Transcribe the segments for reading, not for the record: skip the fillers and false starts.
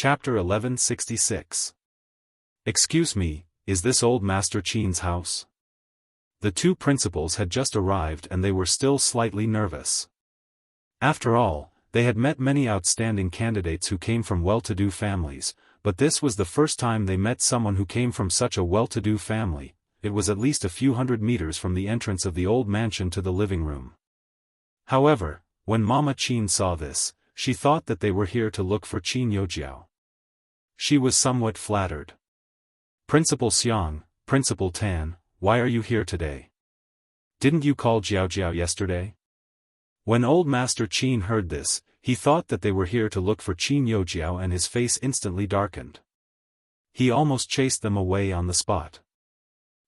Chapter 1166. Excuse me, is this old Master Qin's house? The two principals had just arrived and they were still slightly nervous. After all, they had met many outstanding candidates who came from well-to-do families, but this was the first time they met someone who came from such a well-to-do family. It was at least a few hundred meters from the entrance of the old mansion to the living room. However, when Mama Qin saw this, she thought that they were here to look for Qin Youjiao. She was somewhat flattered. Principal Xiang, Principal Tan, why are you here today? Didn't you call Jiao yesterday? When old Master Qin heard this, he thought that they were here to look for Qin Youjiao and his face instantly darkened. He almost chased them away on the spot.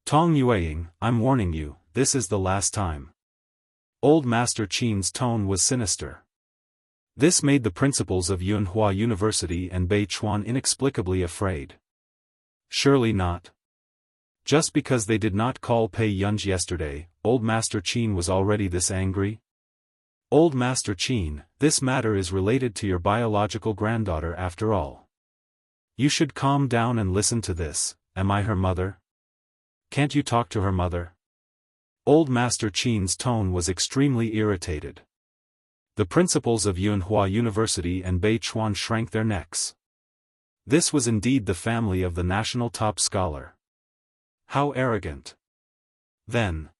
Tong Yueying, I'm warning you, this is the last time. Old Master Qin's tone was sinister. This made the principals of Yunhua University and Beichuan inexplicably afraid. Surely not. Just because they did not call Pei Yunj yesterday, old Master Qin was already this angry? Old Master Qin, this matter is related to your biological granddaughter after all. You should calm down and listen to this. Am I her mother? Can't you talk to her mother? Old Master Qin's tone was extremely irritated. The principals of Yunhua University and Beichuan shrank their necks. This was indeed the family of the national top scholar. How arrogant. Then.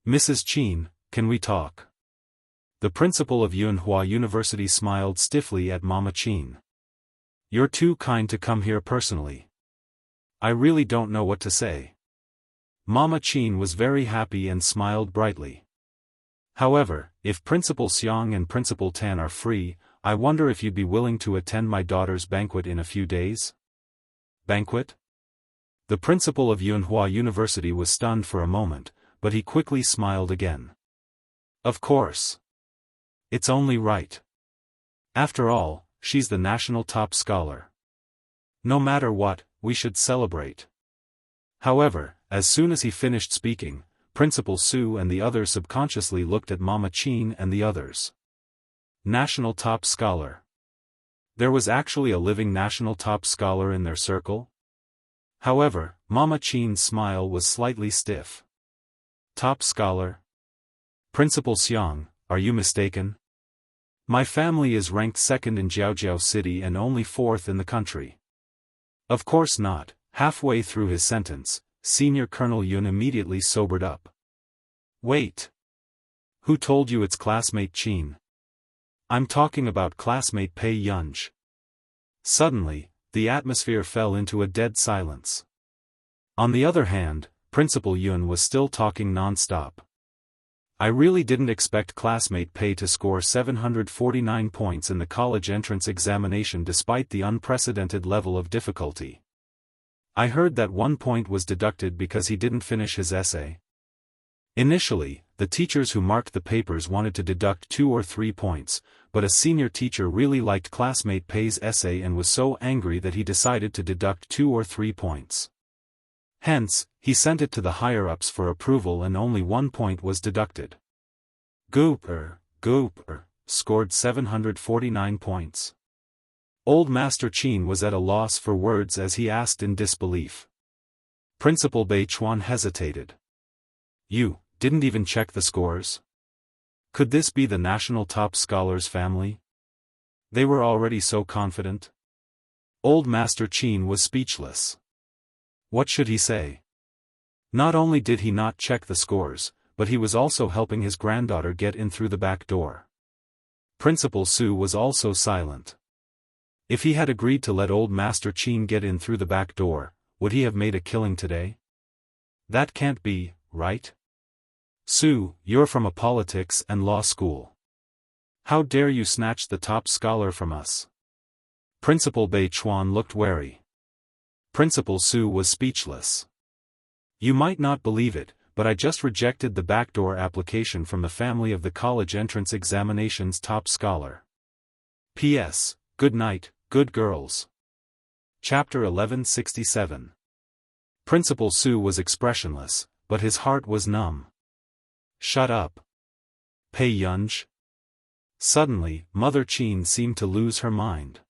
Mrs. Qin, can we talk? The principal of Yunhua University smiled stiffly at Mama Qin. You're too kind to come here personally. I really don't know what to say. Mama Qin was very happy and smiled brightly. However, if Principal Xiang and Principal Tan are free, I wonder if you'd be willing to attend my daughter's banquet in a few days? Banquet? The principal of Yunhua University was stunned for a moment, but he quickly smiled again. Of course. It's only right. After all, she's the national top scholar. No matter what, we should celebrate. However, as soon as he finished speaking, Principal Su and the others subconsciously looked at Mama Qin and the others. National top scholar. There was actually a living national top scholar in their circle? However, Mama Qin's smile was slightly stiff. Top scholar? Principal Xiang, are you mistaken? My family is ranked second in Jiaojiao City and only fourth in the country. Of course not. Halfway through his sentence, Senior Colonel Yun immediately sobered up. Wait. Who told you it's classmate Qin? I'm talking about classmate Pei Yunj. Suddenly, the atmosphere fell into a dead silence. On the other hand, Principal Yun was still talking non-stop. I really didn't expect classmate Pei to score 749 points in the college entrance examination despite the unprecedented level of difficulty. I heard that 1 point was deducted because he didn't finish his essay. Initially, the teachers who marked the papers wanted to deduct 2 or 3 points, but a senior teacher really liked classmate Pei's essay and was so angry that he decided to deduct 2 or 3 points. Hence, he sent it to the higher-ups for approval and only 1 point was deducted. Gooper scored 749 points. Old Master Qin was at a loss for words as he asked in disbelief. Principal Beichuan hesitated. You didn't even check the scores? Could this be the national top scholars family? They were already so confident. Old Master Qin was speechless. What should he say? Not only did he not check the scores, but he was also helping his granddaughter get in through the back door. Principal Su was also silent. If he had agreed to let old Master Qin get in through the back door, would he have made a killing today? That can't be, right? Su, you're from a politics and law school. How dare you snatch the top scholar from us? Principal Beichuan looked wary. Principal Su was speechless. You might not believe it, but I just rejected the backdoor application from the family of the college entrance examination's top scholar. P.S. Good night, good girls. Chapter 1167. Principal Su was expressionless, but his heart was numb. Shut up. Pei Yunj. Suddenly, Mother Qin seemed to lose her mind.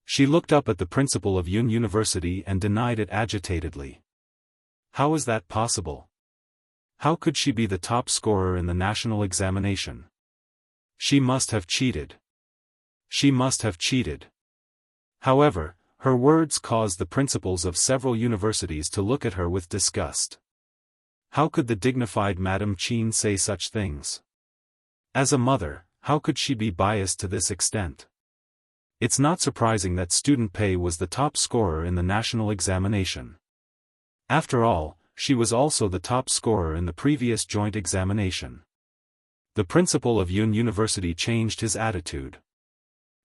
She looked up at the principal of Yun University and denied it agitatedly. How is that possible? How could she be the top scorer in the national examination? She must have cheated. She must have cheated. However, her words caused the principals of several universities to look at her with disgust. How could the dignified Madame Qin say such things? As a mother, how could she be biased to this extent? It's not surprising that student Pei was the top scorer in the national examination. After all, she was also the top scorer in the previous joint examination. The principal of Yun University changed his attitude.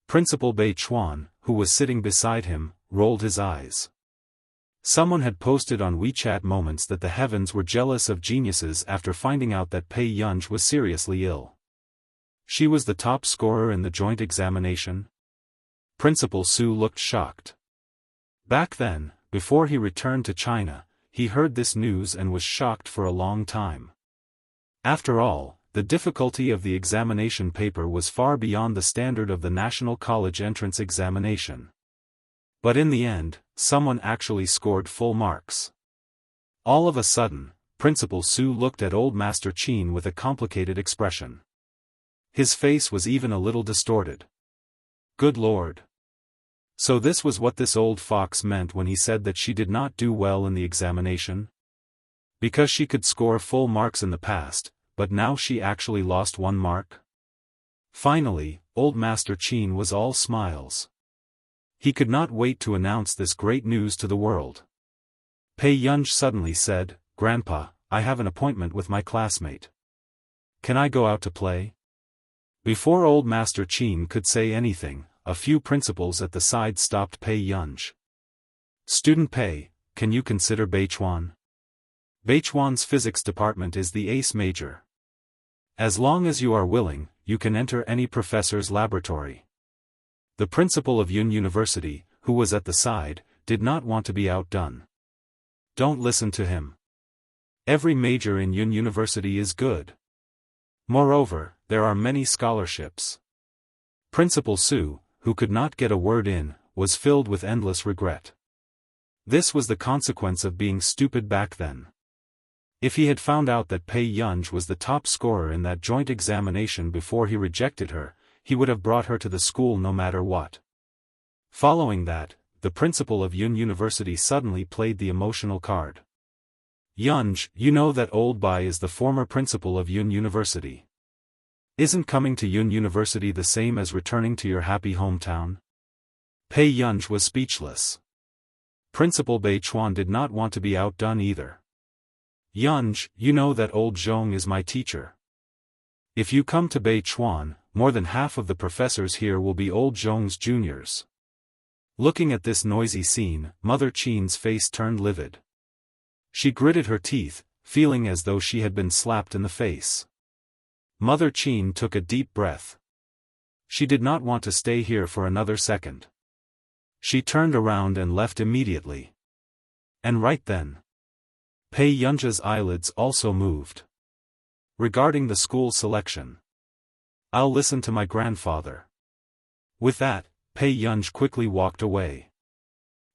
Principal Bei Chuan, who was sitting beside him, rolled his eyes. Someone had posted on WeChat Moments that the heavens were jealous of geniuses after finding out that Pei Yunj was seriously ill. She was the top scorer in the joint examination? Principal Su looked shocked. Back then, before he returned to China, he heard this news and was shocked for a long time. After all, the difficulty of the examination paper was far beyond the standard of the National College Entrance Examination. But in the end, someone actually scored full marks. All of a sudden, Principal Su looked at Old Master Qin with a complicated expression. His face was even a little distorted. Good Lord! So this was what this old fox meant when he said that she did not do well in the examination? Because she could score full marks in the past, but now she actually lost 1 mark? Finally, Old Master Qin was all smiles. He could not wait to announce this great news to the world. Pei Yunj suddenly said, "Grandpa, I have an appointment with my classmate. Can I go out to play?" Before Old Master Qin could say anything, a few principals at the side stopped Pei Yunj. "Student Pei, can you consider Beichuan? Beichuan's physics department is the ace major. As long as you are willing, you can enter any professor's laboratory." The principal of Yun University, who was at the side, did not want to be outdone. Don't listen to him. Every major in Yun University is good. Moreover, there are many scholarships. Principal Su, who could not get a word in, was filled with endless regret. This was the consequence of being stupid back then. If he had found out that Pei Yunj was the top scorer in that joint examination before he rejected her, he would have brought her to the school no matter what. Following that, the principal of Yun University suddenly played the emotional card. "Yunj, you know that old Bai is the former principal of Yun University. Isn't coming to Yun University the same as returning to your happy hometown?" Pei Yunj was speechless. Principal Bei Chuan did not want to be outdone either. "Yunj, you know that old Zhong is my teacher. If you come to Bei Chuan, more than half of the professors here will be old Zhong's juniors." Looking at this noisy scene, Mother Qin's face turned livid. She gritted her teeth, feeling as though she had been slapped in the face. Mother Qin took a deep breath. She did not want to stay here for another second. She turned around and left immediately. And right then, Pei Yunja's eyelids also moved. Regarding the school selection, "I'll listen to my grandfather." With that, Pei Yunj quickly walked away.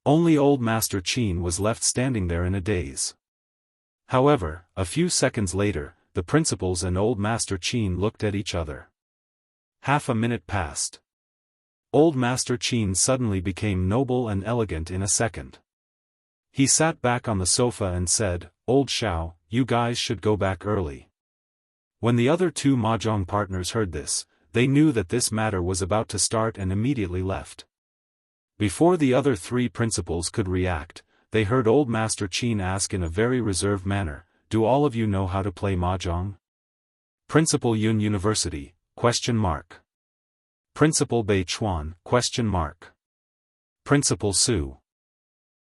Only Old Master Qin was left standing there in a daze. However, a few seconds later, the principals and Old Master Qin looked at each other. Half a minute passed. Old Master Qin suddenly became noble and elegant in a second. He sat back on the sofa and said, "Old Xiao, you guys should go back early." When the other 2 mahjong partners heard this, they knew that this matter was about to start and immediately left. Before the other 3 principals could react, they heard Old Master Qin ask in a very reserved manner, "Do all of you know how to play mahjong?" Principal Yun University, ? Principal Bei Chuan, ? Principal Su.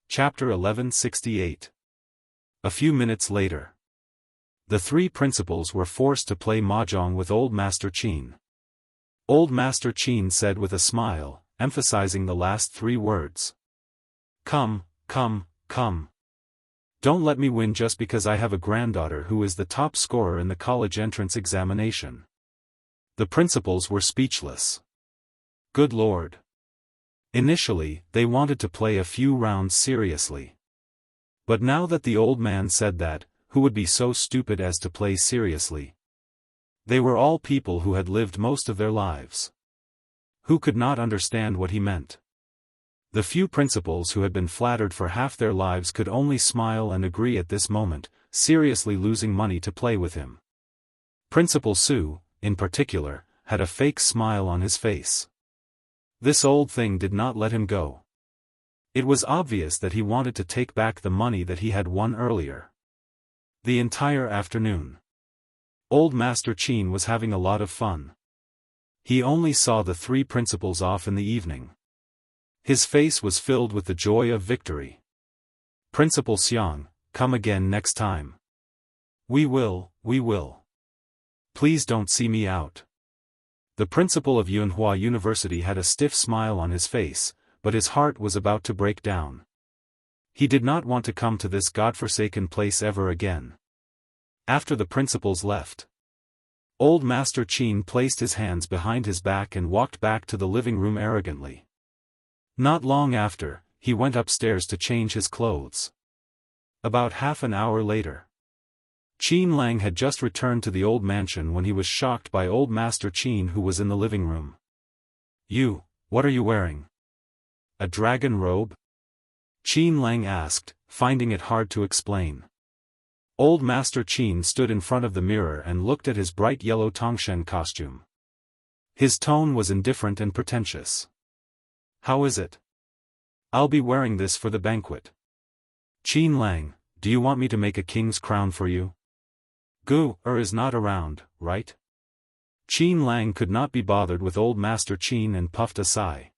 Chapter 1168. A few minutes later, the 3 principals were forced to play mahjong with Old Master Qin. Old Master Qin said with a smile, emphasizing the last 3 words. Come. Don't let me win just because I have a granddaughter who is the top scorer in the college entrance examination." The principals were speechless. Good Lord! Initially, they wanted to play a few rounds seriously. But now that the old man said that, who would be so stupid as to play seriously? They were all people who had lived most of their lives. Who could not understand what he meant? The few principals who had been flattered for half their lives could only smile and agree at this moment, seriously losing money to play with him. Principal Su, in particular, had a fake smile on his face. This old thing did not let him go. It was obvious that he wanted to take back the money that he had won earlier. The entire afternoon, Old Master Qin was having a lot of fun. He only saw the three principals off in the evening. His face was filled with the joy of victory. Principal Xiang, come again next time. We will. Please don't see me out. The principal of Yunhua University had a stiff smile on his face, but his heart was about to break down. He did not want to come to this godforsaken place ever again. After the principals left, Old Master Qin placed his hands behind his back and walked back to the living room arrogantly. Not long after, he went upstairs to change his clothes. About half an hour later, Qin Lang had just returned to the old mansion when he was shocked by Old Master Qin, who was in the living room. What are you wearing? A dragon robe? Qin Lang asked, finding it hard to explain. Old Master Qin stood in front of the mirror and looked at his bright yellow Tongshen costume. His tone was indifferent and pretentious. How is it? I'll be wearing this for the banquet. Qin Lang, do you want me to make a king's crown for you? Gu is not around, right? Qin Lang could not be bothered with Old Master Qin and puffed a sigh.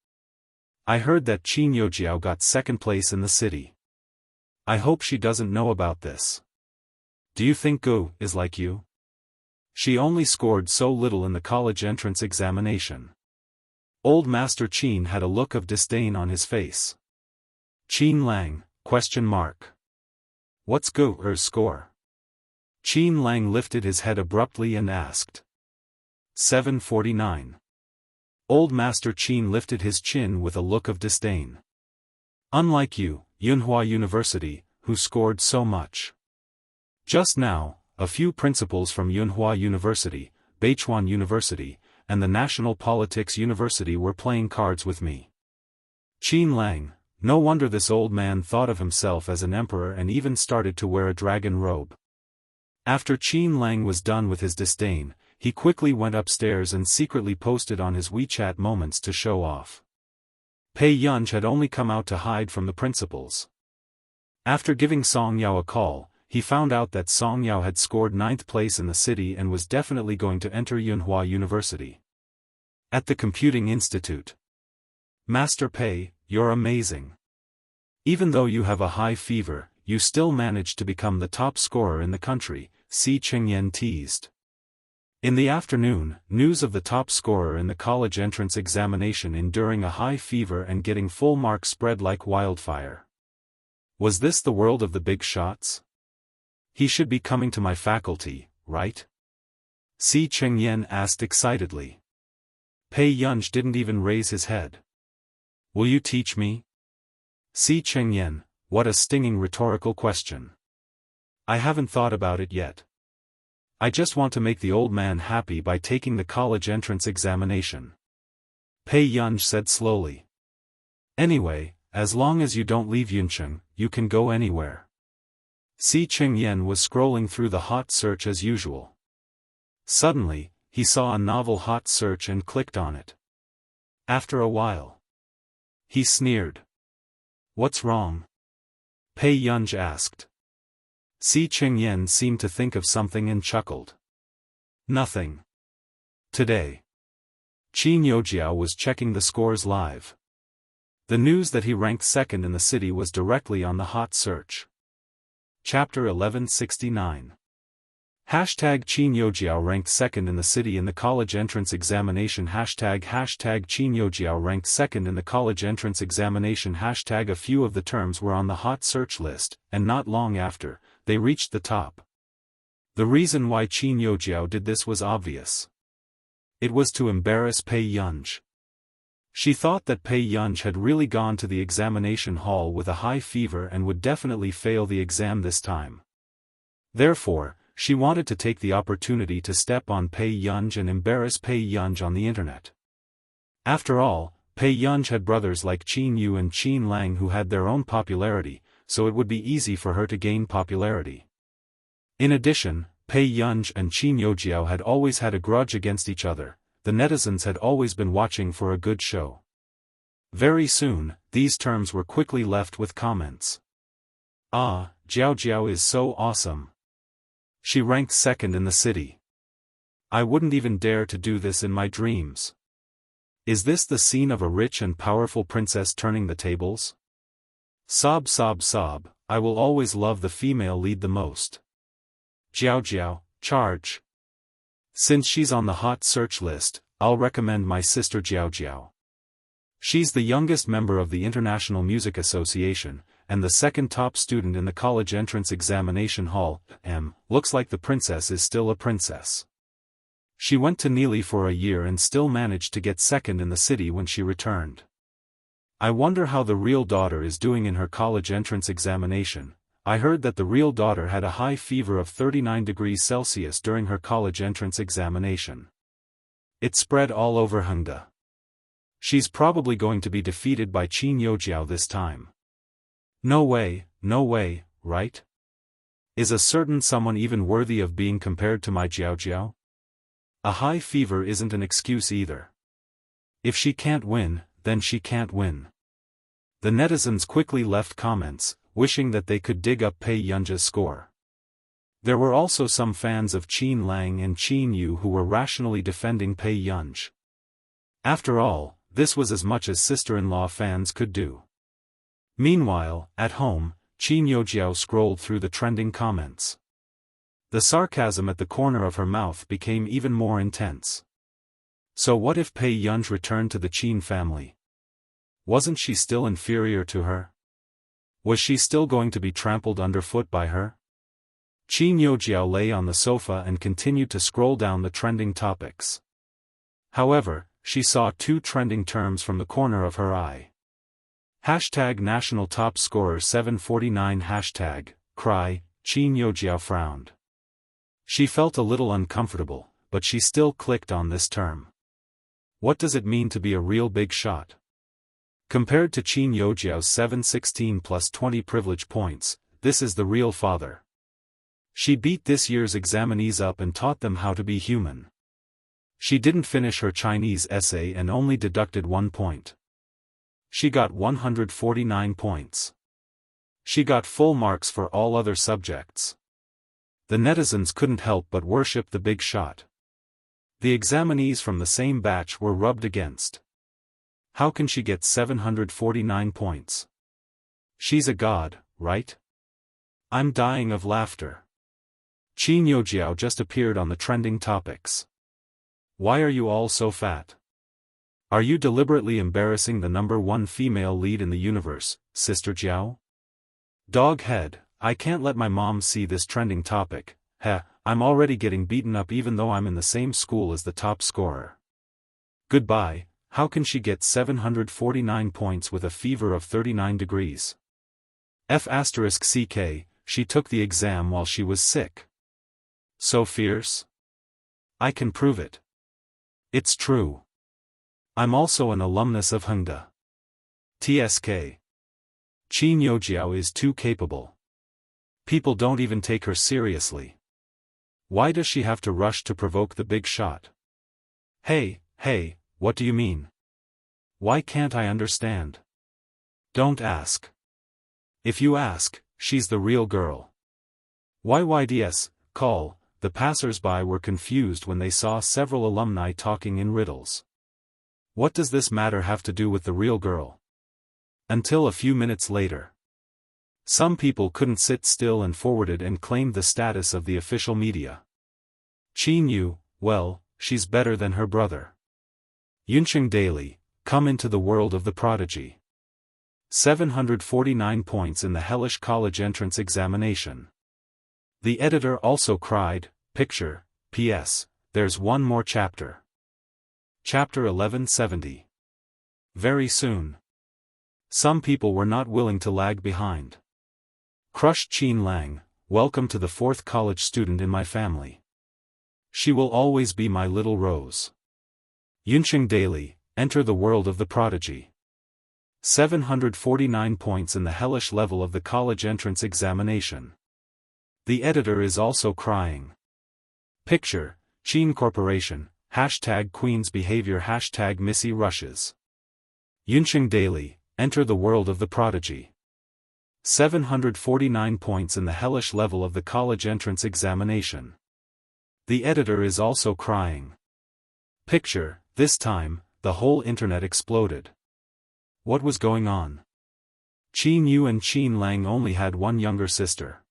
I heard that Qin Yojiao got second place in the city. I hope she doesn't know about this. Do you think Gu is like you? She only scored so little in the college entrance examination. Old Master Qin had a look of disdain on his face. Qin Lang, ? What's Gu's score? Qin Lang lifted his head abruptly and asked. 749. Old Master Qin lifted his chin with a look of disdain. Unlike you, Yunhua University, who scored so much. Just now, a few principals from Yunhua University, Beichuan University, and the National Politics University were playing cards with me. Qin Lang, no wonder this old man thought of himself as an emperor and even started to wear a dragon robe. After Qin Lang was done with his disdain, he quickly went upstairs and secretly posted on his WeChat moments to show off. Pei Yunj had only come out to hide from the principals. After giving Song Yao a call, he found out that Song Yao had scored 9th place in the city and was definitely going to enter Yunhua University. At the Computing Institute. Master Pei, you're amazing. Even though you have a high fever, you still managed to become the top scorer in the country, Si Chengyan teased. In the afternoon, news of the top scorer in the college entrance examination enduring a high fever and getting full marks spread like wildfire. Was this the world of the big shots? He should be coming to my faculty, right? Si Chengyan asked excitedly. Pei Yunj didn't even raise his head. Will you teach me? Si Chengyan, what a stinging rhetorical question. I haven't thought about it yet. I just want to make the old man happy by taking the college entrance examination. Pei Yunj said slowly. Anyway, as long as you don't leave Yuncheng, you can go anywhere. Si Chengyan was scrolling through the hot search as usual. Suddenly, he saw a novel hot search and clicked on it. After a while, he sneered. What's wrong? Pei Yunj asked. Si Chengyan seemed to think of something and chuckled. Nothing. Today, Qin Yojiao was checking the scores live. The news that he ranked second in the city was directly on the hot search. Chapter 1169. Hashtag Qin Yojiao ranked second in the city in the college entrance examination. Hashtag Qin Yojiao ranked second in the college entrance examination. Hashtag a few of the terms were on the hot search list, and not long after, they reached the top. The reason why Qin Yojiao did this was obvious. It was to embarrass Pei Yunj. She thought that Pei Yunj had really gone to the examination hall with a high fever and would definitely fail the exam this time. Therefore, she wanted to take the opportunity to step on Pei Yunj and embarrass Pei Yunj on the internet. After all, Pei Yunj had brothers like Qin Yu and Qin Lang who had their own popularity, so it would be easy for her to gain popularity. In addition, Pei Yunj and Qin Youjiao had always had a grudge against each other. The netizens had always been watching for a good show. Very soon, these terms were quickly left with comments. Ah, Jiao Jiao is so awesome. She ranked second in the city. I wouldn't even dare to do this in my dreams. Is this the scene of a rich and powerful princess turning the tables? Sob sob sob, I will always love the female lead the most. Jiao Jiao, charge. Since she's on the hot search list, I'll recommend my sister Jiao Jiao. She's the youngest member of the International Music Association, and the second top student in the college entrance examination hall. Looks like the princess is still a princess. She went to Neely for a year and still managed to get second in the city when she returned. I wonder how the real daughter is doing in her college entrance examination. I heard that the real daughter had a high fever of 39 degrees Celsius during her college entrance examination. It spread all over Hengda. She's probably going to be defeated by Qin Youjiao this time. No way, right? Is a certain someone even worthy of being compared to my Jiao Jiao? A high fever isn't an excuse either. If she can't win, then she can't win. The netizens quickly left comments, wishing that they could dig up Pei Yunj's score. There were also some fans of Qin Lang and Qin Yu who were rationally defending Pei Yunj. After all, this was as much as sister-in-law fans could do. Meanwhile, at home, Qin Youjiao scrolled through the trending comments. The sarcasm at the corner of her mouth became even more intense. So what if Pei Yunj returned to the Qin family? Wasn't she still inferior to her? Was she still going to be trampled underfoot by her? Qin Youjiao lay on the sofa and continued to scroll down the trending topics. However, she saw two trending terms from the corner of her eye. Hashtag National Top Scorer 749 Hashtag, cry, Qin Youjiao frowned. She felt a little uncomfortable, but she still clicked on this term. What does it mean to be a real big shot? Compared to Qin Youjiao's 716 plus 20 privilege points, this is the real father. She beat this year's examinees up and taught them how to be human. She didn't finish her Chinese essay and only deducted 1 point. She got 149 points. She got full marks for all other subjects. The netizens couldn't help but worship the big shot. The examinees from the same batch were rubbed against. How can she get 749 points? She's a god, right? I'm dying of laughter. Qin Youjiao just appeared on the trending topics. Why are you all so fat? Are you deliberately embarrassing the #1 female lead in the universe, Sister Jiao? Dog head, I can't let my mom see this trending topic. I'm already getting beaten up even though I'm in the same school as the top scorer. Goodbye. How can she get 749 points with a fever of 39 degrees? *CK, she took the exam while she was sick. So fierce? I can prove it. It's true. I'm also an alumnus of Hengda. TSK. Qin Youjiao is too capable. People don't even take her seriously. Why does she have to rush to provoke the big shot? Hey, what do you mean? Why can't I understand? Don't ask. If you ask, she's the real girl. YYDS, call. The passers-by were confused when they saw several alumni talking in riddles. What does this matter have to do with the real girl? Until a few minutes later. Some people couldn't sit still and forwarded and claimed the status of the official media. Qin Yu, well, she's better than her brother. Yunqing Daily, come into the world of the prodigy. 749 points in the hellish college entrance examination. The editor also cried, picture, P.S., there's one more chapter. Chapter 1170. Very soon. Some people were not willing to lag behind. Crushed Qin Lang, welcome to the fourth college student in my family. She will always be my little rose. Yunqing Daily, enter the world of the prodigy. 749 points in the hellish level of the college entrance examination. The editor is also crying. Picture, Qin Corporation, #Queen's Behavior #Missy Rushes. Yunqing Daily, enter the world of the prodigy. 749 points in the hellish level of the college entrance examination. The editor is also crying. Picture, this time, the whole internet exploded. What was going on? Qin Yu and Qin Lang only had one younger sister.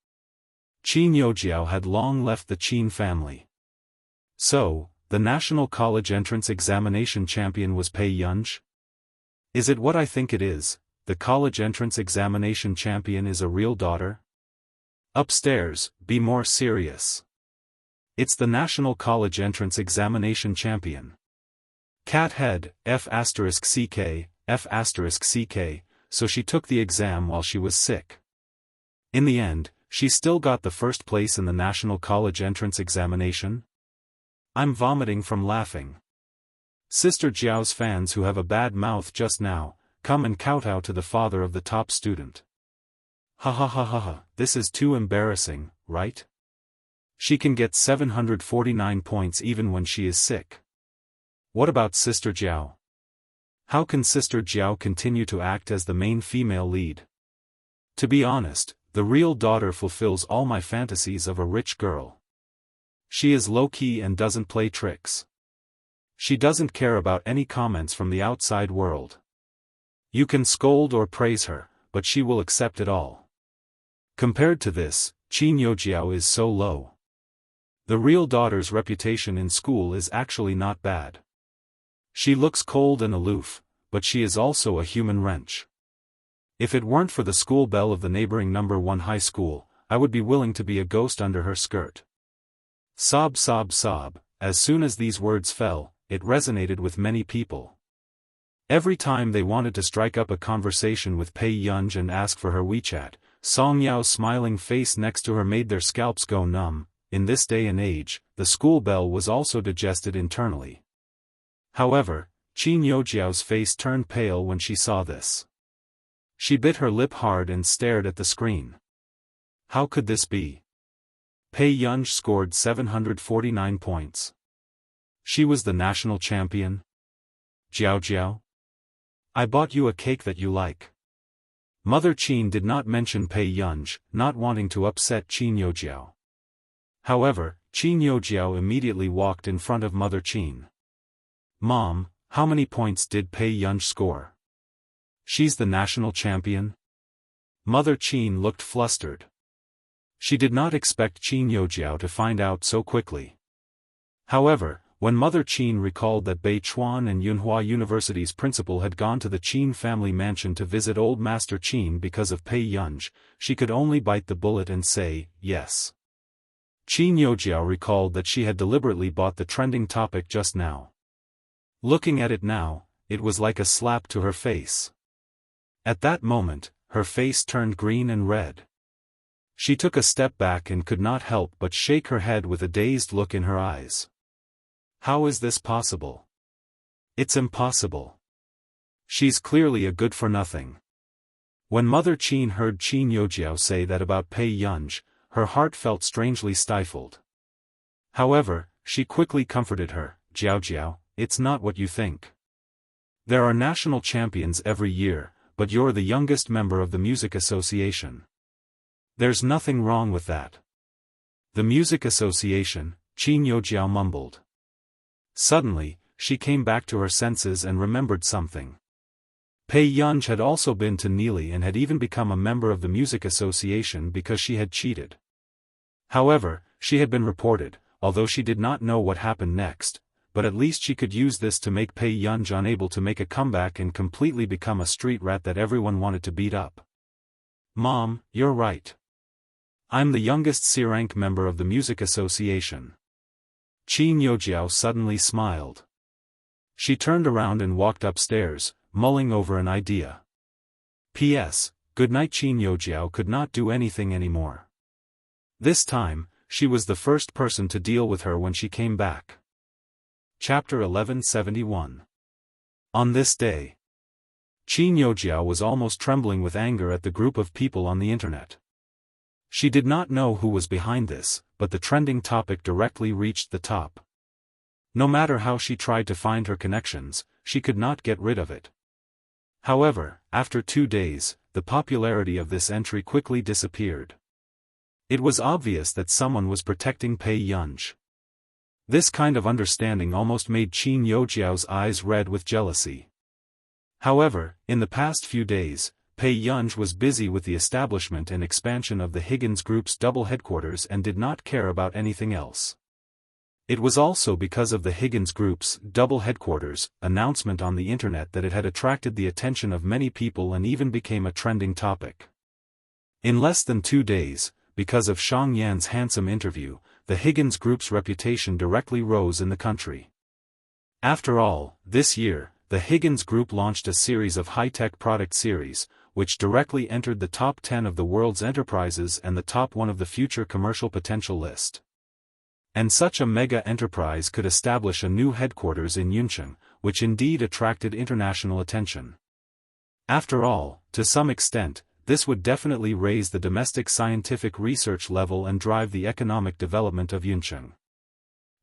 Qin Youjiao had long left the Qin family. So, the national college entrance examination champion was Pei Yunj? Is it what I think it is? The college entrance examination champion is a real daughter? Upstairs, be more serious. It's the national college entrance examination champion. Cat head, F***ck, F***ck, so she took the exam while she was sick. In the end, she still got the first place in the national college entrance examination? I'm vomiting from laughing. Sister Jiao's fans who have a bad mouth just now, come and kowtow to the father of the top student. Ha ha ha ha ha, this is too embarrassing, right? She can get 749 points even when she is sick. What about Sister Jiao? How can Sister Jiao continue to act as the main female lead? To be honest, the real daughter fulfills all my fantasies of a rich girl. She is low-key and doesn't play tricks. She doesn't care about any comments from the outside world. You can scold or praise her, but she will accept it all. Compared to this, Qin Youjiao is so low. The real daughter's reputation in school is actually not bad. She looks cold and aloof, but she is also a human wrench. If it weren't for the school bell of the neighboring number 1 high school, I would be willing to be a ghost under her skirt. Sob sob sob, as soon as these words fell, it resonated with many people. Every time they wanted to strike up a conversation with Pei Yunj and ask for her WeChat, Song Yao's smiling face next to her made their scalps go numb. In this day and age, the school bell was also digested internally. However, Qin Youjiao's face turned pale when she saw this. She bit her lip hard and stared at the screen. How could this be? Pei Yunj scored 749 points. She was the national champion? Jiao Jiao? I bought you a cake that you like. Mother Qin did not mention Pei Yunj, not wanting to upset Qin Youjiao. However, Qin Youjiao immediately walked in front of Mother Qin. Mom, how many points did Pei Yunj score? She's the national champion? Mother Qin looked flustered. She did not expect Qin Youjiao to find out so quickly. However, when Mother Qin recalled that Beichuan and Yunhua University's principal had gone to the Qin family mansion to visit old Master Qin because of Pei Yunj, she could only bite the bullet and say, yes. Qin Youjiao recalled that she had deliberately bought the trending topic just now. Looking at it now, it was like a slap to her face. At that moment, her face turned green and red. She took a step back and could not help but shake her head with a dazed look in her eyes. How is this possible? It's impossible. She's clearly a good-for-nothing. When Mother Qin heard Qin Youjiao say that about Pei Yunj, her heart felt strangely stifled. However, she quickly comforted her, Jiao Jiao, it's not what you think. There are national champions every year, but you're the youngest member of the music association. There's nothing wrong with that. The music association, Qin Youjiao mumbled. Suddenly, she came back to her senses and remembered something. Pei Yunj had also been to Neely and had even become a member of the music association because she had cheated. However, she had been reported, although she did not know what happened next, but at least she could use this to make Pei Yunj unable to make a comeback and completely become a street rat that everyone wanted to beat up. Mom, you're right. I'm the youngest C-rank member of the music association. Qin Youjiao suddenly smiled. She turned around and walked upstairs, mulling over an idea. P.S. Goodnight. Qin Youjiao could not do anything anymore. This time, she was the first person to deal with her when she came back. Chapter 1171. On this day, Qin Youjiao was almost trembling with anger at the group of people on the internet. She did not know who was behind this, but the trending topic directly reached the top. No matter how she tried to find her connections, she could not get rid of it. However, after 2 days, the popularity of this entry quickly disappeared. It was obvious that someone was protecting Pei Yunj. This kind of understanding almost made Qin Youjiao's eyes red with jealousy. However, in the past few days, Pei Yunj was busy with the establishment and expansion of the Higgins Group's double headquarters and did not care about anything else. It was also because of the Higgins Group's double headquarters announcement on the internet that it had attracted the attention of many people and even became a trending topic. In less than 2 days, because of Xiang Yan's handsome interview, the Higgins Group's reputation directly rose in the country. After all, this year, the Higgins Group launched a series of high-tech product series, which directly entered the top 10 of the world's enterprises and the top 1 of the future commercial potential list. And such a mega enterprise could establish a new headquarters in Yuncheng, which indeed attracted international attention. After all, to some extent, this would definitely raise the domestic scientific research level and drive the economic development of Yuncheng.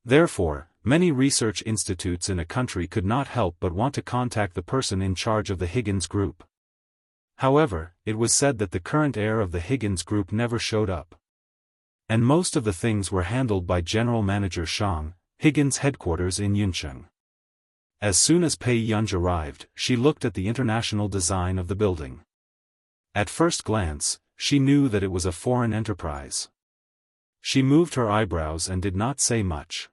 Therefore, many research institutes in a country could not help but want to contact the person in charge of the Higgins Group. However, it was said that the current heir of the Higgins Group never showed up. And most of the things were handled by General Manager Xiang, Higgins' headquarters in Yuncheng. As soon as Pei Yunj arrived, she looked at the international design of the building. At first glance, she knew that it was a foreign enterprise. She moved her eyebrows and did not say much.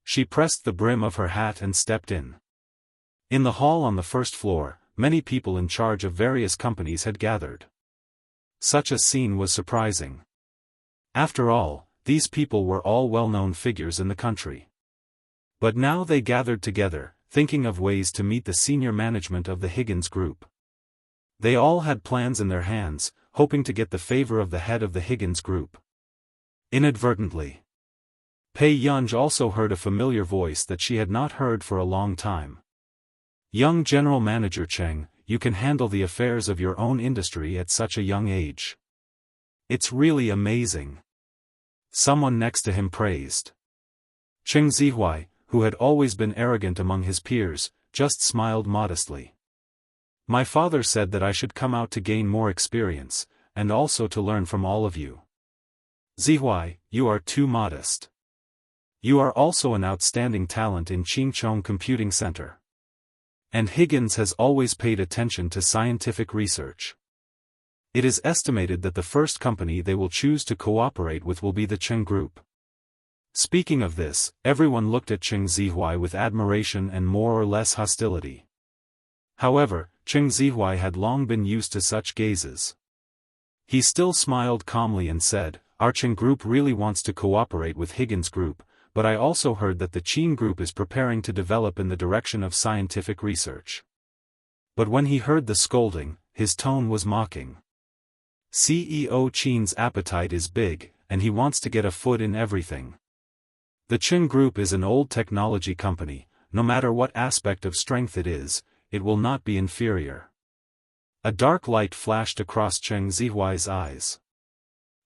She pressed the brim of her hat and stepped in. In the hall on the first floor, many people in charge of various companies had gathered. Such a scene was surprising. After all, these people were all well-known figures in the country. But now they gathered together, thinking of ways to meet the senior management of the Higgins Group. They all had plans in their hands, hoping to get the favor of the head of the Higgins Group. Inadvertently, Pei Yunj also heard a familiar voice that she had not heard for a long time. "Young General Manager Cheng, you can handle the affairs of your own industry at such a young age. It's really amazing," someone next to him praised. Cheng Zihuai, who had always been arrogant among his peers, just smiled modestly. "My father said that I should come out to gain more experience, and also to learn from all of you. Zihuai, you are too modest. You are also an outstanding talent in Qingchong Computing Center. And Higgins has always paid attention to scientific research. It is estimated that the first company they will choose to cooperate with will be the Cheng Group." Speaking of this, everyone looked at Cheng Zihuai with admiration and more or less hostility. However, Cheng Zihuai had long been used to such gazes. He still smiled calmly and said, "Our Cheng Group really wants to cooperate with Higgins Group, but I also heard that the Qin Group is preparing to develop in the direction of scientific research." But when he heard the scolding, his tone was mocking. CEO Qin's appetite is big, and he wants to get a foot in everything. The Qin Group is an old technology company, no matter what aspect of strength it is, it will not be inferior. A dark light flashed across Cheng Zihuai's eyes.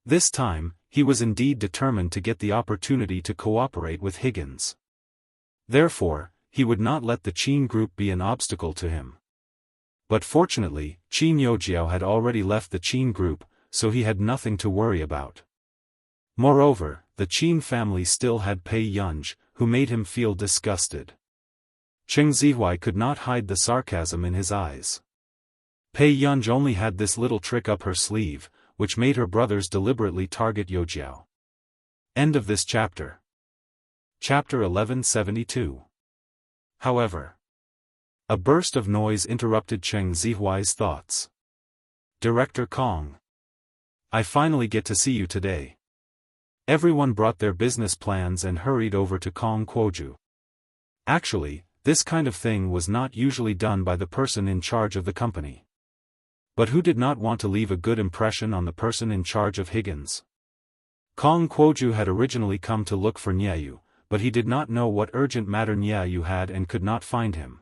This time, he was indeed determined to get the opportunity to cooperate with Higgins. Therefore, he would not let the Qin Group be an obstacle to him. But fortunately, Qin Youjiao had already left the Qin Group, so he had nothing to worry about. Moreover, the Qin family still had Pei Yunj, who made him feel disgusted. Cheng Zihuai could not hide the sarcasm in his eyes. Pei Yunj only had this little trick up her sleeve, which made her brothers deliberately target Youjiao. End of this chapter. Chapter 1172. However, a burst of noise interrupted Cheng Zihuai's thoughts. "Director Kong. I finally get to see you today." Everyone brought their business plans and hurried over to Kong Kuoju. Actually, This kind of thing was not usually done by the person in charge of the company. But who did not want to leave a good impression on the person in charge of Higgins? Kong Kuoju had originally come to look for Niayu, but he did not know what urgent matter Niayu had and could not find him.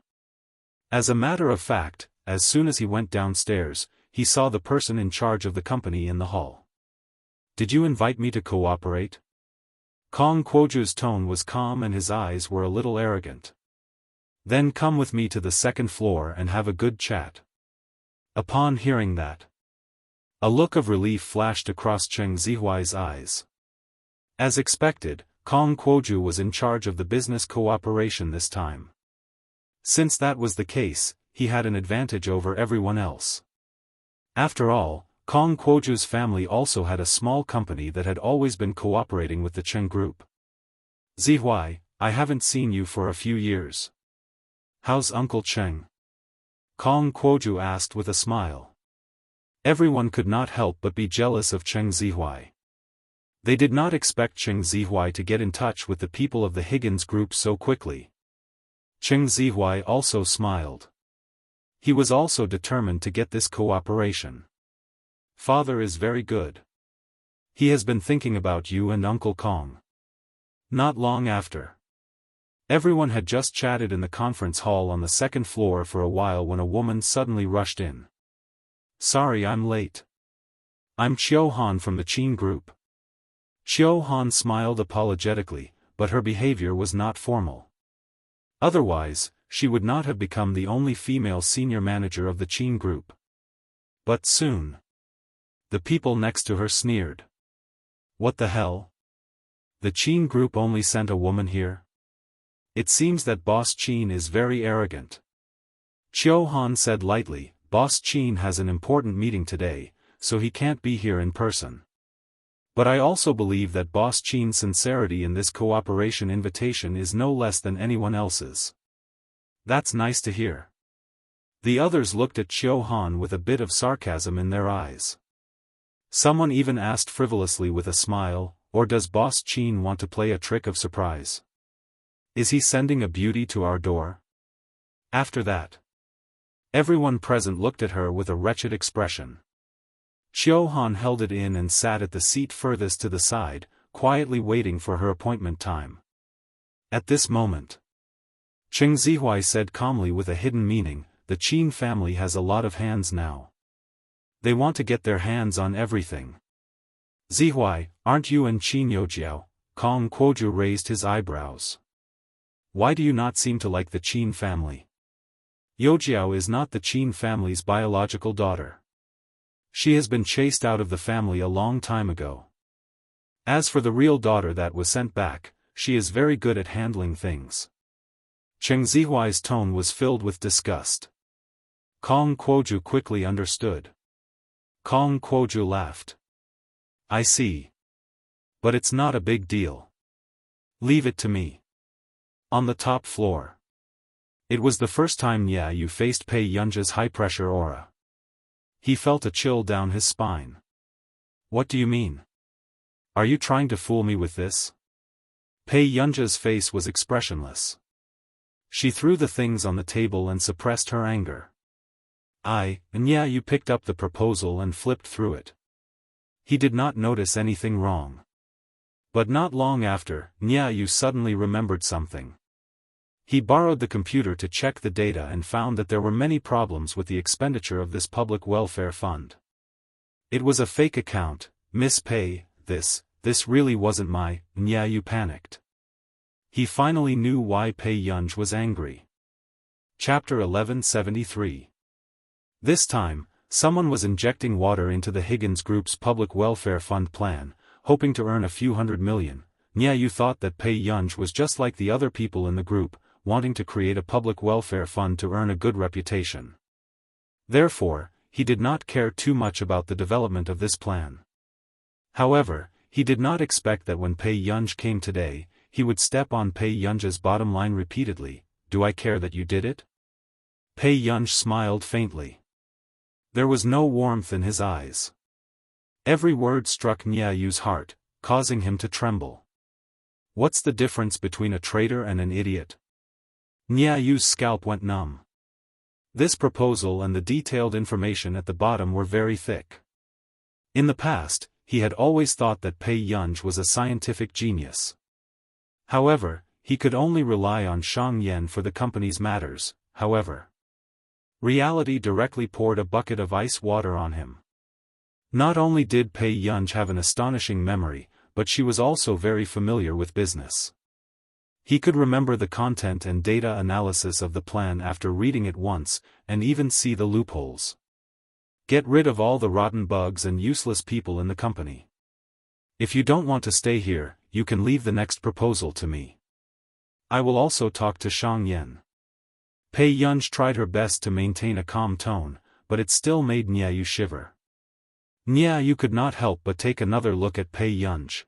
As a matter of fact, as soon as he went downstairs, he saw the person in charge of the company in the hall. "Did you invite me to cooperate?" Kong Kuoju's tone was calm and his eyes were a little arrogant. "Then come with me to the second floor and have a good chat." Upon hearing that, a look of relief flashed across Cheng Zihuai's eyes. As expected, Kong Kuoju was in charge of the business cooperation this time. Since that was the case, he had an advantage over everyone else. After all, Kong Kuoju's family also had a small company that had always been cooperating with the Cheng Group. "Zihuai, I haven't seen you for a few years. How's Uncle Cheng?" Kong Kuoju asked with a smile. Everyone could not help but be jealous of Cheng Zihuai. They did not expect Cheng Zihuai to get in touch with the people of the Higgins Group so quickly. Cheng Zihuai also smiled. He was also determined to get this cooperation. "Father is very good. He has been thinking about you and Uncle Kong." Not long after, everyone had just chatted in the conference hall on the second floor for a while when a woman suddenly rushed in. "Sorry I'm late. I'm Xiaofan from the Qin Group." Xiaofan smiled apologetically, but her behavior was not formal. Otherwise, she would not have become the only female senior manager of the Qin Group. But soon, the people next to her sneered. "What the hell? The Qin Group only sent a woman here? It seems that Boss Qin is very arrogant." Xiaofan said lightly, "Boss Qin has an important meeting today, so he can't be here in person. But I also believe that Boss Qin's sincerity in this cooperation invitation is no less than anyone else's." "That's nice to hear." The others looked at Xiaofan with a bit of sarcasm in their eyes. Someone even asked frivolously with a smile, "Or does Boss Qin want to play a trick of surprise? Is he sending a beauty to our door?" After that, everyone present looked at her with a wretched expression. Xiaofan held it in and sat at the seat furthest to the side, quietly waiting for her appointment time. At this moment, Cheng Zihuai said calmly with a hidden meaning, "The Qin family has a lot of hands now. They want to get their hands on everything." "Zihuai, aren't you and Qin Youjiao?" Kong Kuoju raised his eyebrows. "Why do you not seem to like the Qin family?" "Youjiao is not the Qin family's biological daughter. She has been chased out of the family a long time ago. As for the real daughter that was sent back, she is very good at handling things." Cheng Zihuai's tone was filled with disgust. Kong Kuoju quickly understood. Kong Kuoju laughed. "I see. But it's not a big deal. Leave it to me." On the top floor, it was the first time Niayu faced Pei Yunja's high-pressure aura. He felt a chill down his spine. "What do you mean? Are you trying to fool me with this?" Pei Yunja's face was expressionless. She threw the things on the table and suppressed her anger. Niayu picked up the proposal and flipped through it. He did not notice anything wrong. But not long after, Niayu suddenly remembered something. He borrowed the computer to check the data and found that there were many problems with the expenditure of this public welfare fund. It was a fake account, Miss Pei, this really wasn't my. Niayu panicked. He finally knew why Pei Yunj was angry. Chapter 1173. This time, someone was injecting water into the Higgins Group's public welfare fund plan, hoping to earn a few $100 million. Niayu thought that Pei Yunj was just like the other people in the group, wanting to create a public welfare fund to earn a good reputation. Therefore, he did not care too much about the development of this plan. However, he did not expect that when Pei Yunj came today, he would step on Pei Yunja's bottom line repeatedly. "Do I care that you did it?" Pei Yunj smiled faintly. There was no warmth in his eyes. Every word struck Niayu's heart, causing him to tremble. What's the difference between a traitor and an idiot? Niayu's scalp went numb. This proposal and the detailed information at the bottom were very thick. In the past, he had always thought that Pei Yunj was a scientific genius. However, he could only rely on Shang Yan for the company's matters. However, reality directly poured a bucket of ice water on him. Not only did Pei Yunj have an astonishing memory, but she was also very familiar with business. He could remember the content and data analysis of the plan after reading it once, and even see the loopholes. Get rid of all the rotten bugs and useless people in the company. If you don't want to stay here, you can leave the next proposal to me. I will also talk to Shang Yan. Pei Yunj tried her best to maintain a calm tone, but it still made Niayu shiver. Niayu could not help but take another look at Pei Yunj.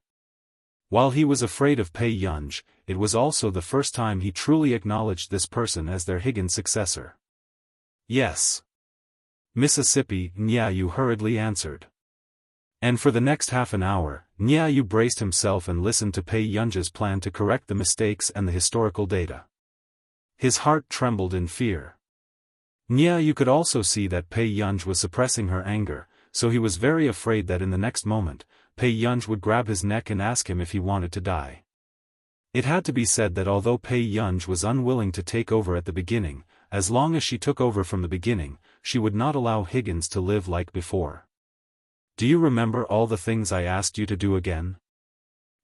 While he was afraid of Pei Yunj, it was also the first time he truly acknowledged this person as their Higgins successor. Yes. Mississippi, Niayu hurriedly answered. And for the next half an hour, Niayu braced himself and listened to Pei Yunj's plan to correct the mistakes and the historical data. His heart trembled in fear. Niayu could also see that Pei Yunj was suppressing her anger, so he was very afraid that in the next moment, Pei Yunj would grab his neck and ask him if he wanted to die. It had to be said that although Pei Yunj was unwilling to take over at the beginning, as long as she took over from the beginning, she would not allow Higgins to live like before. Do you remember all the things I asked you to do again?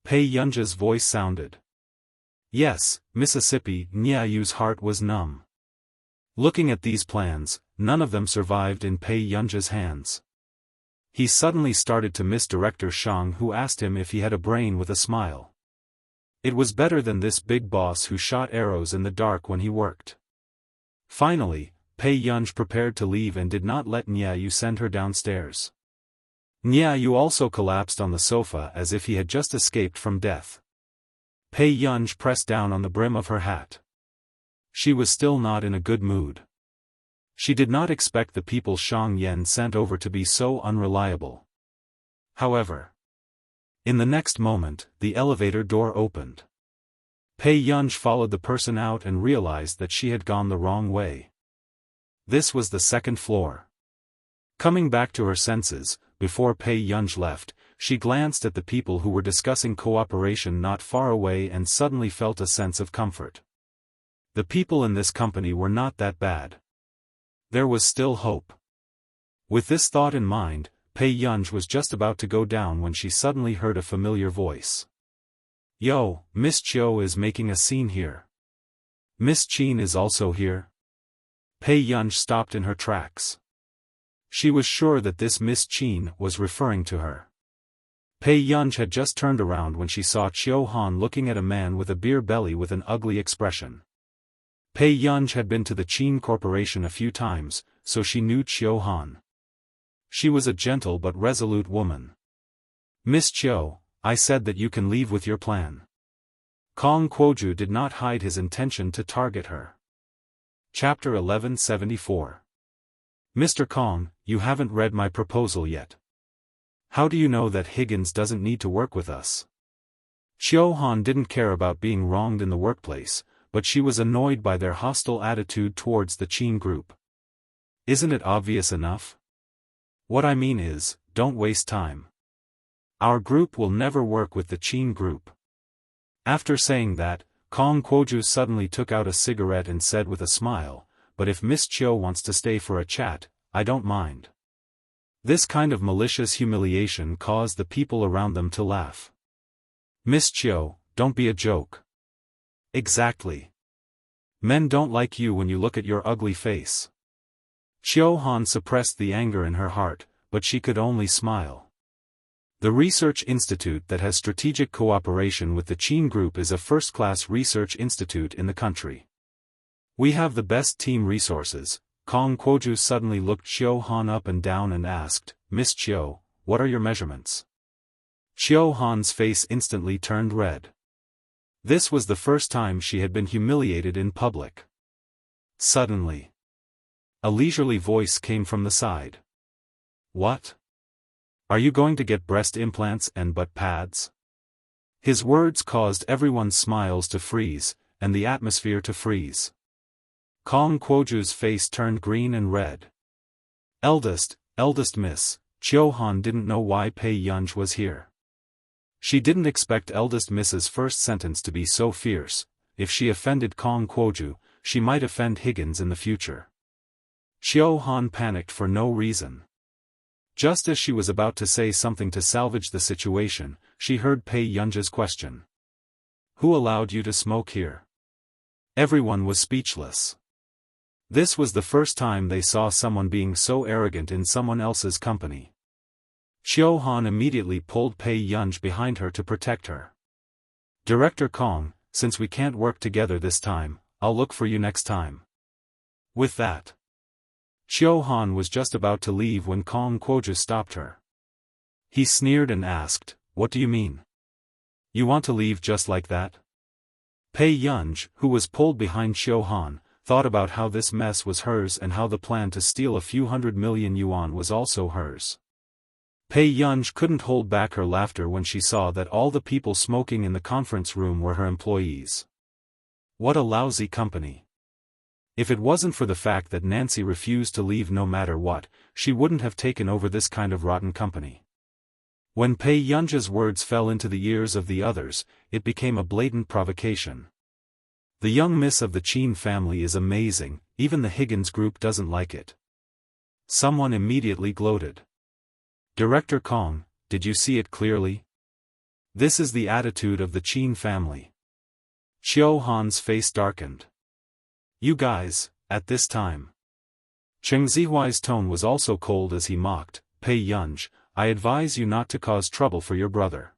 Pei Yunj's voice sounded. Yes, Mississippi. Niayu's heart was numb. Looking at these plans, none of them survived in Pei Yunj's hands. He suddenly started to miss Director Shang, who asked him if he had a brain, with a smile. It was better than this big boss who shot arrows in the dark when he worked. Finally, Pei Yunj prepared to leave and did not let Niayu send her downstairs. Niayu also collapsed on the sofa as if he had just escaped from death. Pei Yunj pressed down on the brim of her hat. She was still not in a good mood. She did not expect the people Shang Yan sent over to be so unreliable. However, in the next moment, the elevator door opened. Pei Yunj followed the person out and realized that she had gone the wrong way. This was the second floor. Coming back to her senses, before Pei Yunj left, she glanced at the people who were discussing cooperation not far away and suddenly felt a sense of comfort. The people in this company were not that bad. There was still hope. With this thought in mind, Pei Yunj was just about to go down when she suddenly heard a familiar voice. Yo, Miss Chiu is making a scene here. Miss Qin is also here. Pei Yunj stopped in her tracks. She was sure that this Miss Qin was referring to her. Pei Yunj had just turned around when she saw Xiaofan looking at a man with a beer belly with an ugly expression. Pei Yunj had been to the Qin Corporation a few times, so she knew Xiaofan. She was a gentle but resolute woman. Miss Chiu, I said that you can leave with your plan. Kong Kuoju did not hide his intention to target her. Chapter 1174. Mr. Kong, you haven't read my proposal yet. How do you know that Higgins doesn't need to work with us? Xiaofan didn't care about being wronged in the workplace, but she was annoyed by their hostile attitude towards the Qin group. Isn't it obvious enough? What I mean is, don't waste time. Our group will never work with the Qin group. After saying that, Kong Kuoju suddenly took out a cigarette and said with a smile, but if Miss Chiu wants to stay for a chat, I don't mind. This kind of malicious humiliation caused the people around them to laugh. Miss Chiu, don't be a joke. Exactly. Men don't like you when you look at your ugly face. Xiaofan suppressed the anger in her heart, but she could only smile. The research institute that has strategic cooperation with the Qin group is a first-class research institute in the country. We have the best team resources. Kong Kuoju suddenly looked Xiaofan up and down and asked, Miss Chiu, what are your measurements? Xiaofan's face instantly turned red. This was the first time she had been humiliated in public. Suddenly, a leisurely voice came from the side. What? Are you going to get breast implants and butt pads? His words caused everyone's smiles to freeze, and the atmosphere to freeze. Kong Kuoju's face turned green and red. Eldest miss, Xiaofan didn't know why Pei Yunj was here. She didn't expect eldest miss's first sentence to be so fierce. If she offended Kong Kuoju, she might offend Higgins in the future. Xiaofan panicked for no reason. Just as she was about to say something to salvage the situation, she heard Pei Yunj's question. Who allowed you to smoke here? Everyone was speechless. This was the first time they saw someone being so arrogant in someone else's company. Xiaofan immediately pulled Pei Yunj behind her to protect her. Director Kong, since we can't work together this time, I'll look for you next time. With that, Xiaofan was just about to leave when Kong Kuoju stopped her. He sneered and asked, what do you mean? You want to leave just like that? Pei Yunj, who was pulled behind Xiaofan, thought about how this mess was hers and how the plan to steal a few 100 million yuan was also hers. Pei Yunj couldn't hold back her laughter when she saw that all the people smoking in the conference room were her employees. What a lousy company. If it wasn't for the fact that Nancy refused to leave no matter what, she wouldn't have taken over this kind of rotten company. When Pei Yunj's words fell into the ears of the others, it became a blatant provocation. The young miss of the Qin family is amazing, even the Higgins group doesn't like it. Someone immediately gloated. Director Kong, did you see it clearly? This is the attitude of the Qin family. Xiaofan's face darkened. You guys, at this time. Cheng Zihuai's tone was also cold as he mocked, Pei Yunj, I advise you not to cause trouble for your brother.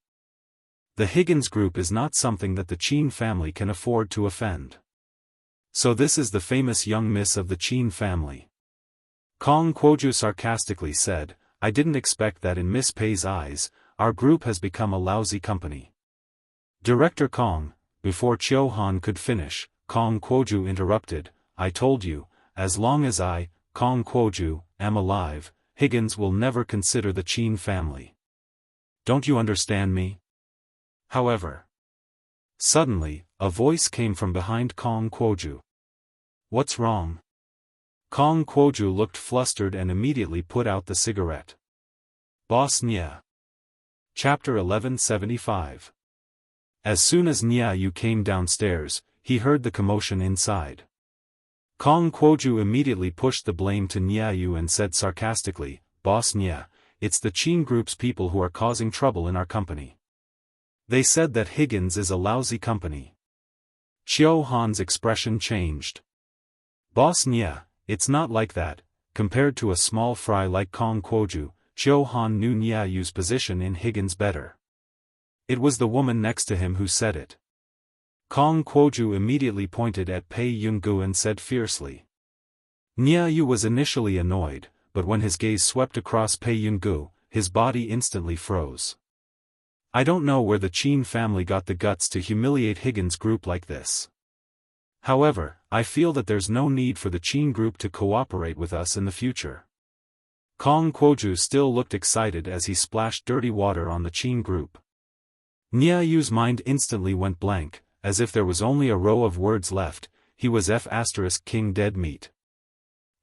The Higgins group is not something that the Qin family can afford to offend. So this is the famous young miss of the Qin family. Kong Kuoju sarcastically said, I didn't expect that in Miss Pei's eyes, our group has become a lousy company. Director Kong, before Xiaofan could finish, Kong Kuoju interrupted, I told you, as long as I, Kong Kuoju, am alive, Higgins will never consider the Qin family. Don't you understand me? However, suddenly, a voice came from behind Kong Kuoju. What's wrong? Kong Kuoju looked flustered and immediately put out the cigarette. Boss Nya. Chapter 1175. As soon as Nya Yu came downstairs, he heard the commotion inside. Kong Kuoju immediately pushed the blame to Nya Yu and said sarcastically, Boss Nya, it's the Qin group's people who are causing trouble in our company. They said that Higgins is a lousy company. Xiaofan's expression changed. Boss Nya, it's not like that. Compared to a small fry like Kong Kuoju, Xiaofan knew Nya Yu's position in Higgins better. It was the woman next to him who said it. Kong Kuoju immediately pointed at Pei Yungu and said fiercely. Nya Yu was initially annoyed, but when his gaze swept across Pei Yungu, his body instantly froze. I don't know where the Qin family got the guts to humiliate Higgins' group like this. However, I feel that there's no need for the Qin group to cooperate with us in the future. Kong Kuoju still looked excited as he splashed dirty water on the Qin group. Nya Yu's mind instantly went blank, as if there was only a row of words left, he was King dead meat.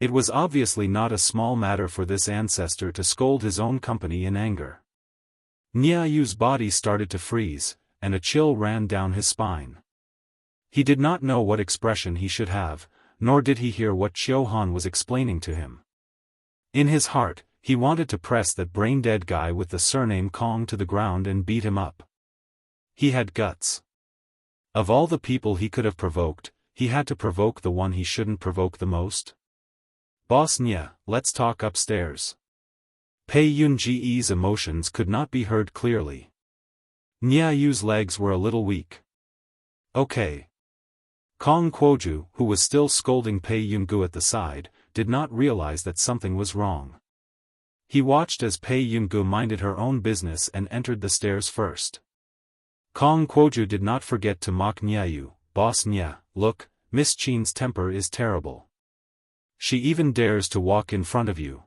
It was obviously not a small matter for this ancestor to scold his own company in anger. Nya Yu's body started to freeze, and a chill ran down his spine. He did not know what expression he should have, nor did he hear what Xiaofan was explaining to him. In his heart, he wanted to press that brain-dead guy with the surname Kong to the ground and beat him up. He had guts. Of all the people he could have provoked, he had to provoke the one he shouldn't provoke the most. Boss Nya, let's talk upstairs. Pei Yunji's emotions could not be heard clearly. Nya Yu's legs were a little weak. Okay. Kong Kuoju, who was still scolding Pei Yungu at the side, did not realize that something was wrong. He watched as Pei Yungu minded her own business and entered the stairs first. Kong Kuoju did not forget to mock Nya Yu, Boss Nya, look, Miss Qin's temper is terrible. She even dares to walk in front of you.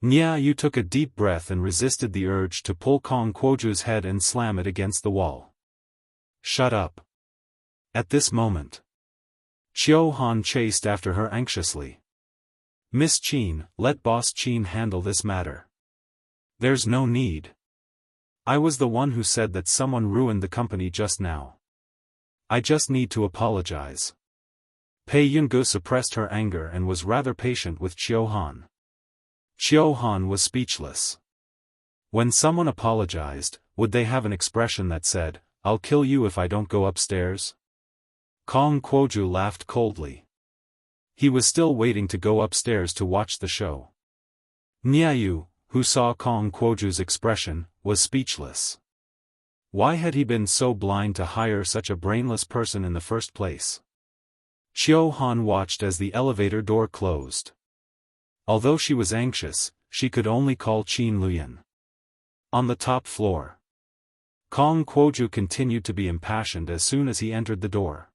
Nya Yu took a deep breath and resisted the urge to pull Kong Kuoju's head and slam it against the wall. Shut up. At this moment, Xiaofan chased after her anxiously. Miss Qin, let Boss Qin handle this matter. There's no need. I was the one who said that someone ruined the company just now. I just need to apologize. Pei Yungu suppressed her anger and was rather patient with Xiaofan. Xiaofan was speechless. When someone apologized, would they have an expression that said, "I'll kill you if I don't go upstairs"? Kong Kuoju laughed coldly. He was still waiting to go upstairs to watch the show. Niayu, who saw Kong Kuoju's expression, was speechless. Why had he been so blind to hire such a brainless person in the first place? Xiaofan watched as the elevator door closed. Although she was anxious, she could only call Qin Luyan. On the top floor. Kong Kuoju continued to be impassioned as soon as he entered the door.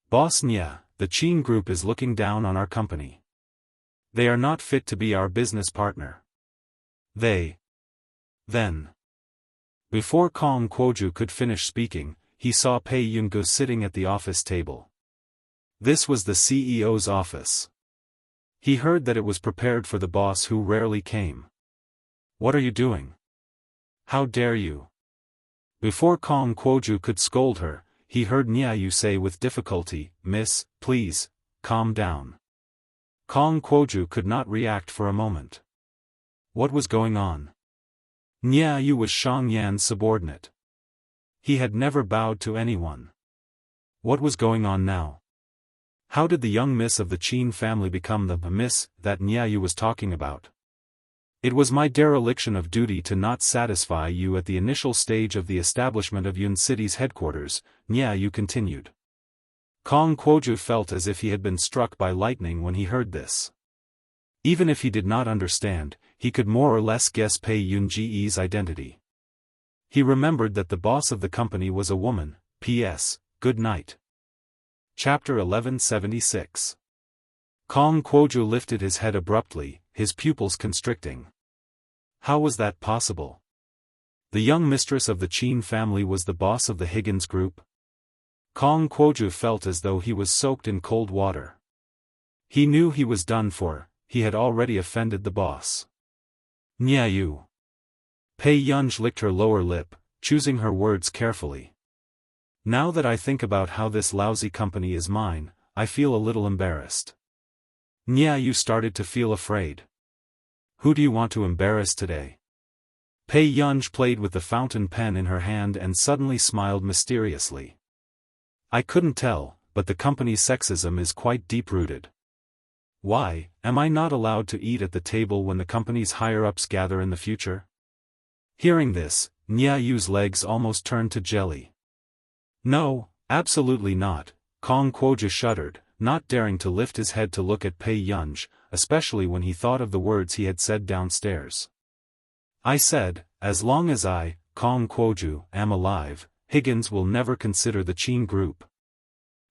Boss Nia, the Qin group is looking down on our company. They are not fit to be our business partner. Then. Before Kong Kuoju could finish speaking, he saw Pei Yungu sitting at the office table. This was the CEO's office. He heard that it was prepared for the boss who rarely came. What are you doing? How dare you? Before Kong Kuoju could scold her, he heard Niayu say with difficulty, "Miss, please, calm down." Kong Kuoju could not react for a moment. What was going on? Niayu was Shang Yan's subordinate. He had never bowed to anyone. What was going on now? How did the young miss of the Qin family become the miss that Niayu was talking about? It was my dereliction of duty to not satisfy you at the initial stage of the establishment of Yun City's headquarters, Niayu continued. Kong Kuoju felt as if he had been struck by lightning when he heard this. Even if he did not understand, he could more or less guess Pei Yunji's identity. He remembered that the boss of the company was a woman. P.S. Good night. Chapter 1176. Kong Kuoju lifted his head abruptly, his pupils constricting. How was that possible? The young mistress of the Qin family was the boss of the Higgins group? Kong Kuoju felt as though he was soaked in cold water. He knew he was done for, he had already offended the boss. Niayu. Pei Yunj licked her lower lip, choosing her words carefully. Now that I think about how this lousy company is mine, I feel a little embarrassed. Niayu started to feel afraid. Who do you want to embarrass today? Pei Yunj played with the fountain pen in her hand and suddenly smiled mysteriously. I couldn't tell, but the company's sexism is quite deep-rooted. Why, am I not allowed to eat at the table when the company's higher-ups gather in the future? Hearing this, Niayu's legs almost turned to jelly. No, absolutely not, Kong Kuoju shuddered, not daring to lift his head to look at Pei Yunj, especially when he thought of the words he had said downstairs. I said, as long as I, Kong Kuoju, am alive, Higgins will never consider the Qin group.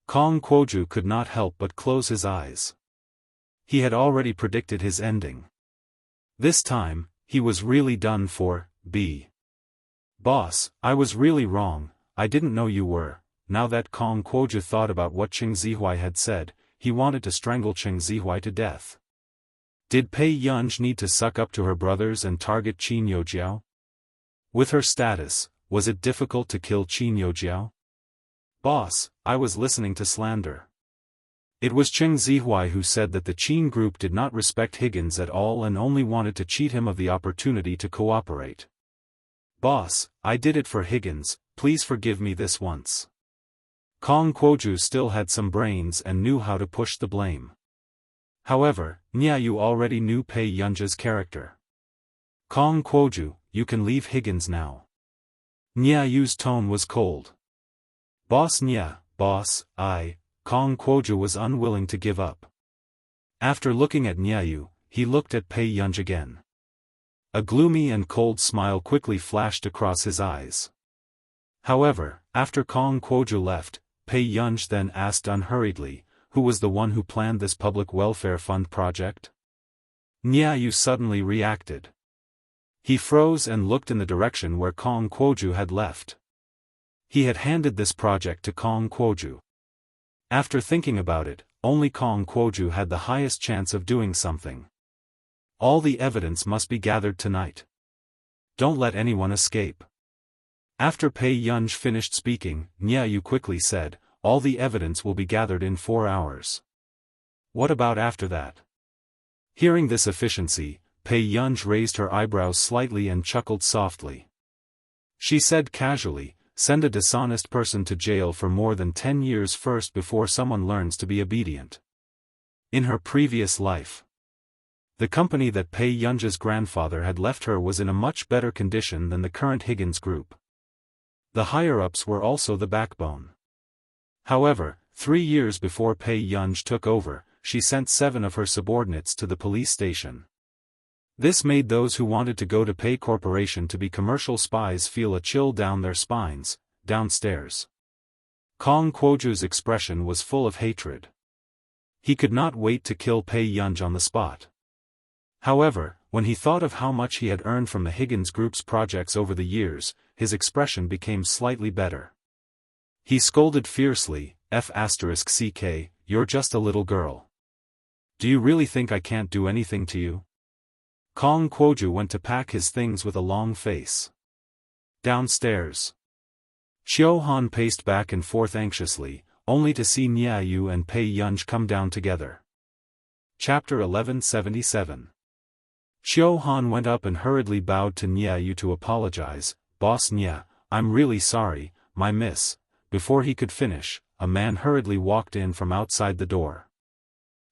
Kong Kuoju could not help but close his eyes. He had already predicted his ending. This time, he was really done for. Boss, I was really wrong, I didn't know you were. Now that Kong Kuoju thought about what Cheng Zihuai had said, he wanted to strangle Cheng Zihuai to death. Did Pei Yunj need to suck up to her brothers and target Qin Youjiao? With her status, was it difficult to kill Qin Youjiao? Boss, I was listening to slander. It was Cheng Zihuai who said that the Qin group did not respect Higgins at all and only wanted to cheat him of the opportunity to cooperate. Boss, I did it for Higgins, please forgive me this once. Kong Kuoju still had some brains and knew how to push the blame. However, Niayu already knew Pei Yunja's character. Kong Kuoju, you can leave Higgins now. Niayu's tone was cold. Boss Nia, boss, Kong Kuoju was unwilling to give up. After looking at Niayu, he looked at Pei Yunj again. A gloomy and cold smile quickly flashed across his eyes. However, after Kong Kuoju left, Pei Yunj then asked unhurriedly, who was the one who planned this public welfare fund project? Niayu suddenly reacted. He froze and looked in the direction where Kong Kuoju had left. He had handed this project to Kong Kuoju. After thinking about it, only Kong Kuoju had the highest chance of doing something. All the evidence must be gathered tonight. Don't let anyone escape. After Pei Yunj finished speaking, Niayu quickly said, all the evidence will be gathered in 4 hours. What about after that? Hearing this efficiency, Pei Yunj raised her eyebrows slightly and chuckled softly. She said casually, send a dishonest person to jail for more than 10 years first before someone learns to be obedient. In her previous life, the company that Pei Yunj's grandfather had left her was in a much better condition than the current Higgins group. The higher-ups were also the backbone. However, 3 years before Pei Yunj took over, she sent 7 of her subordinates to the police station. This made those who wanted to go to Pei Corporation to be commercial spies feel a chill down their spines. Downstairs, Kong Kuoju's expression was full of hatred. He could not wait to kill Pei Yunj on the spot. However, when he thought of how much he had earned from the Higgins Group's projects over the years, his expression became slightly better. He scolded fiercely, F***ck, you're just a little girl. Do you really think I can't do anything to you? Kong Kuoju went to pack his things with a long face. Downstairs, Xiaofan paced back and forth anxiously, only to see Niayu and Pei Yunj come down together. Chapter 1177. Xiaofan went up and hurriedly bowed to Niayu to apologize. Boss Nia, I'm really sorry, my miss. Before he could finish, a man hurriedly walked in from outside the door.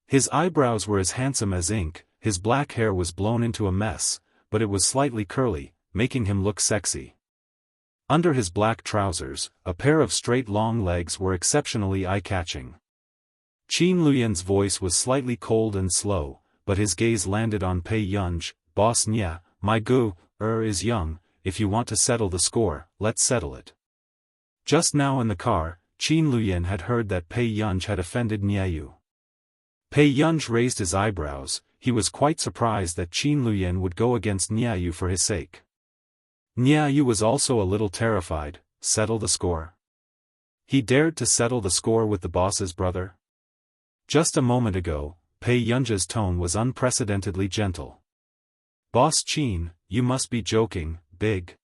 His eyebrows were as handsome as ink, his black hair was blown into a mess, but it was slightly curly, making him look sexy. Under his black trousers, a pair of straight long legs were exceptionally eye-catching. Qin Luyan's voice was slightly cold and slow, but his gaze landed on Pei Yunj. Boss Nia, my gu is young, if you want to settle the score, let's settle it. Just now in the car, Qin Luyan had heard that Pei Yunj had offended Niayu. Pei Yunj raised his eyebrows. He was quite surprised that Qin Luyan would go against Niayu for his sake. Niayu was also a little terrified. Settle the score? He dared to settle the score with the boss's brother? Just a moment ago, Pei Yunj's tone was unprecedentedly gentle. Boss Qin, you must be joking, big.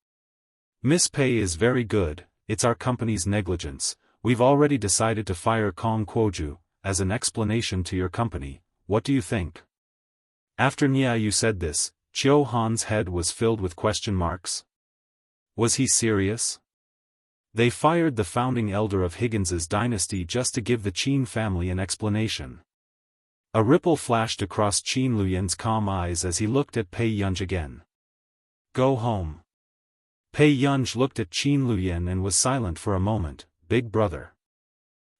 Miss Pei is very good, it's our company's negligence. We've already decided to fire Kong Kuoju, as an explanation to your company. What do you think? After Niayu said this, Xiaofan's head was filled with question marks. Was he serious? They fired the founding elder of Higgins's dynasty just to give the Qin family an explanation. A ripple flashed across Qin Luyan's calm eyes as he looked at Pei Yunj again. Go home. Pei Yunj looked at Qin Luyan and was silent for a moment. Big brother.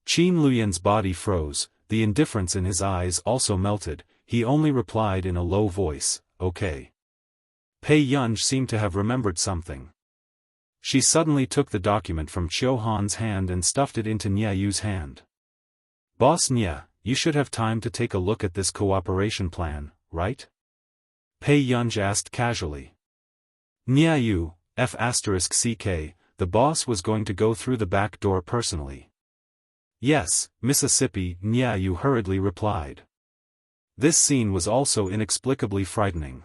Qin Luyan's body froze, the indifference in his eyes also melted. He only replied in a low voice, okay. Pei Yunj seemed to have remembered something. She suddenly took the document from Xiaofan's hand and stuffed it into Niayu's hand. Boss Nia, you should have time to take a look at this cooperation plan, right? Pei Yunj asked casually. Niayu, F***ck, the boss was going to go through the back door personally. Yes, Mississippi, Niayu hurriedly replied. This scene was also inexplicably frightening.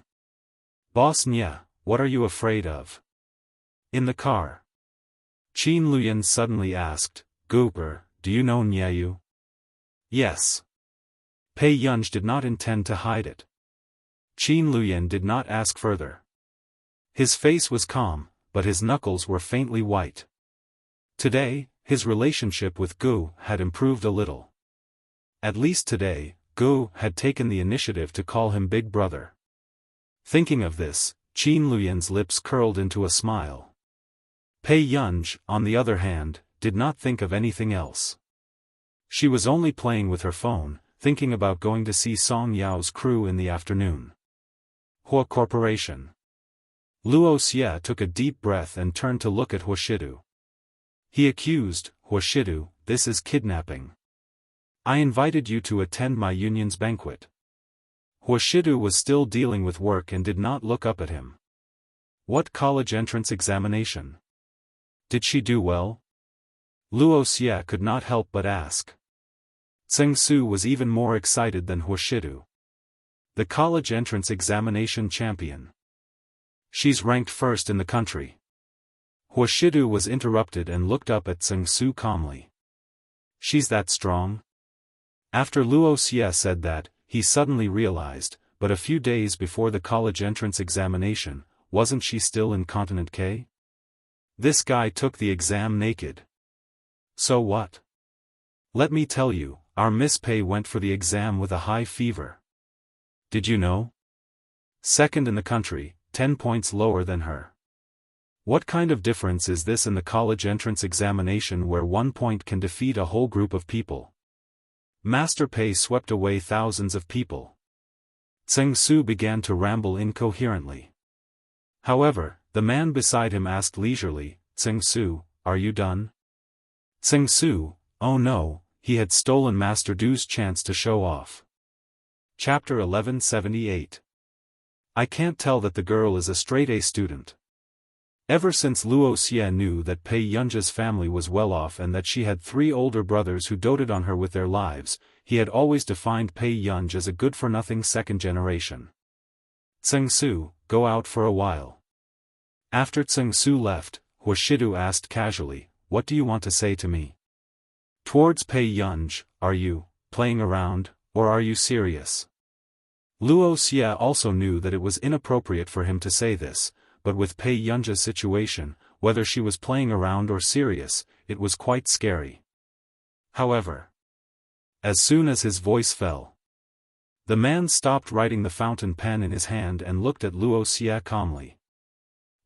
Boss Nia, what are you afraid of? In the car, Qin Luyan suddenly asked, Gooper, do you know Niayu? Yes. Pei Yunj did not intend to hide it. Qin Luyan did not ask further. His face was calm, but his knuckles were faintly white. Today, his relationship with Gu had improved a little. At least today, Gu had taken the initiative to call him Big Brother. Thinking of this, Qin Luyan's lips curled into a smile. Pei Yunj, on the other hand, did not think of anything else. She was only playing with her phone, thinking about going to see Song Yao's crew in the afternoon. Hua Corporation. Luo Xie took a deep breath and turned to look at Huashidu. He accused, Huashidu, this is kidnapping. I invited you to attend my union's banquet. Huashidu was still dealing with work and did not look up at him. What college entrance examination? Did she do well? Luo Xie could not help but ask. Tseng Su was even more excited than Huashidu. The college entrance examination champion. She's ranked first in the country. Huashidu was interrupted and looked up at Tseng Su calmly. She's that strong? After Wuxia said that, he suddenly realized, but a few days before the college entrance examination, wasn't she still in Continent K? This guy took the exam naked. So what? Let me tell you, our Miss Pei went for the exam with a high fever. Did you know? Second in the country, 10 points lower than her. What kind of difference is this in the college entrance examination where 1 point can defeat a whole group of people? Master Pei swept away thousands of people. Tseng Su began to ramble incoherently. However, the man beside him asked leisurely, Tseng Su, are you done? Tseng Su, oh no, he had stolen Master Du's chance to show off. Chapter 1178. I can't tell that the girl is a straight-A student. Ever since Wuxia knew that Pei Yunja's family was well off and that she had 3 older brothers who doted on her with their lives, he had always defined Pei Yunj as a good-for-nothing second generation. Tseng Su, go out for a while. After Tseng Su left, Huashidu asked casually, what do you want to say to me? Towards Pei Yunj, are you playing around, or are you serious? Wuxia also knew that it was inappropriate for him to say this, but with Pei Yunja's situation, whether she was playing around or serious, it was quite scary. However, as soon as his voice fell, the man stopped writing the fountain pen in his hand and looked at Wuxia calmly.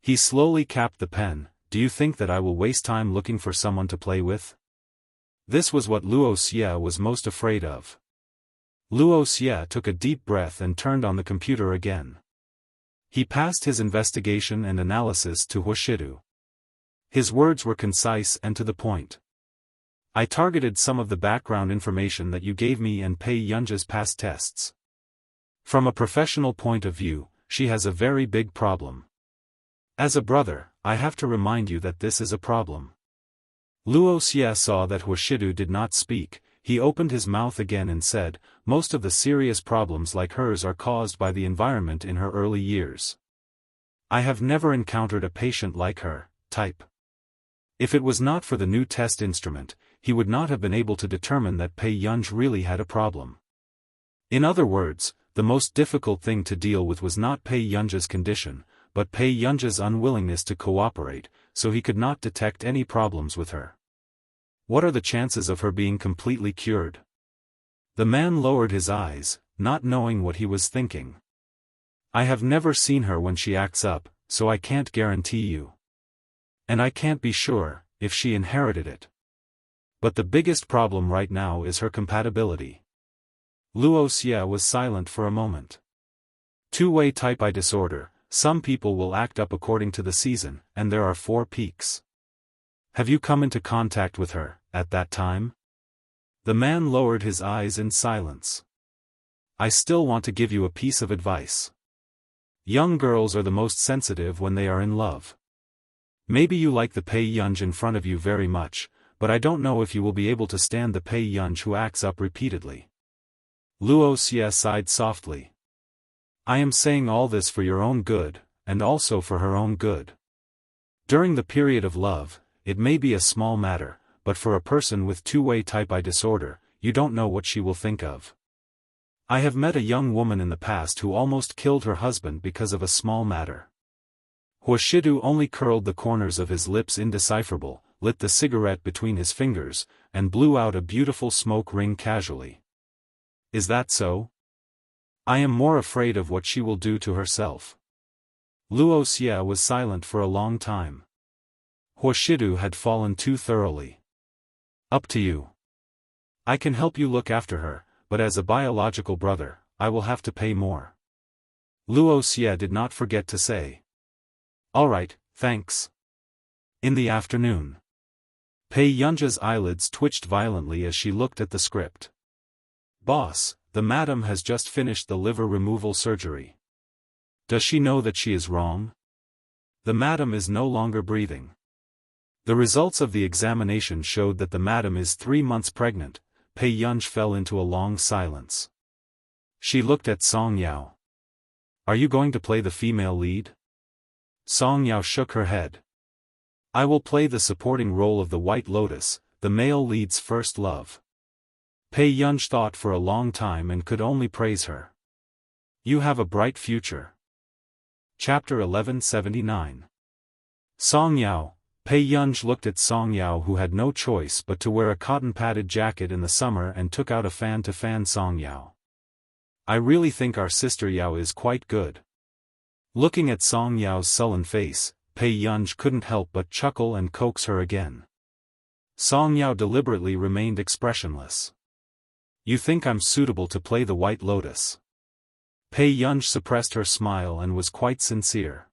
He slowly capped the pen. Do you think that I will waste time looking for someone to play with? This was what Wuxia was most afraid of. Wuxia took a deep breath and turned on the computer again. He passed his investigation and analysis to Huashidu. His words were concise and to the point. I targeted some of the background information that you gave me and Pei Yunja's past tests. From a professional point of view, she has a very big problem. As a brother, I have to remind you that this is a problem. Wuxia saw that Huashidu did not speak. He opened his mouth again and said, most of the serious problems like hers are caused by the environment in her early years. I have never encountered a patient like her, type. If it was not for the new test instrument, he would not have been able to determine that Pei Yunj really had a problem. In other words, the most difficult thing to deal with was not Pei Yunja's condition, but Pei Yunja's unwillingness to cooperate, so he could not detect any problems with her. What are the chances of her being completely cured? The man lowered his eyes, not knowing what he was thinking. I have never seen her when she acts up, so I can't guarantee you. And I can't be sure, if she inherited it. But the biggest problem right now is her compatibility. Wuxia was silent for a moment. Two-way type I disorder, some people will act up according to the season, and there are 4 peaks. Have you come into contact with her, at that time? The man lowered his eyes in silence. I still want to give you a piece of advice. Young girls are the most sensitive when they are in love. Maybe you like the Pei Yunj in front of you very much, but I don't know if you will be able to stand the Pei Yunj who acts up repeatedly. Wuxia sighed softly. I am saying all this for your own good, and also for her own good. During the period of love, it may be a small matter, but for a person with two-way type I disorder, you don't know what she will think of. I have met a young woman in the past who almost killed her husband because of a small matter. Huashidu only curled the corners of his lips indecipherable, lit the cigarette between his fingers, and blew out a beautiful smoke ring casually. Is that so? I am more afraid of what she will do to herself. Wuxia was silent for a long time. Huashidu had fallen too thoroughly. Up to you. I can help you look after her, but as a biological brother, I will have to pay more. Wuxia did not forget to say. All right, thanks. In the afternoon. Pei Yunja's eyelids twitched violently as she looked at the script. Boss, the madam has just finished the liver removal surgery. Does she know that she is wrong? The madam is no longer breathing. The results of the examination showed that the madam is 3 months pregnant, Pei Yunj fell into a long silence. She looked at Song Yao. Are you going to play the female lead? Song Yao shook her head. I will play the supporting role of the White Lotus, the male lead's first love. Pei Yunj thought for a long time and could only praise her. You have a bright future. Chapter 1179. Song Yao. Pei Yunj looked at Song Yao, who had no choice but to wear a cotton-padded jacket in the summer, and took out a fan to fan Song Yao. I really think our sister Yao is quite good. Looking at Song Yao's sullen face, Pei Yunj couldn't help but chuckle and coax her again. Song Yao deliberately remained expressionless. You think I'm suitable to play the White Lotus? Pei Yunj suppressed her smile and was quite sincere.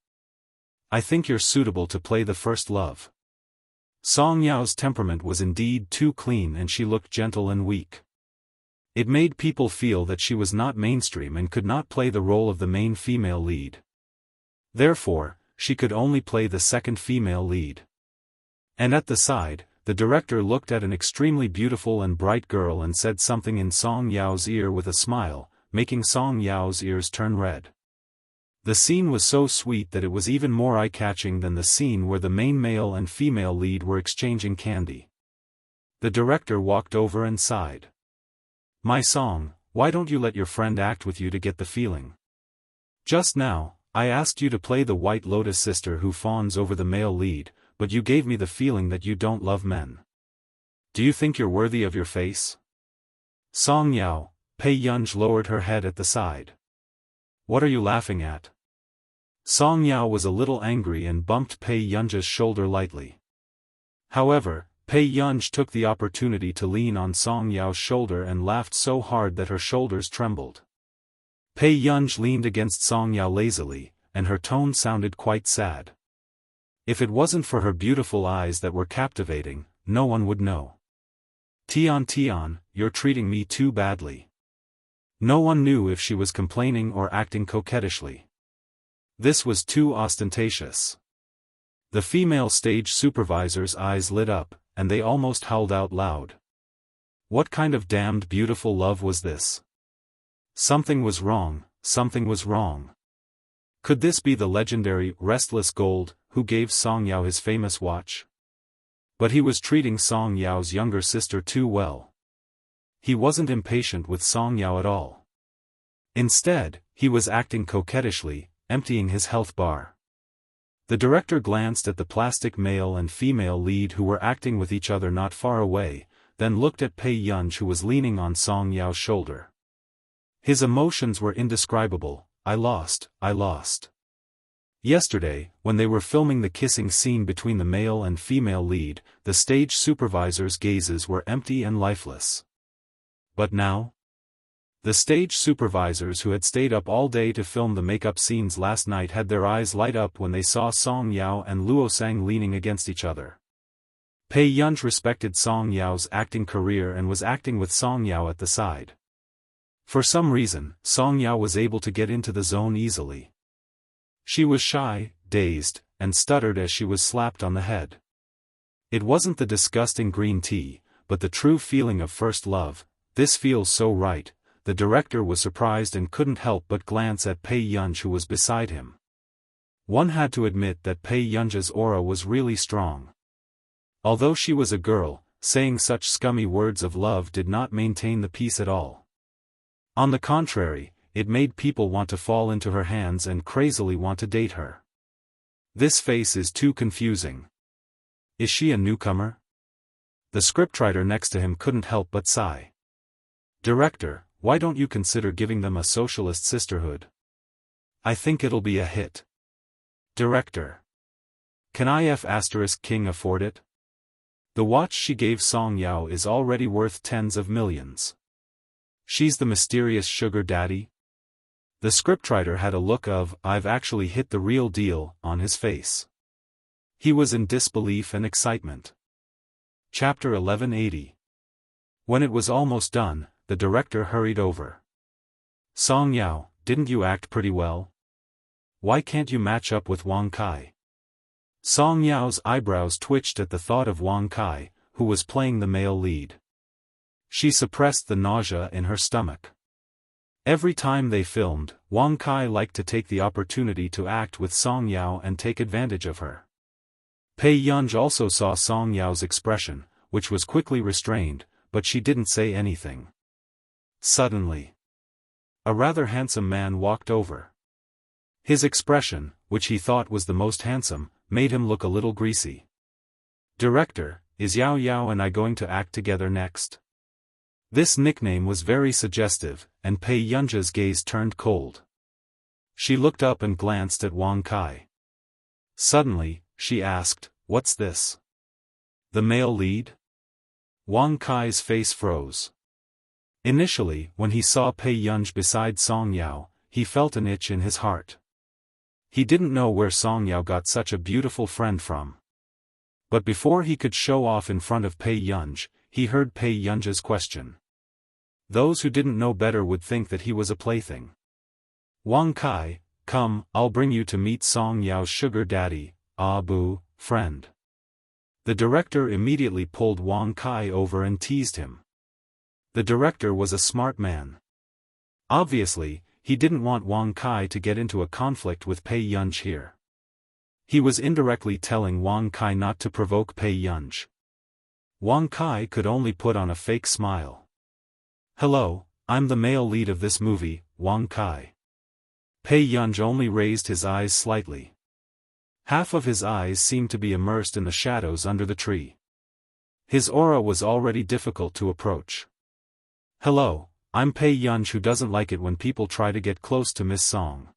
I think you're suitable to play the first love. Song Yao's temperament was indeed too clean, and she looked gentle and weak. It made people feel that she was not mainstream and could not play the role of the main female lead. Therefore, she could only play the second female lead. And at the side, the director looked at an extremely beautiful and bright girl and said something in Song Yao's ear with a smile, making Song Yao's ears turn red. The scene was so sweet that it was even more eye-catching than the scene where the main male and female lead were exchanging candy. The director walked over and sighed. My Song, why don't you let your friend act with you to get the feeling? Just now, I asked you to play the White Lotus sister who fawns over the male lead, but you gave me the feeling that you don't love men. Do you think you're worthy of your face? Song Yao. Pei Yunj lowered her head at the side. What are you laughing at? Song Yao was a little angry and bumped Pei Yunj's shoulder lightly. However, Pei Yunj took the opportunity to lean on Song Yao's shoulder and laughed so hard that her shoulders trembled. Pei Yunj leaned against Song Yao lazily, and her tone sounded quite sad. If it wasn't for her beautiful eyes that were captivating, no one would know. Tian, you're treating me too badly. No one knew if she was complaining or acting coquettishly. This was too ostentatious. The female stage supervisor's eyes lit up, and they almost howled out loud. What kind of damned beautiful love was this? Something was wrong, something was wrong. Could this be the legendary Restless Gold, who gave Song Yao his famous watch? But he was treating Song Yao's younger sister too well. He wasn't impatient with Song Yao at all. Instead, he was acting coquettishly, emptying his health bar. The director glanced at the plastic male and female lead who were acting with each other not far away, then looked at Pei Yunj, who was leaning on Song Yao's shoulder. His emotions were indescribable. I lost. Yesterday, when they were filming the kissing scene between the male and female lead, the stage supervisor's gazes were empty and lifeless. But now? The stage supervisors who had stayed up all day to film the makeup scenes last night had their eyes light up when they saw Song Yao and Luosang leaning against each other. Pei Yunj respected Song Yao's acting career and was acting with Song Yao at the side. For some reason, Song Yao was able to get into the zone easily. She was shy, dazed, and stuttered as she was slapped on the head. It wasn't the disgusting green tea, but the true feeling of first love. This feels so right. The director was surprised and couldn't help but glance at Pei Yunj, who was beside him. One had to admit that Pei Yunj's aura was really strong. Although she was a girl, saying such scummy words of love did not maintain the peace at all. On the contrary, it made people want to fall into her hands and crazily want to date her. This face is too confusing. Is she a newcomer? The scriptwriter next to him couldn't help but sigh. Director, why don't you consider giving them a socialist sisterhood? I think it'll be a hit. Director. Can IF** King afford it? The watch she gave Song Yao is already worth tens of millions. She's the mysterious sugar daddy? The scriptwriter had a look of, I've actually hit the real deal, on his face. He was in disbelief and excitement. Chapter 1180. When it was almost done, the director hurried over. Song Yao, didn't you act pretty well? Why can't you match up with Wang Kai? Song Yao's eyebrows twitched at the thought of Wang Kai, who was playing the male lead. She suppressed the nausea in her stomach. Every time they filmed, Wang Kai liked to take the opportunity to act with Song Yao and take advantage of her. Pei Yunj also saw Song Yao's expression, which was quickly restrained, but she didn't say anything. Suddenly, a rather handsome man walked over. His expression, which he thought was the most handsome, made him look a little greasy. "Director, is Yao Yao and I going to act together next?" This nickname was very suggestive, and Pei Yunja's gaze turned cold. She looked up and glanced at Wang Kai. Suddenly, she asked, "What's this? The male lead?" Wang Kai's face froze. Initially, when he saw Pei Yunj beside Song Yao, he felt an itch in his heart. He didn't know where Song Yao got such a beautiful friend from. But before he could show off in front of Pei Yunj, he heard Pei Yunja's question. Those who didn't know better would think that he was a plaything. "Wang Kai, come, I'll bring you to meet Song Yao's sugar daddy, Abu, friend." The director immediately pulled Wang Kai over and teased him. The director was a smart man. Obviously, he didn't want Wang Kai to get into a conflict with Pei Yunj here. He was indirectly telling Wang Kai not to provoke Pei Yunj. Wang Kai could only put on a fake smile. "Hello, I'm the male lead of this movie, Wang Kai." Pei Yunj only raised his eyes slightly. Half of his eyes seemed to be immersed in the shadows under the tree. His aura was already difficult to approach. "Hello, I'm Pei Yunj who doesn't like it when people try to get close to Miss Song."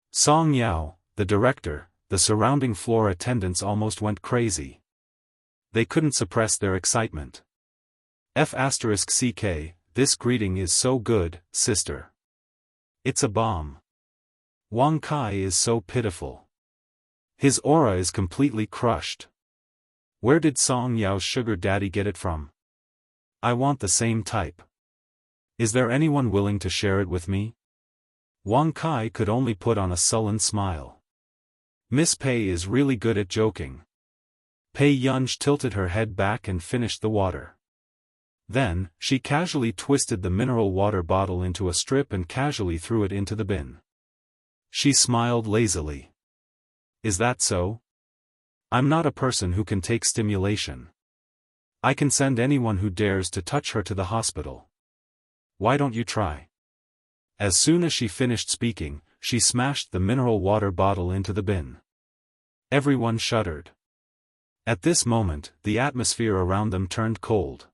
Song Yao, the director, the surrounding floor attendants almost went crazy. They couldn't suppress their excitement. F***ck, this greeting is so good, sister. It's a bomb. Wang Kai is so pitiful. His aura is completely crushed. Where did Song Yao's sugar daddy get it from? I want the same type. Is there anyone willing to share it with me? Wang Kai could only put on a sullen smile. Miss Pei is really good at joking. Pei Yunj tilted her head back and finished the water. Then, she casually twisted the mineral water bottle into a strip and casually threw it into the bin. She smiled lazily. Is that so? I'm not a person who can take stimulation. I can send anyone who dares to touch her to the hospital. Why don't you try? As soon as she finished speaking, she smashed the mineral water bottle into the bin. Everyone shuddered. At this moment, the atmosphere around them turned cold.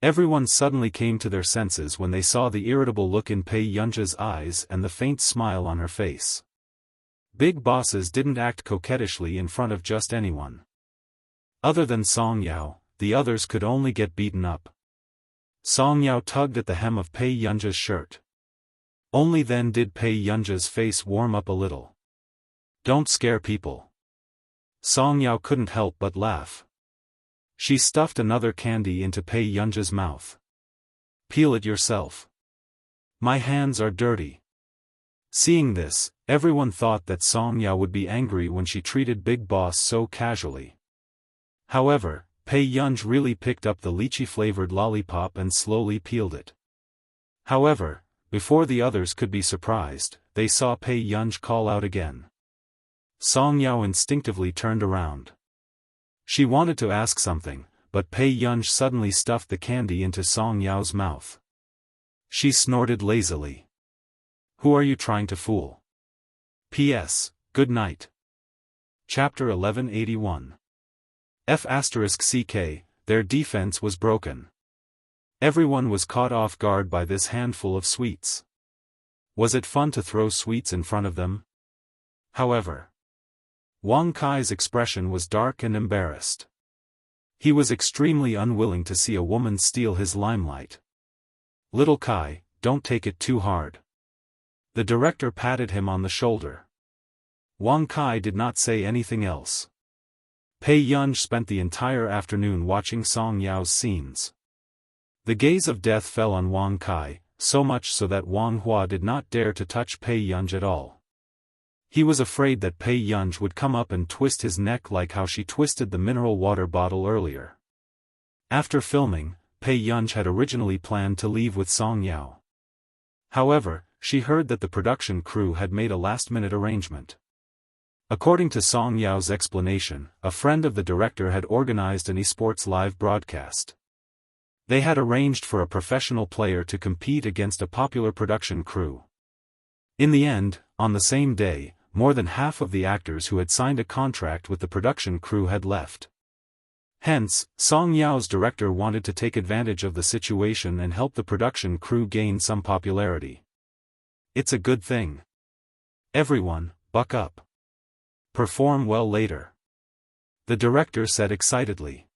Everyone suddenly came to their senses when they saw the irritable look in Pei Yunja's eyes and the faint smile on her face. Big bosses didn't act coquettishly in front of just anyone. Other than Song Yao, the others could only get beaten up. Song Yao tugged at the hem of Pei Yunja's shirt. Only then did Pei Yunja's face warm up a little. Don't scare people. Song Yao couldn't help but laugh. She stuffed another candy into Pei Yunja's mouth. Peel it yourself. My hands are dirty. Seeing this, everyone thought that Song Yao would be angry when she treated Big Boss so casually. However, Pei Yunj really picked up the lychee-flavored lollipop and slowly peeled it. However, before the others could be surprised, they saw Pei Yunj call out again. Song Yao instinctively turned around. She wanted to ask something, but Pei Yunj suddenly stuffed the candy into Song Yao's mouth. She snorted lazily. Who are you trying to fool? P.S. Good night. Chapter 1181. F***ck, their defense was broken. Everyone was caught off guard by this handful of sweets. Was it fun to throw sweets in front of them? However, Wang Kai's expression was dark and embarrassed. He was extremely unwilling to see a woman steal his limelight. Little Kai, don't take it too hard. The director patted him on the shoulder. Wang Kai did not say anything else. Pei Yunj spent the entire afternoon watching Song Yao's scenes. The gaze of death fell on Wang Kai, so much so that Wang Hua did not dare to touch Pei Yunj at all. He was afraid that Pei Yunj would come up and twist his neck like how she twisted the mineral water bottle earlier. After filming, Pei Yunj had originally planned to leave with Song Yao. However, she heard that the production crew had made a last-minute arrangement. According to Song Yao's explanation, a friend of the director had organized an esports live broadcast. They had arranged for a professional player to compete against a popular production crew. In the end, on the same day, more than half of the actors who had signed a contract with the production crew had left. Hence, Song Yao's director wanted to take advantage of the situation and help the production crew gain some popularity. It's a good thing. Everyone, buck up. Perform well later. The director said excitedly.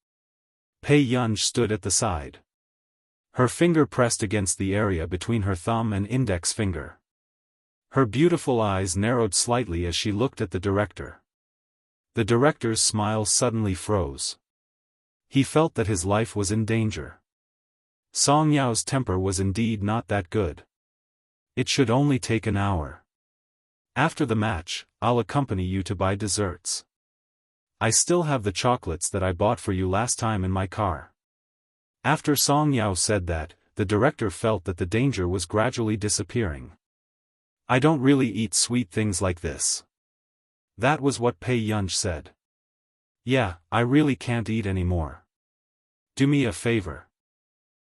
Pei Yunj stood at the side. Her finger pressed against the area between her thumb and index finger. Her beautiful eyes narrowed slightly as she looked at the director. The director's smile suddenly froze. He felt that his life was in danger. Song Yao's temper was indeed not that good. It should only take an hour. After the match, I'll accompany you to buy desserts. I still have the chocolates that I bought for you last time in my car. After Song Yao said that, the director felt that the danger was gradually disappearing. I don't really eat sweet things like this. That was what Pei Yunj said. Yeah, I really can't eat anymore. Do me a favor.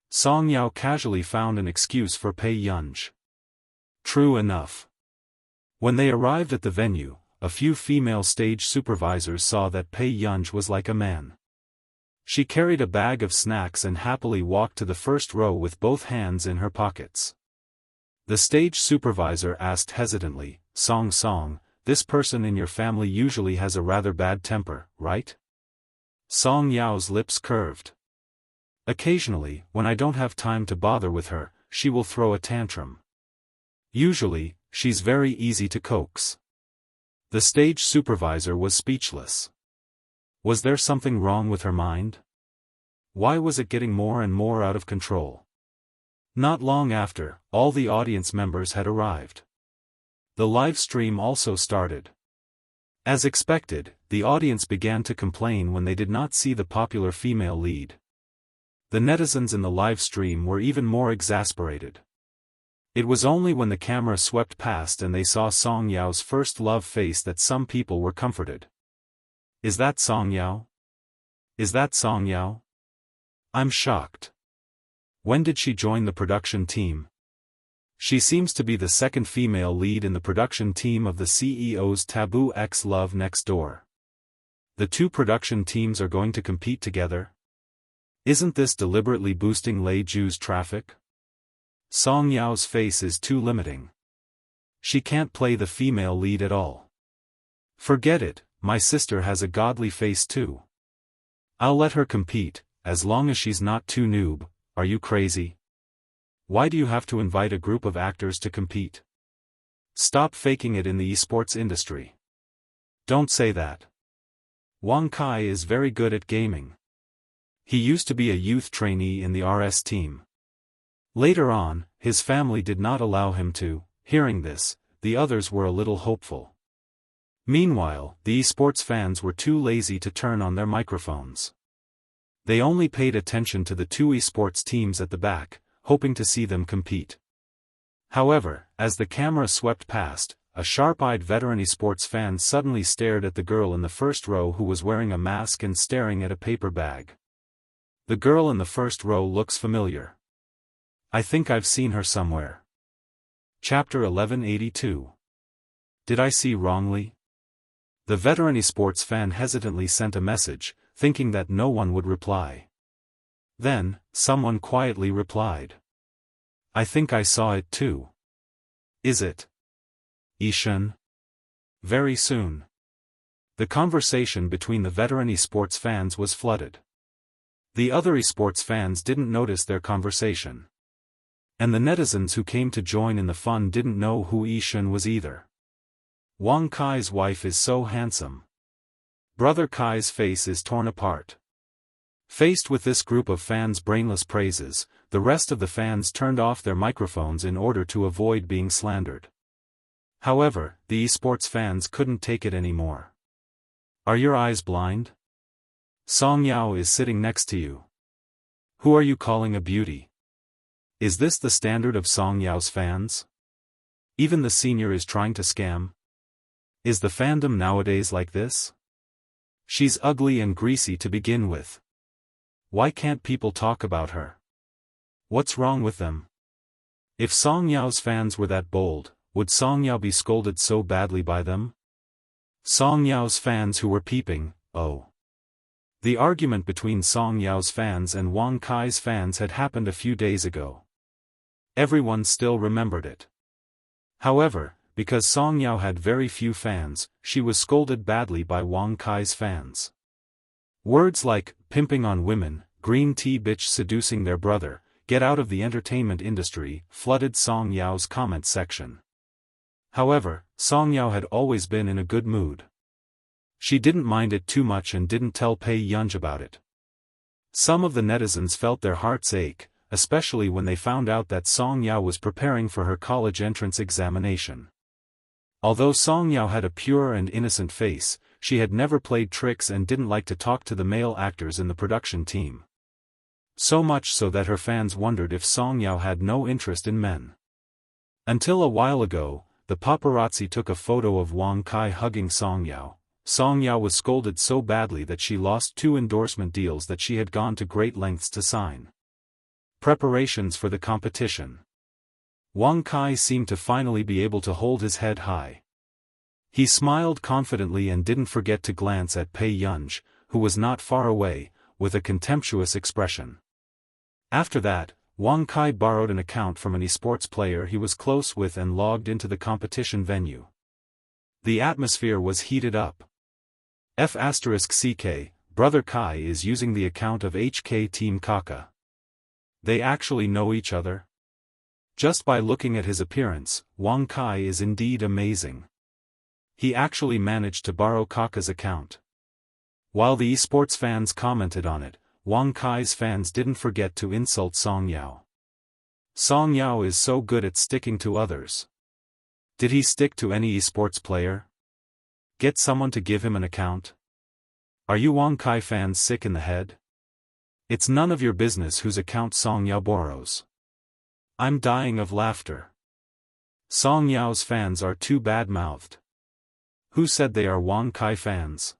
Song Yao casually found an excuse for Pei Yunj. True enough. When they arrived at the venue, a few female stage supervisors saw that Pei Yunj was like a man. She carried a bag of snacks and happily walked to the first row with both hands in her pockets. The stage supervisor asked hesitantly, Song, this person in your family usually has a rather bad temper, right? Song Yao's lips curved. Occasionally, when I don't have time to bother with her, she will throw a tantrum. Usually, she's very easy to coax. The stage supervisor was speechless. Was there something wrong with her mind? Why was it getting more and more out of control? Not long after, all the audience members had arrived. The live stream also started. As expected, the audience began to complain when they did not see the popular female lead. The netizens in the live stream were even more exasperated. It was only when the camera swept past and they saw Song Yao's first love face that some people were comforted. Is that Song Yao? Is that Song Yao? I'm shocked. When did she join the production team? She seems to be the second female lead in the production team of the CEO's Taboo X Love Next Door. The two production teams are going to compete together? Isn't this deliberately boosting Lei Ju's traffic? Song Yao's face is too limiting. She can't play the female lead at all. Forget it, my sister has a godly face too. I'll let her compete, as long as she's not too noob. Are you crazy? Why do you have to invite a group of actors to compete? Stop faking it in the esports industry. Don't say that. Wang Kai is very good at gaming. He used to be a youth trainee in the RS team. Later on, his family did not allow him to. Hearing this, the others were a little hopeful. Meanwhile, the esports fans were too lazy to turn on their microphones. They only paid attention to the two esports teams at the back, hoping to see them compete. However, as the camera swept past, a sharp-eyed veteran esports fan suddenly stared at the girl in the first row who was wearing a mask and staring at a paper bag. The girl in the first row looks familiar. I think I've seen her somewhere. Chapter 1182. Did I see wrongly? The veteran esports fan hesitantly sent a message, thinking that no one would reply. Then, someone quietly replied. I think I saw it too. Is it Yishan? Very soon. The conversation between the veteran esports fans was flooded. The other esports fans didn't notice their conversation. And the netizens who came to join in the fun didn't know who Yishan was either. Wang Kai's wife is so handsome. Brother Kai's face is torn apart. Faced with this group of fans' brainless praises, the rest of the fans turned off their microphones in order to avoid being slandered. However, the esports fans couldn't take it anymore. Are your eyes blind? Song Yao is sitting next to you. Who are you calling a beauty? Is this the standard of Song Yao's fans? Even the senior is trying to scam? Is the fandom nowadays like this? She's ugly and greasy to begin with. Why can't people talk about her? What's wrong with them? If Song Yao's fans were that bold, would Song Yao be scolded so badly by them? Song Yao's fans who were peeping, oh. The argument between Song Yao's fans and Wang Kai's fans had happened a few days ago. Everyone still remembered it. However, because Song Yao had very few fans, she was scolded badly by Wang Kai's fans. Words like, pimping on women, green tea bitch seducing their brother, get out of the entertainment industry, flooded Song Yao's comment section. However, Song Yao had always been in a good mood. She didn't mind it too much and didn't tell Pei Yunj about it. Some of the netizens felt their hearts ache, especially when they found out that Song Yao was preparing for her college entrance examination. Although Song Yao had a pure and innocent face, she had never played tricks and didn't like to talk to the male actors in the production team. So much so that her fans wondered if Song Yao had no interest in men. Until a while ago, the paparazzi took a photo of Wang Kai hugging Song Yao. Song Yao was scolded so badly that she lost 2 endorsement deals that she had gone to great lengths to sign. Preparations for the competition. Wang Kai seemed to finally be able to hold his head high. He smiled confidently and didn't forget to glance at Pei Yunj, who was not far away, with a contemptuous expression. After that, Wang Kai borrowed an account from an esports player he was close with and logged into the competition venue. The atmosphere was heated up. F***CK, Brother Kai is using the account of HK Team Kaka. They actually know each other? Just by looking at his appearance, Wang Kai is indeed amazing. He actually managed to borrow Kaka's account. While the esports fans commented on it, Wang Kai's fans didn't forget to insult Song Yao. Song Yao is so good at sticking to others. Did he stick to any esports player? Get someone to give him an account? Are you Wang Kai fans sick in the head? It's none of your business whose account Song Yao borrows. I'm dying of laughter. Song Yao's fans are too bad-mouthed. Who said they are Wang Kai fans?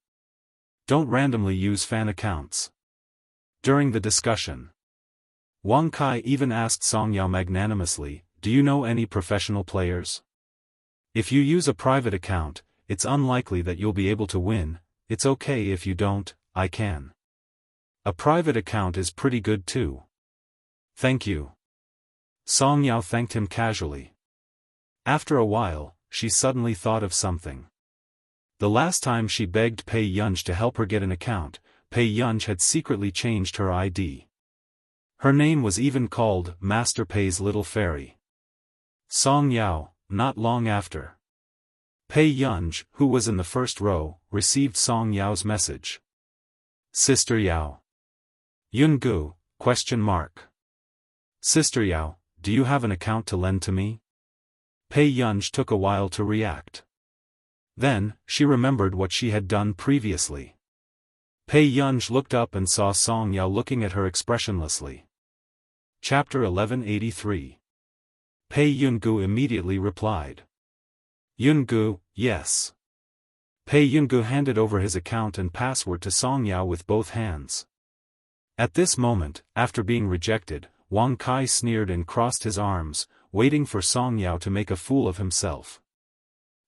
Don't randomly use fan accounts. During the discussion, Wang Kai even asked Song Yao magnanimously, do you know any professional players? If you use a private account, it's unlikely that you'll be able to win. It's okay if you don't, I can. A private account is pretty good too. Thank you. Song Yao thanked him casually. After a while, she suddenly thought of something. The last time she begged Pei Yunj to help her get an account, Pei Yunj had secretly changed her ID. Her name was even called Master Pei's Little Fairy. Song Yao, not long after. Pei Yunj, who was in the first row, received Song Yao's message. Sister Yao. Yungu, ? Sister Yao, do you have an account to lend to me? Pei Yunj took a while to react. Then, she remembered what she had done previously. Pei Yunj looked up and saw Song Yao looking at her expressionlessly. Chapter 1183. Pei Yungu immediately replied. Yungu, yes. Pei Yungu handed over his account and password to Song Yao with both hands. At this moment, after being rejected, Wang Kai sneered and crossed his arms, waiting for Song Yao to make a fool of himself.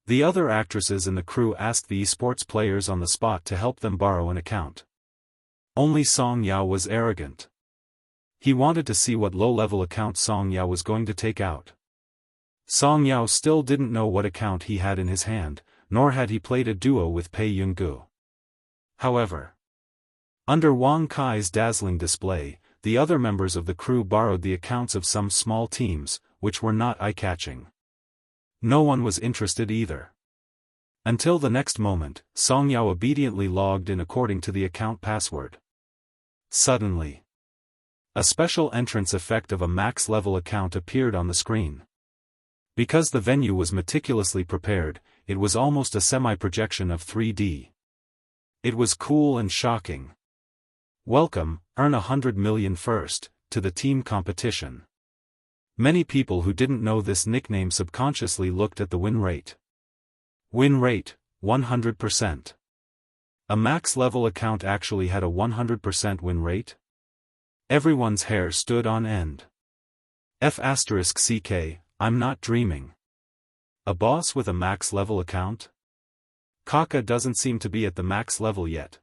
The other actresses in the crew asked the esports players on the spot to help them borrow an account. Only Song Yao was arrogant. He wanted to see what low-level account Song Yao was going to take out. Song Yao still didn't know what account he had in his hand, nor had he played a duo with Pei Yungu. However, under Wang Kai's dazzling display, the other members of the crew borrowed the accounts of some small teams, which were not eye-catching. No one was interested either. Until the next moment, Song Yao obediently logged in according to the account password. Suddenly, a special entrance effect of a max-level account appeared on the screen. Because the venue was meticulously prepared, it was almost a semi-projection of 3D. It was cool and shocking. Welcome, earn 100 million first, to the team competition. Many people who didn't know this nickname subconsciously looked at the win rate. Win rate, 100%. A max level account actually had a 100% win rate? Everyone's hair stood on end. F***ck, I'm not dreaming. A boss with a max level account? Kaka doesn't seem to be at the max level yet.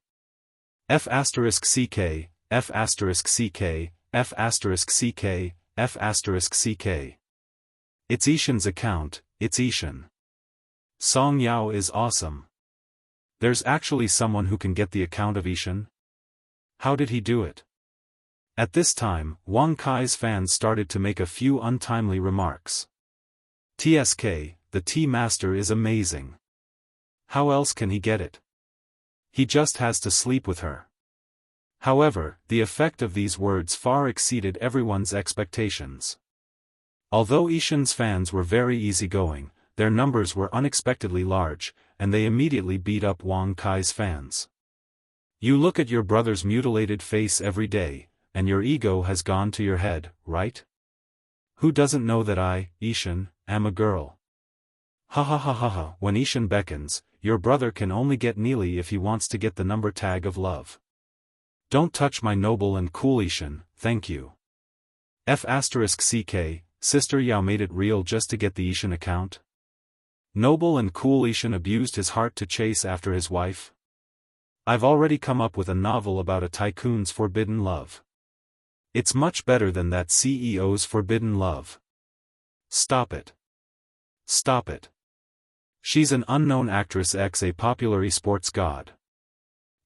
F***ck, F***ck, F***ck, F***ck. It's Ishan's account, it's Ishan. Song Yao is awesome. There's actually someone who can get the account of Ishan? How did he do it? At this time, Wang Kai's fans started to make a few untimely remarks. TSK, the tea master is amazing. How else can he get it? He just has to sleep with her. However, the effect of these words far exceeded everyone's expectations. Although Ishan's fans were very easygoing, their numbers were unexpectedly large, and they immediately beat up Wang Kai's fans. You look at your brother's mutilated face every day, and your ego has gone to your head, right? Who doesn't know that I, Ishan, am a girl? Ha ha ha ha ha. When Ishan beckons, your brother can only get Neely if he wants to get the number tag of love. Don't touch my noble and cool Ishan, thank you. F***ck, Sister Yao made it real just to get the Ishan account? Noble and cool Ishan abused his heart to chase after his wife? I've already come up with a novel about a tycoon's forbidden love. It's much better than that CEO's forbidden love. Stop it. Stop it. She's an unknown actress a popular esports god.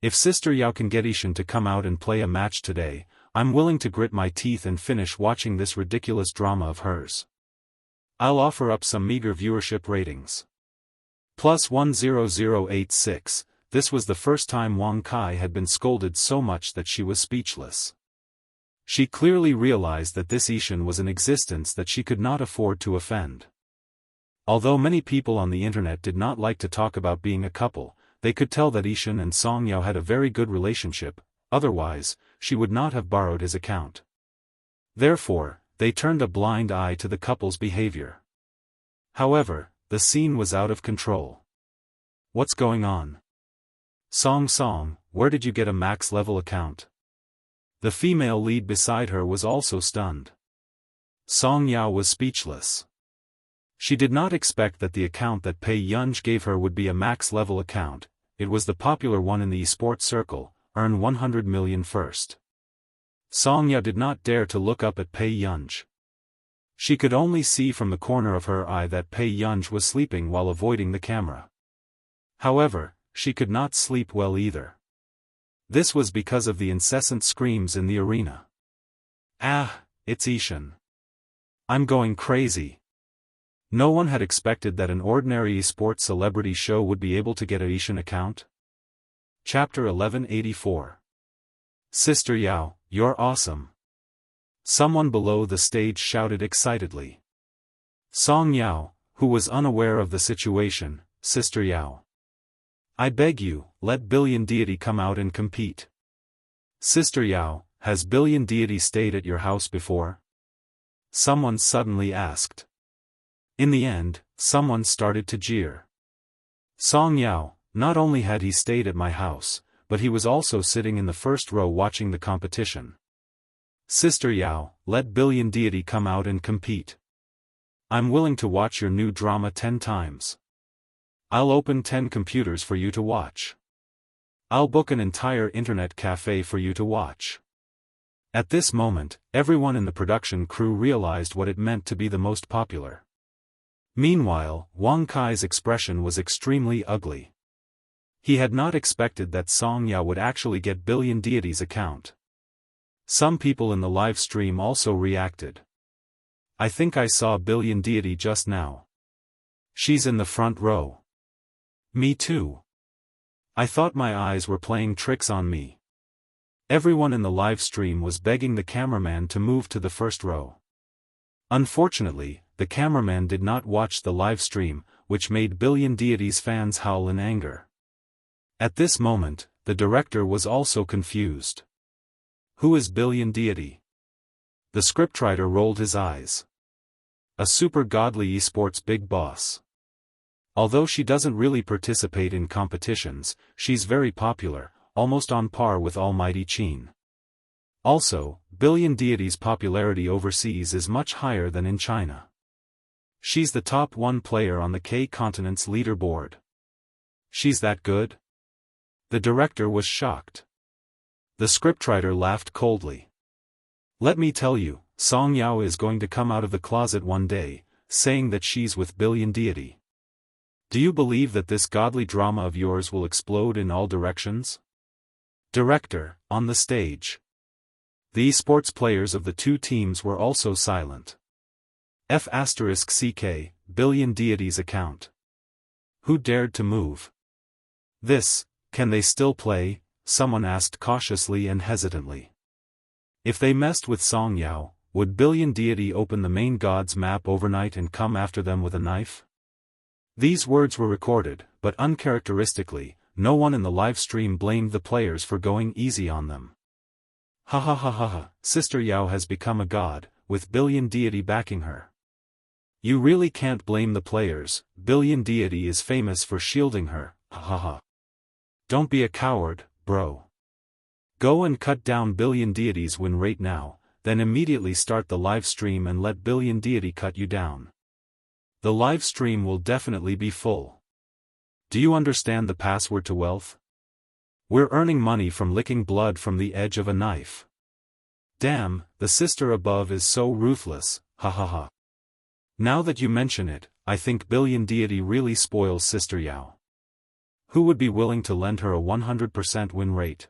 If Sister Yao can get Ishan to come out and play a match today, I'm willing to grit my teeth and finish watching this ridiculous drama of hers. I'll offer up some meager viewership ratings. Plus 10086, this was the first time Wang Kai had been scolded so much that she was speechless. She clearly realized that this Ishan was an existence that she could not afford to offend. Although many people on the internet did not like to talk about being a couple, they could tell that Ishan and Song Yao had a very good relationship, otherwise, she would not have borrowed his account. Therefore, they turned a blind eye to the couple's behavior. However, the scene was out of control. What's going on? Song, where did you get a max level account? The female lead beside her was also stunned. Song Yao was speechless. She did not expect that the account that Pei Yunj gave her would be a max-level account. It was the popular one in the esports circle, earn 100 million first. Song Yao did not dare to look up at Pei Yunj. She could only see from the corner of her eye that Pei Yunj was sleeping while avoiding the camera. However, she could not sleep well either. This was because of the incessant screams in the arena. Ah, it's Ishan. I'm going crazy. No one had expected that an ordinary esports celebrity show would be able to get a Ishan account. Chapter 1184. Sister Yao, you're awesome. Someone below the stage shouted excitedly. Song Yao, who was unaware of the situation, Sister Yao. I beg you, let Billion Deity come out and compete. Sister Yao, has Billion Deity stayed at your house before? Someone suddenly asked. In the end, someone started to jeer. Song Yao, not only had he stayed at my house, but he was also sitting in the first row watching the competition. Sister Yao, let Billion Deity come out and compete. I'm willing to watch your new drama 10 times. I'll open 10 computers for you to watch. I'll book an entire internet cafe for you to watch. At this moment, everyone in the production crew realized what it meant to be the most popular. Meanwhile, Wang Kai's expression was extremely ugly. He had not expected that Song Yao would actually get Billion Deity's account. Some people in the live stream also reacted. I think I saw Billion Deity just now. She's in the front row. Me too. I thought my eyes were playing tricks on me. Everyone in the live stream was begging the cameraman to move to the first row. Unfortunately, the cameraman did not watch the live stream, which made Billion Deity's fans howl in anger. At this moment, the director was also confused. Who is Billion Deity? The scriptwriter rolled his eyes. A super godly esports big boss. Although she doesn't really participate in competitions, she's very popular, almost on par with Almighty Qin. Also, Billion Deity's popularity overseas is much higher than in China. She's the top 1 player on the K-continent's leaderboard. She's that good? The director was shocked. The scriptwriter laughed coldly. Let me tell you, Song Yao is going to come out of the closet one day, saying that she's with Billion Deity. Do you believe that this godly drama of yours will explode in all directions? Director, on the stage. The esports players of the 2 teams were also silent. F***CK, Billion Deity's account. Who dared to move? Can they still play? Someone asked cautiously and hesitantly. If they messed with Song Yao, would Billion Deity open the main god's map overnight and come after them with a knife? These words were recorded, but uncharacteristically, no one in the live stream blamed the players for going easy on them. Ha ha ha ha ha, Sister Yao has become a god, with Billion Deity backing her. You really can't blame the players, Billion Deity is famous for shielding her, ha ha ha. Don't be a coward, bro. Go and cut down Billion Deity's win rate now, then immediately start the live stream and let Billion Deity cut you down. The live stream will definitely be full. Do you understand the password to wealth? We're earning money from licking blood from the edge of a knife. Damn, the sister above is so ruthless, ha ha ha. Now that you mention it, I think Billion Deity really spoils Sister Yao. Who would be willing to lend her a 100% win rate?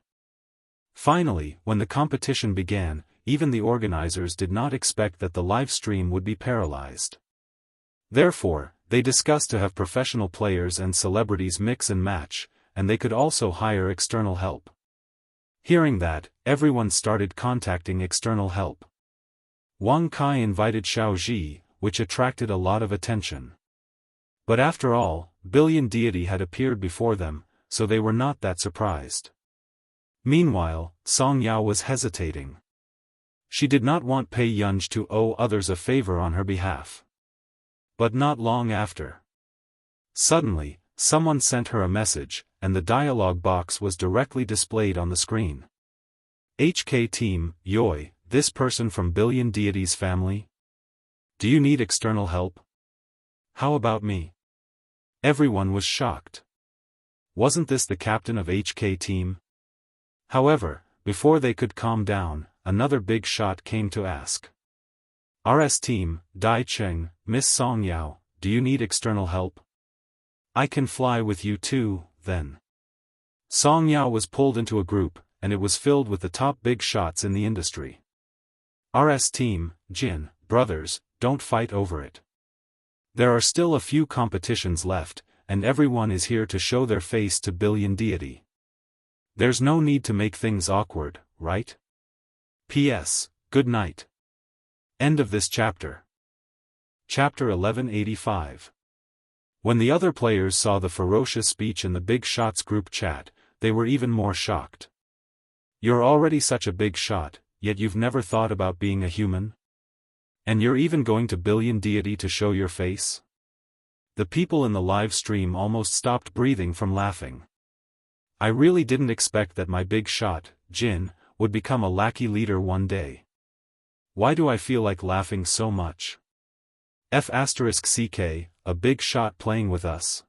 Finally, when the competition began, even the organizers did not expect that the live stream would be paralyzed. Therefore, they discussed to have professional players and celebrities mix and match, and they could also hire external help. Hearing that, everyone started contacting external help. Wang Kai invited Xiao Ji, which attracted a lot of attention. But after all, Billion Deity had appeared before them, so they were not that surprised. Meanwhile, Song Yao was hesitating. She did not want Pei Yunj to owe others a favor on her behalf. But not long after. Suddenly, someone sent her a message, and the dialogue box was directly displayed on the screen. HK Team, Yoi, this person from Billion Deity's family? Do you need external help? How about me? Everyone was shocked. Wasn't this the captain of HK Team? However, before they could calm down, another big shot came to ask. RS Team, Dai Cheng, Miss Song Yao, do you need external help? I can fly with you too, then. Song Yao was pulled into a group, and it was filled with the top big shots in the industry. RS Team, Jin, brothers, don't fight over it. There are still a few competitions left, and everyone is here to show their face to Billion Deity. There's no need to make things awkward, right? P.S. Good night. End of this chapter. Chapter 1185. When the other players saw the ferocious speech in the Big Shots group chat, they were even more shocked. You're already such a big shot, yet you've never thought about being a human? And you're even going to Billion Deity to show your face? The people in the live stream almost stopped breathing from laughing. I really didn't expect that my big shot, Jin, would become a lackey leader one day. Why do I feel like laughing so much? F***CK, a big shot playing with us.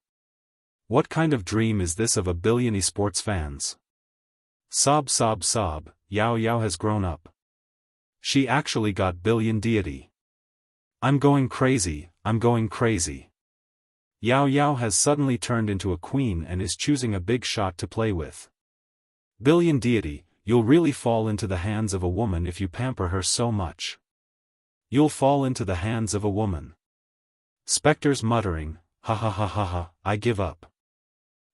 What kind of dream is this of a billion esports fans? Sob sob sob, Yao Yao has grown up. She actually got Billion Deity. I'm going crazy, I'm going crazy. Yao Yao has suddenly turned into a queen and is choosing a big shot to play with. Billion Deity, you'll really fall into the hands of a woman if you pamper her so much. You'll fall into the hands of a woman. Spectres muttering, ha ha ha ha ha, I give up.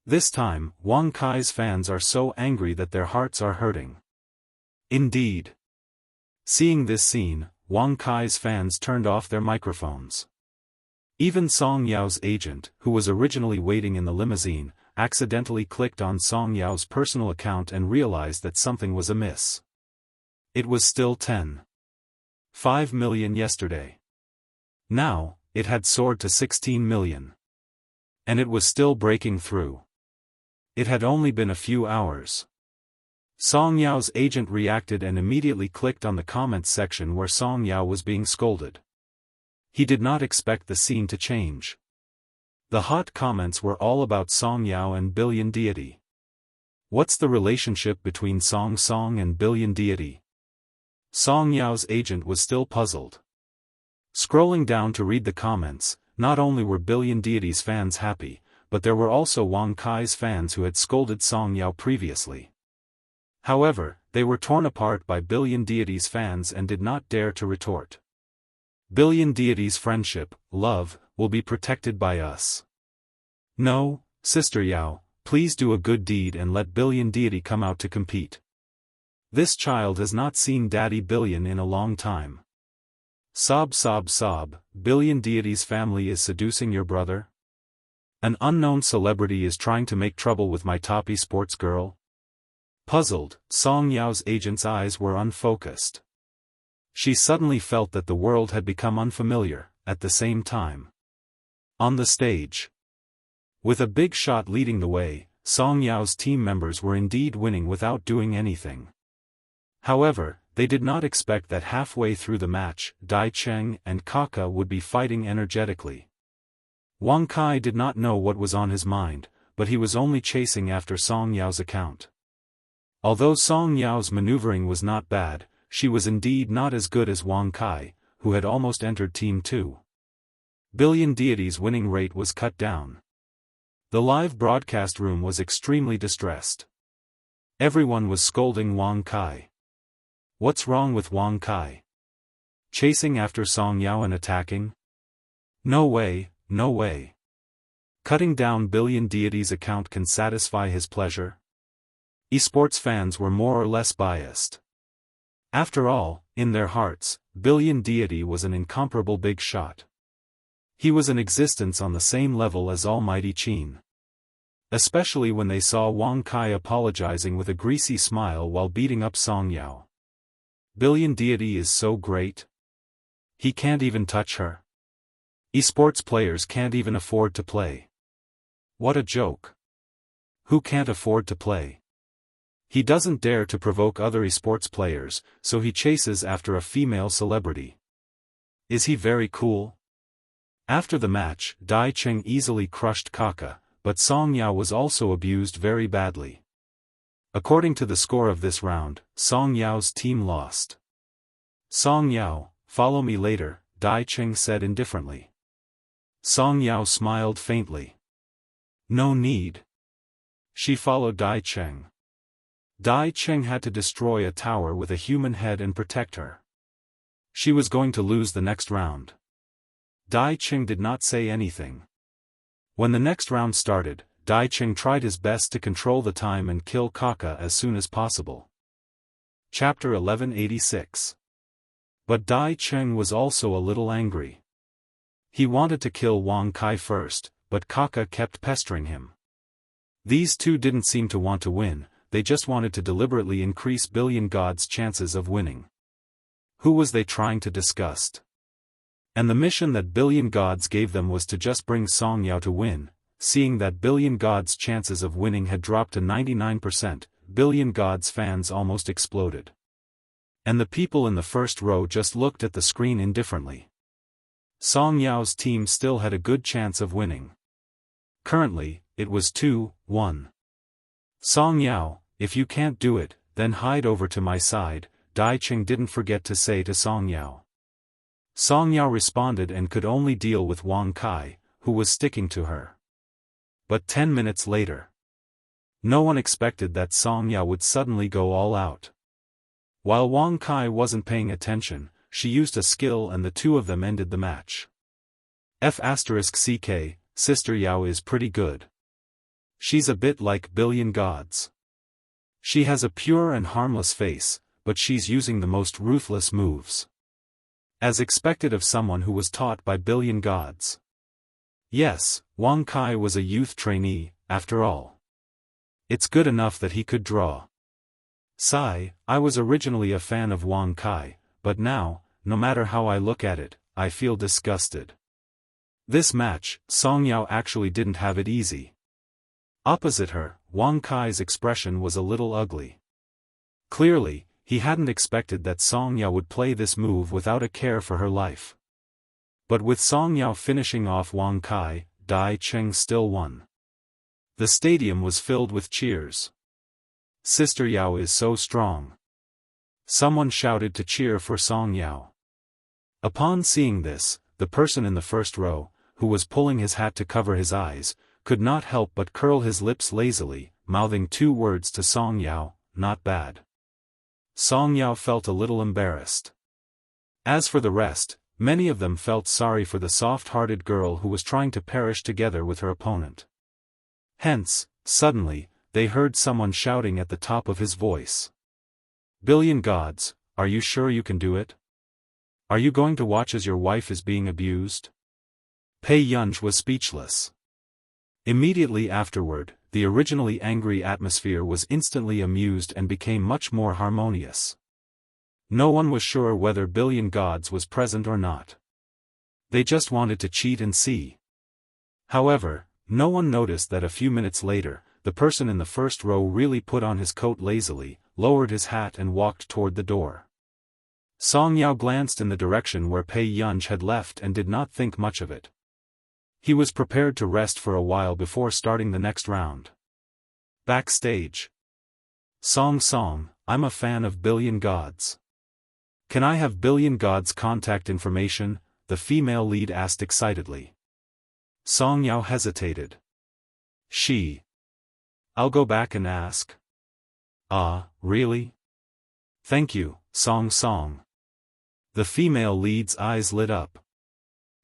This time, Wang Kai's fans are so angry that their hearts are hurting. Indeed. Seeing this scene, Wang Kai's fans turned off their microphones. Even Song Yao's agent, who was originally waiting in the limousine, accidentally clicked on Song Yao's personal account and realized that something was amiss. It was still 10.5 million yesterday. Now, it had soared to 16 million. And it was still breaking through. It had only been a few hours. Song Yao's agent reacted and immediately clicked on the comments section where Song Yao was being scolded. He did not expect the scene to change. The hot comments were all about Song Yao and Billion Deity. What's the relationship between Song Song and Billion Deity? Song Yao's agent was still puzzled. Scrolling down to read the comments, not only were Billion Deity's fans happy, but there were also Wang Kai's fans who had scolded Song Yao previously. However, they were torn apart by Billion Deity's fans and did not dare to retort. Billion Deity's friendship, love, will be protected by us. No, Sister Yao, please do a good deed and let Billion Deity come out to compete. This child has not seen Daddy Billion in a long time. Sob sob sob, Billion Deity's family is seducing your brother? An unknown celebrity is trying to make trouble with my top esports girl? Puzzled, Song Yao's agent's eyes were unfocused. She suddenly felt that the world had become unfamiliar, at the same time. On the stage. With a big shot leading the way, Song Yao's team members were indeed winning without doing anything. However, they did not expect that halfway through the match, Dai Cheng and Kaka would be fighting energetically. Wang Kai did not know what was on his mind, but he was only chasing after Song Yao's account. Although Song Yao's maneuvering was not bad, she was indeed not as good as Wang Kai, who had almost entered Team 2. Billion Deity's winning rate was cut down. The live broadcast room was extremely distressed. Everyone was scolding Wang Kai. What's wrong with Wang Kai? Chasing after Song Yao and attacking? No way, no way. Cutting down Billion Deity's account can satisfy his pleasure? Esports fans were more or less biased. After all, in their hearts, Billion Deity was an incomparable big shot. He was an existence on the same level as Almighty Qin. Especially when they saw Wang Kai apologizing with a greasy smile while beating up Song Yao. Billion Deity is so great. He can't even touch her. Esports players can't even afford to play. What a joke. Who can't afford to play? He doesn't dare to provoke other esports players, so he chases after a female celebrity. Is he very cool? After the match, Dai Cheng easily crushed Kaka, but Song Yao was also abused very badly. According to the score of this round, Song Yao's team lost. Song Yao, follow me later, Dai Cheng said indifferently. Song Yao smiled faintly. No need. She followed Dai Cheng. Dai Cheng had to destroy a tower with a human head and protect her. She was going to lose the next round. Dai Cheng did not say anything. When the next round started, Dai Cheng tried his best to control the time and kill Kaka as soon as possible. Chapter 1186. But Dai Cheng was also a little angry. He wanted to kill Wang Kai first, but Kaka kept pestering him. These two didn't seem to want to win, they just wanted to deliberately increase Billion God's chances of winning. Who was they trying to disgust? And the mission that Billion Gods gave them was to just bring Song Yao to win. Seeing that Billion Gods' chances of winning had dropped to 99%, Billion Gods fans almost exploded. And the people in the first row just looked at the screen indifferently. Song Yao's team still had a good chance of winning. Currently, it was 2-1. Song Yao, if you can't do it, then hide over to my side, Dai Cheng didn't forget to say to Song Yao. Song Yao responded and could only deal with Wang Kai, who was sticking to her. But 10 minutes later. No one expected that Song Yao would suddenly go all out. While Wang Kai wasn't paying attention, she used a skill and the two of them ended the match. F***ck, Sister Yao is pretty good. She's a bit like Billion Gods. She has a pure and harmless face, but she's using the most ruthless moves. As expected of someone who was taught by Billion Gods. Yes, Wang Kai was a youth trainee, after all. It's good enough that he could draw. Sigh, I was originally a fan of Wang Kai, but now, no matter how I look at it, I feel disgusted. This match, Song Yao actually didn't have it easy. Opposite her, Wang Kai's expression was a little ugly. Clearly, he hadn't expected that Song Yao would play this move without a care for her life. But with Song Yao finishing off Wang Kai, Dai Cheng still won. The stadium was filled with cheers. Sister Yao is so strong. Someone shouted to cheer for Song Yao. Upon seeing this, the person in the first row, who was pulling his hat to cover his eyes, could not help but curl his lips lazily, mouthing two words to Song Yao, "Not bad." Song Yao felt a little embarrassed. As for the rest, many of them felt sorry for the soft-hearted girl who was trying to perish together with her opponent. Hence, suddenly, they heard someone shouting at the top of his voice. "Billion gods, are you sure you can do it? Are you going to watch as your wife is being abused?" Pei Yunj was speechless. Immediately afterward, the originally angry atmosphere was instantly amused and became much more harmonious. No one was sure whether Billion Gods was present or not. They just wanted to cheat and see. However, no one noticed that a few minutes later, the person in the first row really put on his coat lazily, lowered his hat and walked toward the door. Song Yao glanced in the direction where Pei Yunj had left and did not think much of it. He was prepared to rest for a while before starting the next round. Backstage. Song, I'm a fan of Billion Gods. Can I have Billion Gods' contact information? The female lead asked excitedly. Song Yao hesitated. I'll go back and ask. Ah, really? Thank you, Song. The female lead's eyes lit up.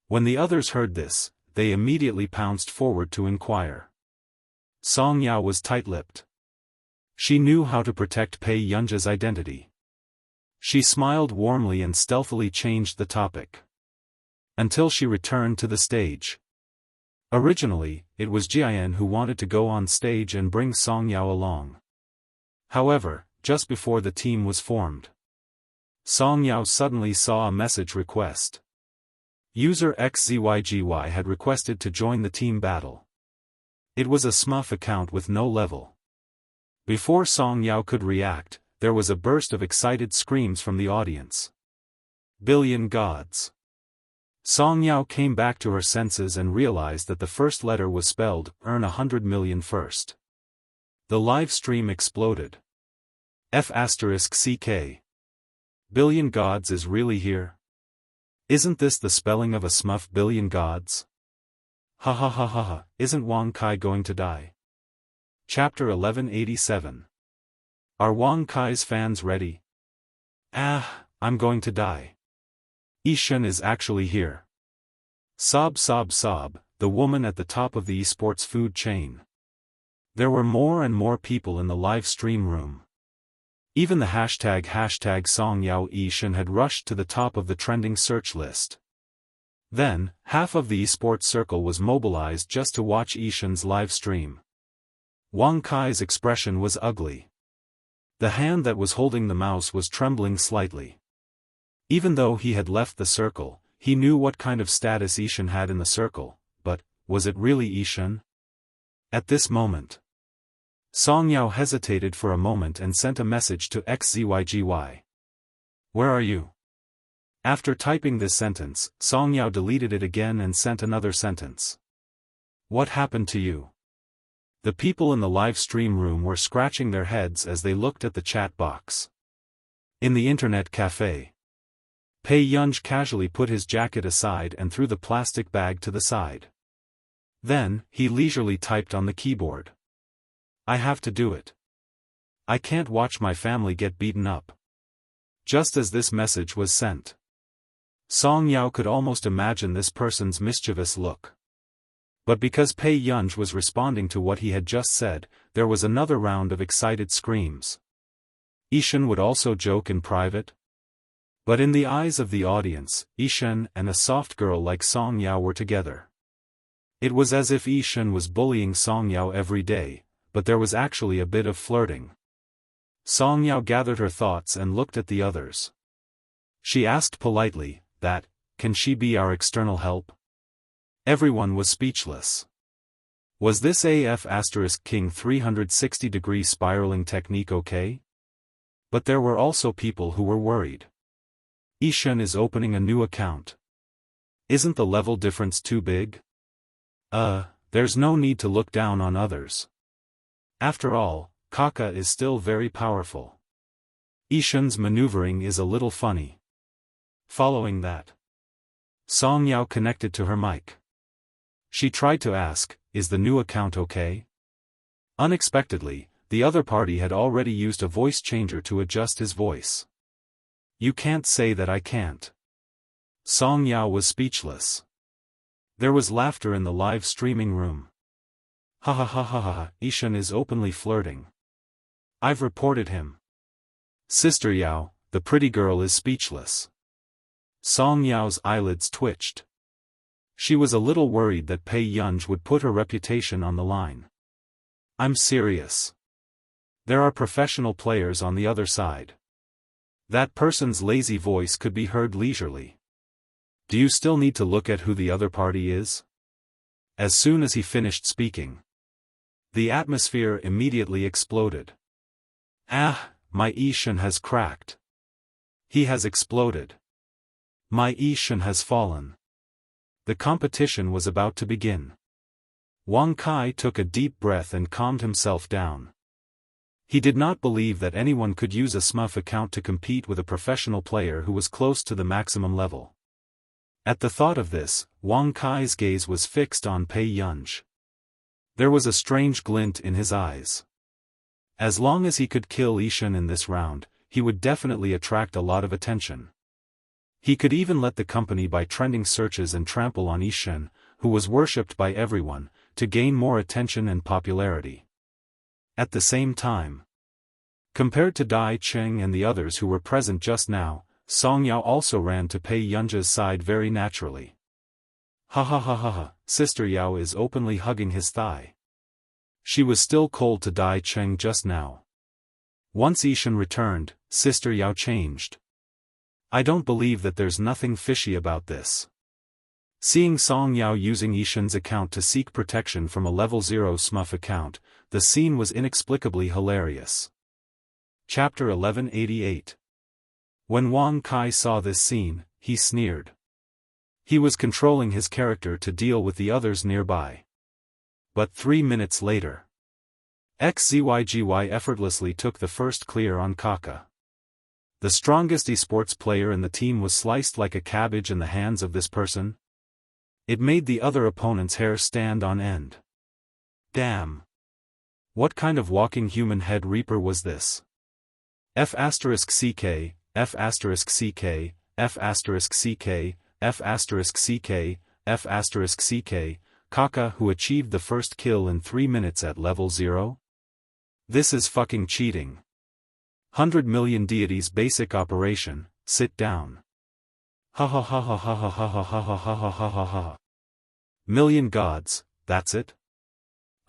When the others heard this, they immediately pounced forward to inquire. Song Yao was tight-lipped. She knew how to protect Pei Yunja's identity. She smiled warmly and stealthily changed the topic. Until she returned to the stage. Originally, it was Jian who wanted to go on stage and bring Song Yao along. However, just before the team was formed, Song Yao suddenly saw a message request. User XZYGY had requested to join the team battle. It was a SMUF account with no level. Before Song Yao could react, there was a burst of excited screams from the audience. Billion Gods. Song Yao came back to her senses and realized that the first letter was spelled, earn 100 million first. The live stream exploded. F***CK. Billion Gods is really here? Isn't this the spelling of a SMUF Billion Gods? Ha ha ha ha ha, isn't Wang Kai going to die? Chapter 1187. Are Wang Kai's fans ready? I'm going to die. Yishan is actually here. Sob, the woman at the top of the esports food chain. There were more and more people in the live stream room. Even the hashtag Song Yao Yishan had rushed to the top of the trending search list. Then, half of the esports circle was mobilized just to watch Yishan's live stream. Wang Kai's expression was ugly. The hand that was holding the mouse was trembling slightly. Even though he had left the circle, he knew what kind of status Yishan had in the circle, but, was it really Yishan? At this moment, Song Yao hesitated for a moment and sent a message to XZYGY. Where are you? After typing this sentence, Song Yao deleted it again and sent another sentence. What happened to you? The people in the live stream room were scratching their heads as they looked at the chat box. In the internet cafe, Pei Yunj casually put his jacket aside and threw the plastic bag to the side. Then, he leisurely typed on the keyboard. I have to do it. I can't watch my family get beaten up. Just as this message was sent, Song Yao could almost imagine this person's mischievous look. But because Pei Yunj was responding to what he had just said, there was another round of excited screams. Yishan would also joke in private? But in the eyes of the audience, Yishan and a soft girl like Song Yao were together. It was as if Yishan was bullying Song Yao every day, but there was actually a bit of flirting. Song Yao gathered her thoughts and looked at the others. She asked politely, can she be our external help? Everyone was speechless. Was this AF King 360-degree spiraling technique okay? But there were also people who were worried. Yishan is opening a new account. Isn't the level difference too big? There's no need to look down on others. After all, Kaka is still very powerful. Yishan's maneuvering is a little funny. Following that, Song Yao connected to her mic. She tried to ask, is the new account okay? Unexpectedly, the other party had already used a voice changer to adjust his voice. You can't say that I can't. Song Yao was speechless. There was laughter in the live streaming room. Ha ha ha ha ha, Yishan is openly flirting. I've reported him. Sister Yao, the pretty girl is speechless. Song Yao's eyelids twitched. She was a little worried that Pei Yunj would put her reputation on the line. I'm serious. There are professional players on the other side. That person's lazy voice could be heard leisurely. Do you still need to look at who the other party is? As soon as he finished speaking, the atmosphere immediately exploded. My Yishan has cracked. He has exploded. My Yishan has fallen. The competition was about to begin. Wang Kai took a deep breath and calmed himself down. He did not believe that anyone could use a smurf account to compete with a professional player who was close to the maximum level. At the thought of this, Wang Kai's gaze was fixed on Pei Yunj. There was a strange glint in his eyes. As long as he could kill Yishan in this round, he would definitely attract a lot of attention. He could even let the company buy trending searches and trample on Yishan, who was worshipped by everyone, to gain more attention and popularity. At the same time, compared to Dai Cheng and the others who were present just now, Song Yao also ran to Pei Yunja's side very naturally. Ha ha ha ha ha, Sister Yao is openly hugging his thigh. She was still cold to Dai Cheng just now. Once Yishan returned, Sister Yao changed. I don't believe that there's nothing fishy about this. Seeing Song Yao using Yishan's account to seek protection from a level 0 smurf account, the scene was inexplicably hilarious. Chapter 1188. When Wang Kai saw this scene, he sneered. He was controlling his character to deal with the others nearby. But 3 minutes later, XZYGY effortlessly took the first clear on Kaka. The strongest esports player in the team was sliced like a cabbage in the hands of this person. It made the other opponent's hair stand on end. Damn! What kind of walking human head reaper was this? F*CK, F*CK, F*CK, F*CK, F*CK, Kaka who achieved the first kill in 3 minutes at level 0? This is fucking cheating. 100 million deities basic operation, sit down. Ha ha ha ha ha ha ha ha ha ha ha ha ha ha. Million gods, that's it?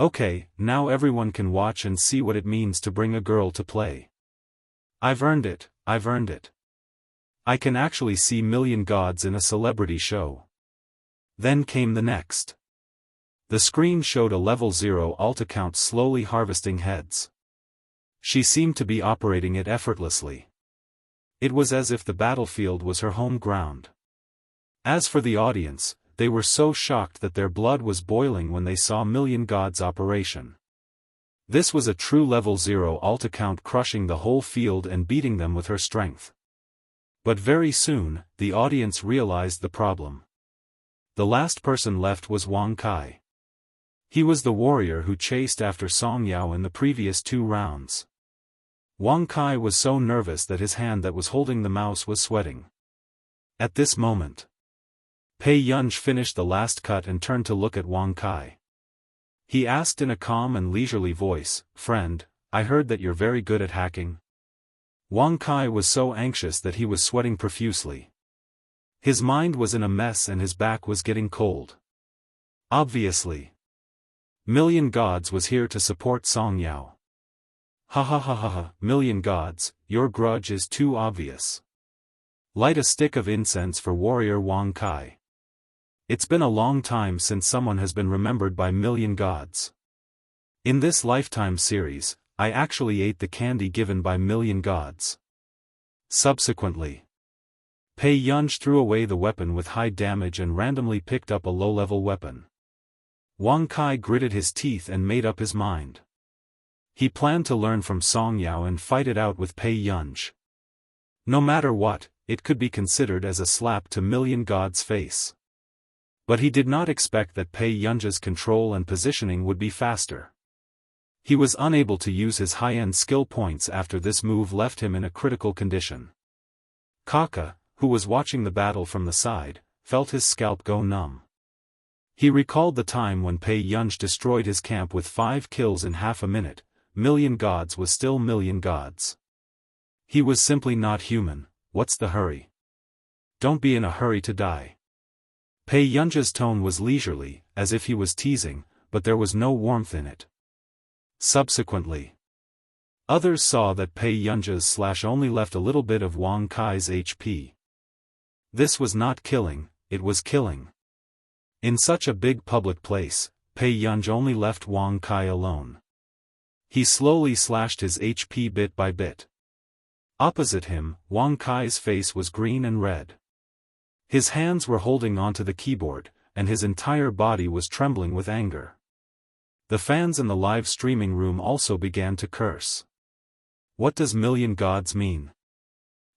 Okay, now everyone can watch and see what it means to bring a girl to play. I've earned it, I've earned it. I can actually see million gods in a celebrity show. Then came the next. The screen showed a level 0 alt account slowly harvesting heads. She seemed to be operating it effortlessly. It was as if the battlefield was her home ground. As for the audience, they were so shocked that their blood was boiling when they saw Million Gods operation. This was a true level 0 alt account crushing the whole field and beating them with her strength. But very soon, the audience realized the problem. The last person left was Wang Kai. He was the warrior who chased after Song Yao in the previous 2 rounds. Wang Kai was so nervous that his hand that was holding the mouse was sweating. At this moment, Pei Yunj finished the last cut and turned to look at Wang Kai. He asked in a calm and leisurely voice, "Friend, I heard that you're very good at hacking." Wang Kai was so anxious that he was sweating profusely. His mind was in a mess and his back was getting cold. Obviously, Million Gods was here to support Song Yao. Ha ha ha ha ha, million gods, your grudge is too obvious. Light a stick of incense for warrior Wang Kai. It's been a long time since someone has been remembered by million gods. In this lifetime series, I actually ate the candy given by million gods. Subsequently, Pei Yunj threw away the weapon with high damage and randomly picked up a low-level weapon. Wang Kai gritted his teeth and made up his mind. He planned to learn from Song Yao and fight it out with Pei Yunj. No matter what, it could be considered as a slap to million gods' face. But he did not expect that Pei Yunj's control and positioning would be faster. He was unable to use his high-end skill points after this move left him in a critical condition. Kaka, who was watching the battle from the side, felt his scalp go numb. He recalled the time when Pei Yunj destroyed his camp with 5 kills in half a minute. Million gods was still million gods. He was simply not human. What's the hurry? Don't be in a hurry to die. Pei Yunj's tone was leisurely, as if he was teasing, but there was no warmth in it. Subsequently, others saw that Pei Yunj's slash only left a little bit of Wang Kai's HP. This was not killing, it was killing. In such a big public place, Pei Yunj only left Wang Kai alone. He slowly slashed his HP bit by bit. Opposite him, Wang Kai's face was green and red. His hands were holding onto the keyboard, and his entire body was trembling with anger. The fans in the live streaming room also began to curse. What does million gods mean?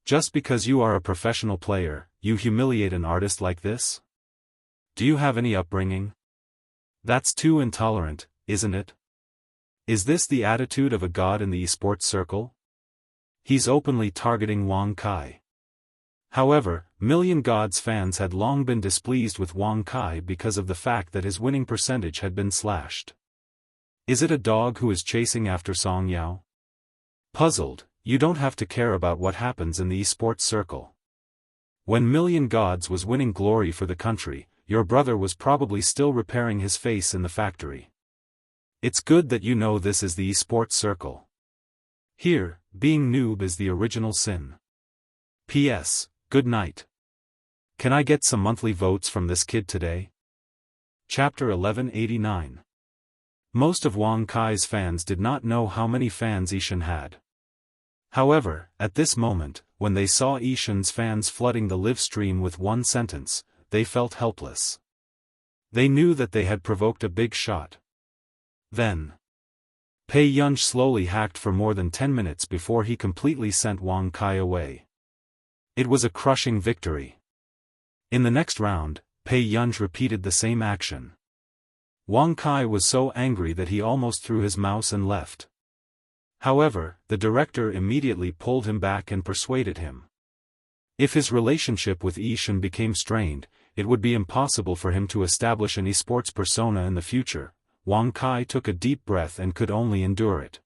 Just because you are a professional player, you humiliate an artist like this? Do you have any upbringing? That's too intolerant, isn't it? Is this the attitude of a god in the esports circle? He's openly targeting Wang Kai. However, Million Gods fans had long been displeased with Wang Kai because of the fact that his winning percentage had been slashed. Is it a dog who is chasing after Song Yao? Puzzled, you don't have to care about what happens in the esports circle. When Million Gods was winning glory for the country, your brother was probably still repairing his face in the factory. It's good that you know this is the esports circle. Here, being noob is the original sin. P.S. Good night. Can I get some monthly votes from this kid today? Chapter 1189. Most of Wang Kai's fans did not know how many fans Ishan had. However, at this moment, when they saw Ishan's fans flooding the live stream with one sentence, they felt helpless. They knew that they had provoked a big shot. Then, Pei Yunj slowly hacked for more than 10 minutes before he completely sent Wang Kai away. It was a crushing victory. In the next round, Pei Yunj repeated the same action. Wang Kai was so angry that he almost threw his mouse and left. However, the director immediately pulled him back and persuaded him. If his relationship with Ishan became strained, it would be impossible for him to establish an esports persona in the future. Wang Kai took a deep breath and could only endure it.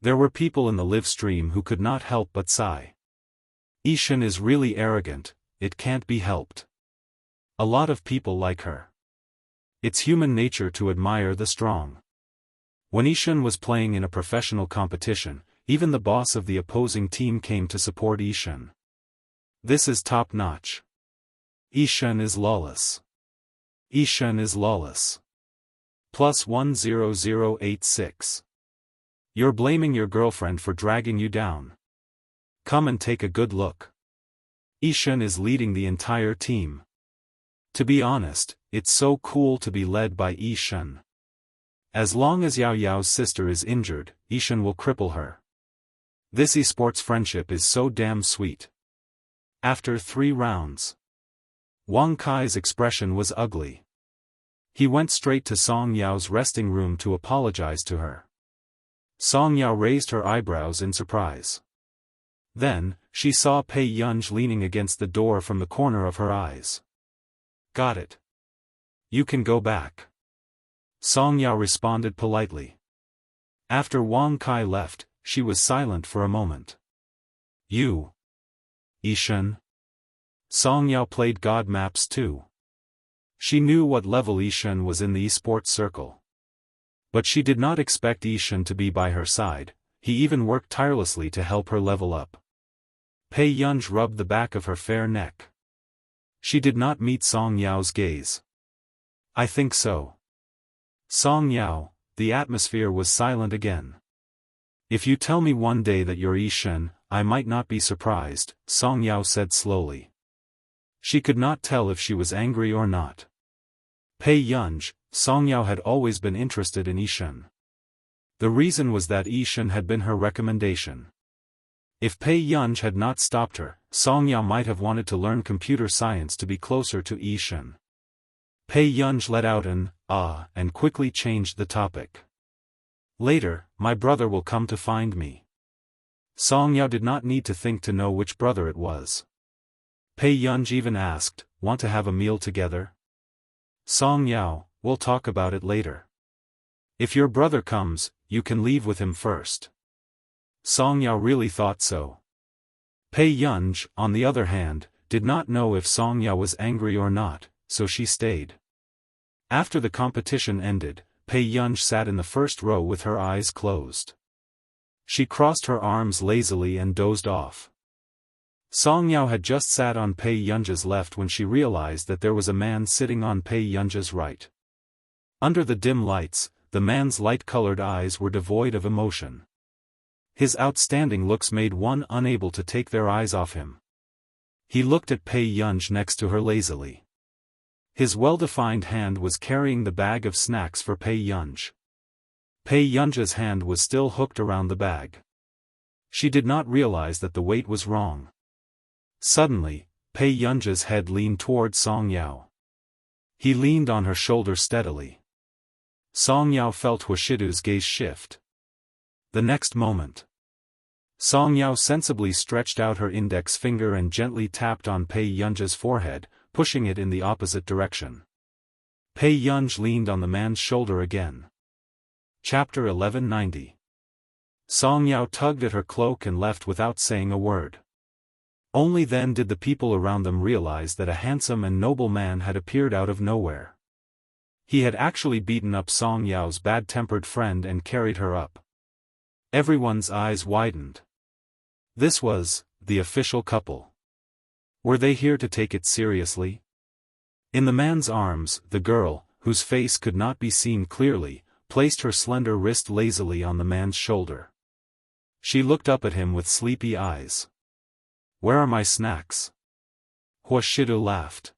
There were people in the live stream who could not help but sigh. Ishan is really arrogant, it can't be helped. A lot of people like her. It's human nature to admire the strong. When Ishan was playing in a professional competition, even the boss of the opposing team came to support Ishan. This is top-notch. Ishan is lawless. Ishan is lawless. Plus 10086. You're blaming your girlfriend for dragging you down. Come and take a good look. Ishan is leading the entire team. To be honest, it's so cool to be led by Ishan. As long as Yao Yao's sister is injured, Ishan will cripple her. This esports friendship is so damn sweet. After 3 rounds, Wang Kai's expression was ugly. He went straight to Song Yao's resting room to apologize to her. Song Yao raised her eyebrows in surprise. Then, she saw Pei Yunj leaning against the door from the corner of her eyes. Got it. You can go back. Song Yao responded politely. After Wang Kai left, she was silent for a moment. You. Ishan? Song Yao played God maps too. She knew what level Ishan was in the esports circle. But she did not expect Ishan to be by her side. he even worked tirelessly to help her level up. Pei Yunj rubbed the back of her fair neck. She did not meet Song Yao's gaze. I think so. Song Yao, the atmosphere was silent again. If you tell me one day that you're Yi Shen, I might not be surprised, Song Yao said slowly. She could not tell if she was angry or not. Pei Yunj, Song Yao had always been interested in Yi Shen. The reason was that Yi Shen had been her recommendation. If Pei Yunj had not stopped her, Song Yao might have wanted to learn computer science to be closer to Yi Shen. Pei Yunj let out an "ah" and quickly changed the topic. Later, my brother will come to find me. Song Yao did not need to think to know which brother it was. Pei Yunj even asked, want to have a meal together? Song Yao, we'll talk about it later. If your brother comes, you can leave with him first. Song Yao really thought so. Pei Yunj, on the other hand, did not know if Song Yao was angry or not, so she stayed. After the competition ended, Pei Yunj sat in the first row with her eyes closed. She crossed her arms lazily and dozed off. Song Yao had just sat on Pei Yunj's left when she realized that there was a man sitting on Pei Yunj's right. Under the dim lights, the man's light-colored eyes were devoid of emotion. His outstanding looks made one unable to take their eyes off him. He looked at Pei Yunj next to her lazily. His well-defined hand was carrying the bag of snacks for Pei Yunj. Pei Yunj's hand was still hooked around the bag. She did not realize that the weight was wrong. Suddenly, Pei Yunj's head leaned toward Song Yao. He leaned on her shoulder steadily. Song Yao felt Huashidu's gaze shift. The next moment, Song Yao sensibly stretched out her index finger and gently tapped on Pei Yunj's forehead, pushing it in the opposite direction. Pei Yunj leaned on the man's shoulder again. Chapter 1190. Song Yao tugged at her cloak and left without saying a word. Only then did the people around them realize that a handsome and noble man had appeared out of nowhere. He had actually beaten up Song Yao's bad-tempered friend and carried her up. Everyone's eyes widened. This was the official couple. Were they here to take it seriously? In the man's arms, the girl, whose face could not be seen clearly, placed her slender wrist lazily on the man's shoulder. She looked up at him with sleepy eyes. Where are my snacks? Huashidu laughed.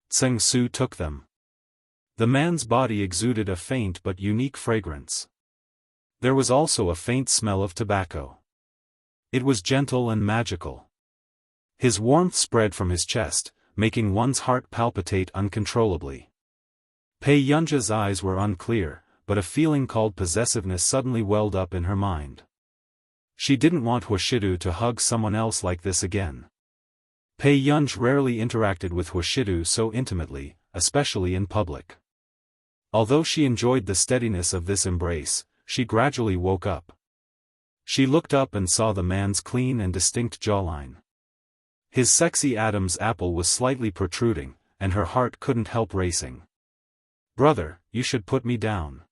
Tseng Su took them. The man's body exuded a faint but unique fragrance. There was also a faint smell of tobacco. It was gentle and magical. His warmth spread from his chest, making one's heart palpitate uncontrollably. Pei Yunj's eyes were unclear, but a feeling called possessiveness suddenly welled up in her mind. She didn't want Huashidu to hug someone else like this again. Pei Yunj rarely interacted with Huashidu so intimately, especially in public. Although she enjoyed the steadiness of this embrace, she gradually woke up. She looked up and saw the man's clean and distinct jawline. His sexy Adam's apple was slightly protruding, and her heart couldn't help racing. Brother, you should put me down.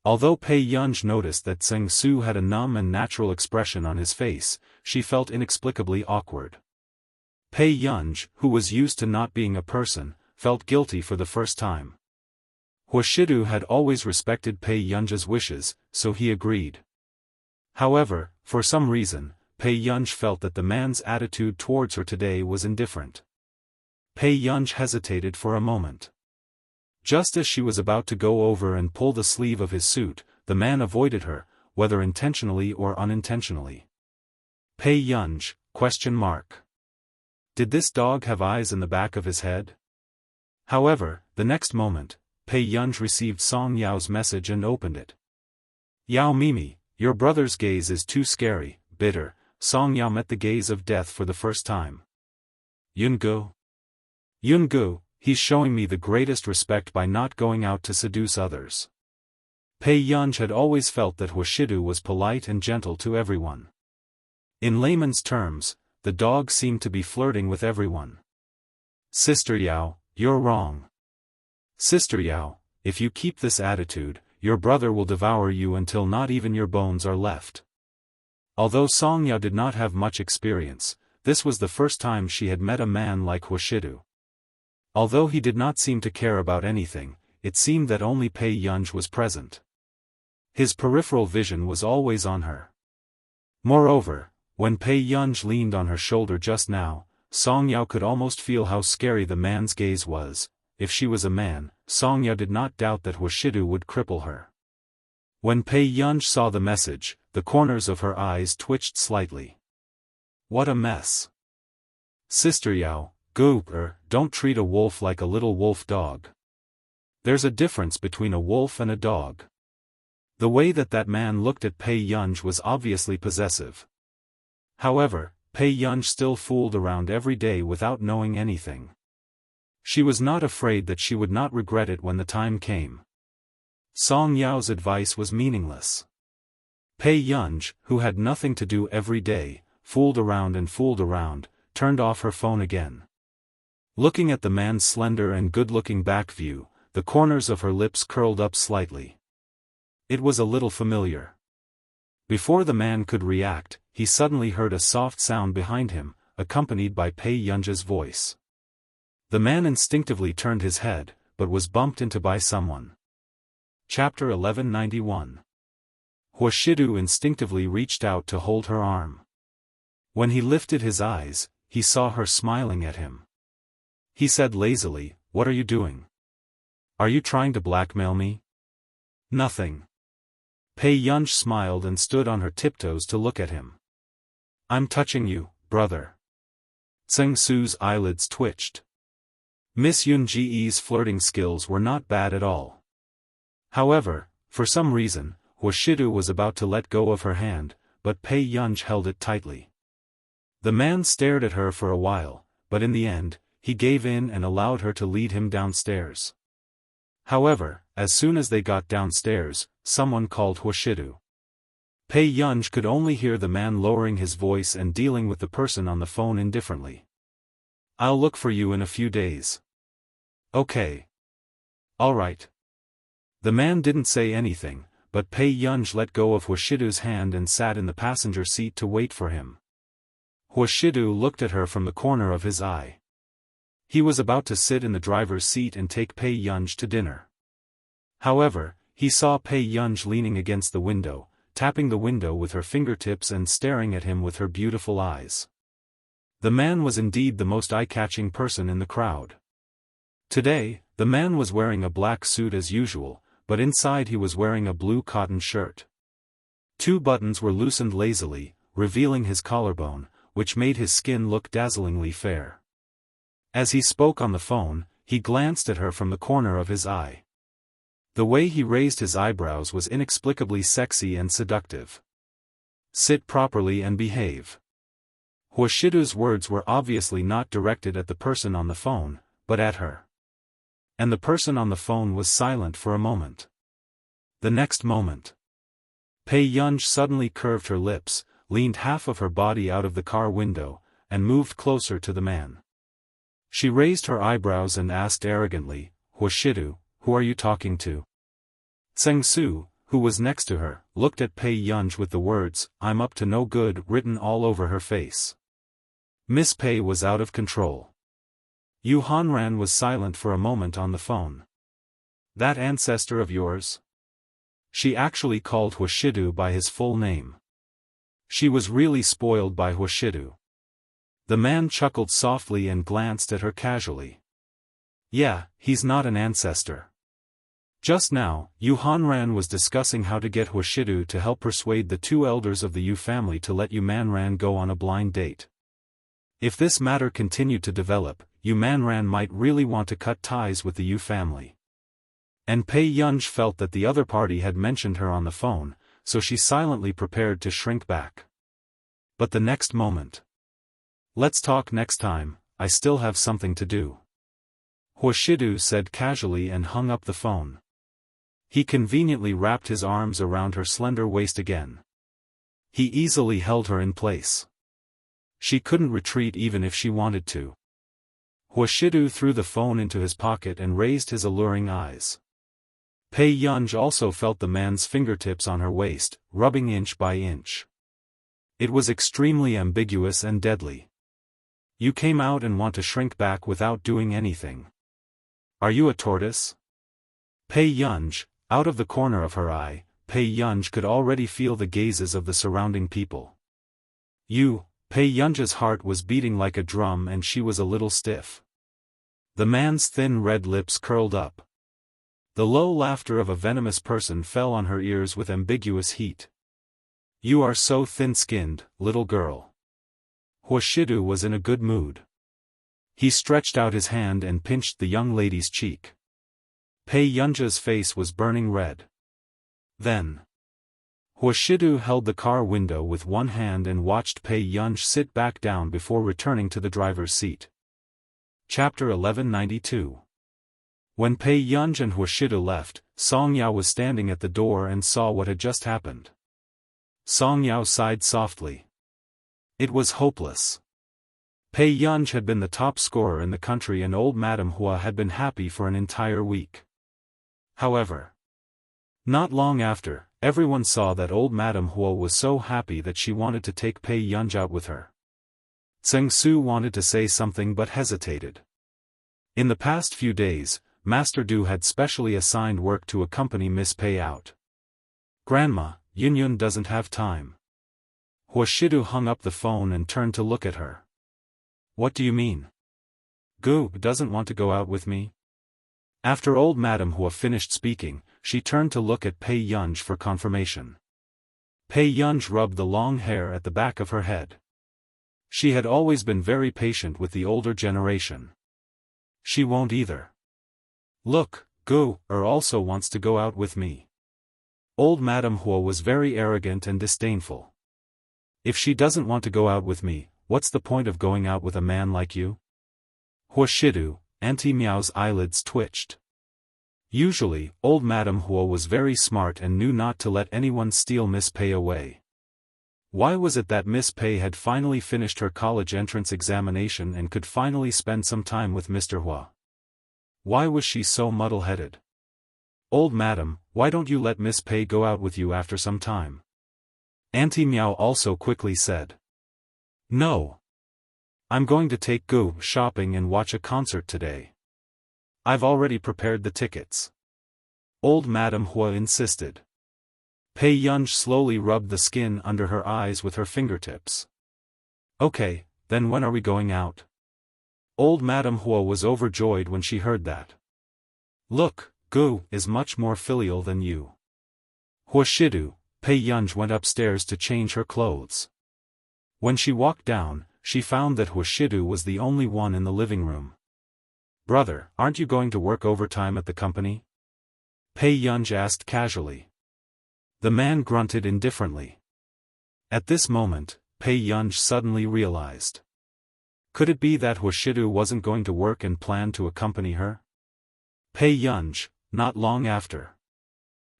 Although Pei Yunj noticed that Tseng Su had a numb and natural expression on his face, she felt inexplicably awkward. Pei Yunj, who was used to not being a person, felt guilty for the first time. Huashidu had always respected Pei Yunj's wishes, so he agreed. However, for some reason, Pei Yunj felt that the man's attitude towards her today was indifferent. Pei Yunj hesitated for a moment. Just as she was about to go over and pull the sleeve of his suit, the man avoided her, whether intentionally or unintentionally. Pei Yunj, ? Did this dog have eyes in the back of his head? However, the next moment, Pei Yunj received Song Yao's message and opened it. Yao Mimi, your brother's gaze is too scary, bitter. Song Yao met the gaze of death for the first time. Yungu? Yungu, he's showing me the greatest respect by not going out to seduce others. Pei Yunj had always felt that Huashidu was polite and gentle to everyone. In layman's terms, the dog seemed to be flirting with everyone. Sister Yao, you're wrong. Sister Yao, if you keep this attitude, your brother will devour you until not even your bones are left. Although Song Yao did not have much experience, this was the first time she had met a man like Huashidu. Although he did not seem to care about anything, it seemed that only Pei Yunj was present. His peripheral vision was always on her. Moreover, when Pei Yunj leaned on her shoulder just now, Song Yao could almost feel how scary the man's gaze was. If she was a man, Song Yao did not doubt that Huashidu would cripple her. When Pei Yunj saw the message, the corners of her eyes twitched slightly. What a mess. Sister Yao, don't treat a wolf like a little wolf dog. There's a difference between a wolf and a dog. The way that man looked at Pei Yunj was obviously possessive. However, Pei Yunj still fooled around every day without knowing anything. She was not afraid that she would not regret it when the time came. Song Yao's advice was meaningless. Pei Yunj, who had nothing to do every day, fooled around, turned off her phone again. Looking at the man's slender and good-looking back view, the corners of her lips curled up slightly. It was a little familiar. Before the man could react, he suddenly heard a soft sound behind him, accompanied by Pei Yunj's voice. The man instinctively turned his head, but was bumped into by someone. Chapter 1191. Huashidu instinctively reached out to hold her arm. When he lifted his eyes, he saw her smiling at him. He said lazily, "What are you doing? Are you trying to blackmail me?" "Nothing." Pei Yunj smiled and stood on her tiptoes to look at him. "I'm touching you, brother." Tseng Su's eyelids twitched. Miss Yunji's flirting skills were not bad at all. However, for some reason, Huashidu was about to let go of her hand, but Pei Yunj held it tightly. The man stared at her for a while, but in the end, he gave in and allowed her to lead him downstairs. However, as soon as they got downstairs, someone called Huashidu. Pei Yunj could only hear the man lowering his voice and dealing with the person on the phone indifferently. "I'll look for you in a few days." "Okay. All right." The man didn't say anything, but Pei Yunj let go of Huashidu's hand and sat in the passenger seat to wait for him. Huashidu looked at her from the corner of his eye. He was about to sit in the driver's seat and take Pei Yunj to dinner. However, he saw Pei Yunj leaning against the window, tapping the window with her fingertips and staring at him with her beautiful eyes. The man was indeed the most eye-catching person in the crowd. Today, the man was wearing a black suit as usual, but inside he was wearing a blue cotton shirt. 2 buttons were loosened lazily, revealing his collarbone, which made his skin look dazzlingly fair. As he spoke on the phone, he glanced at her from the corner of his eye. The way he raised his eyebrows was inexplicably sexy and seductive. "Sit properly and behave." Huashidu's words were obviously not directed at the person on the phone, but at her. And the person on the phone was silent for a moment. The next moment, Pei Yunj suddenly curved her lips, leaned half of her body out of the car window, and moved closer to the man. She raised her eyebrows and asked arrogantly, "Huashidu, who are you talking to?" Tseng Su, who was next to her, looked at Pei Yunj with the words, "I'm up to no good," written all over her face. Miss Pei was out of control. Yu Hanran was silent for a moment on the phone. "That ancestor of yours?" She actually called Huashidu by his full name. She was really spoiled by Huashidu. The man chuckled softly and glanced at her casually. "Yeah, he's not an ancestor." Just now, Yu Hanran was discussing how to get Huashidu to help persuade the 2 elders of the Yu family to let Yu Manran go on a blind date. If this matter continued to develop, Yu Manran might really want to cut ties with the Yu family. And Pei Yunj felt that the other party had mentioned her on the phone, so she silently prepared to shrink back. But the next moment, "Let's talk next time, I still have something to do," Huashidu said casually and hung up the phone. He conveniently wrapped his arms around her slender waist again. He easily held her in place. She couldn't retreat even if she wanted to. Huashidu threw the phone into his pocket and raised his alluring eyes. Pei Yunj also felt the man's fingertips on her waist, rubbing inch by inch. It was extremely ambiguous and deadly. You came out and want to shrink back without doing anything. Are you a tortoise? Pei Yunj, out of the corner of her eye, Pei Yunj could already feel the gazes of the surrounding people. Pei Yunj's heart was beating like a drum and she was a little stiff. The man's thin red lips curled up. The low laughter of a venomous person fell on her ears with ambiguous heat. You are so thin-skinned, little girl. Huashidu was in a good mood. He stretched out his hand and pinched the young lady's cheek. Pei Yunja's face was burning red. Then, Huashidu held the car window with one hand and watched Pei Yunj sit back down before returning to the driver's seat. Chapter 1192. When Pei Yunj and Huashidu left, Song Yao was standing at the door and saw what had just happened. Song Yao sighed softly. It was hopeless. Pei Yunj had been the top scorer in the country and old Madame Hua had been happy for an entire week. However, not long after, everyone saw that old Madame Hua was so happy that she wanted to take Pei Yunj out with her. Zheng Su wanted to say something but hesitated. In the past few days, Master Du had specially assigned work to accompany Miss Pei out. Grandma, Yunyun doesn't have time. Huashidu hung up the phone and turned to look at her. What do you mean? Gu doesn't want to go out with me? After old Madame Hua finished speaking, she turned to look at Pei Yunj for confirmation. Pei Yunj rubbed the long hair at the back of her head. She had always been very patient with the older generation. She won't either. Look, Gu also wants to go out with me. Old Madame Hua was very arrogant and disdainful. If she doesn't want to go out with me, what's the point of going out with a man like you? Huashidu, Auntie Miao's eyelids twitched. Usually, old Madame Hua was very smart and knew not to let anyone steal Miss Pei away. Why was it that Miss Pei had finally finished her college entrance examination and could finally spend some time with Mr. Hua? Why was she so muddle-headed? Old Madam, why don't you let Miss Pei go out with you after some time? Auntie Miao also quickly said. No. I'm going to take Gu shopping and watch a concert today. I've already prepared the tickets. Old Madame Hua insisted. Pei Yunj slowly rubbed the skin under her eyes with her fingertips. Okay, then when are we going out? Old Madame Hua was overjoyed when she heard that. Look, Gu is much more filial than you. Huashidu, Pei Yunj went upstairs to change her clothes. When she walked down, she found that Huashidu was the only one in the living room. Brother, aren't you going to work overtime at the company? Pei Yunj asked casually. The man grunted indifferently. At this moment, Pei Yunj suddenly realized. Could it be that Huashidu wasn't going to work and planned to accompany her? Pei Yunj, not long after.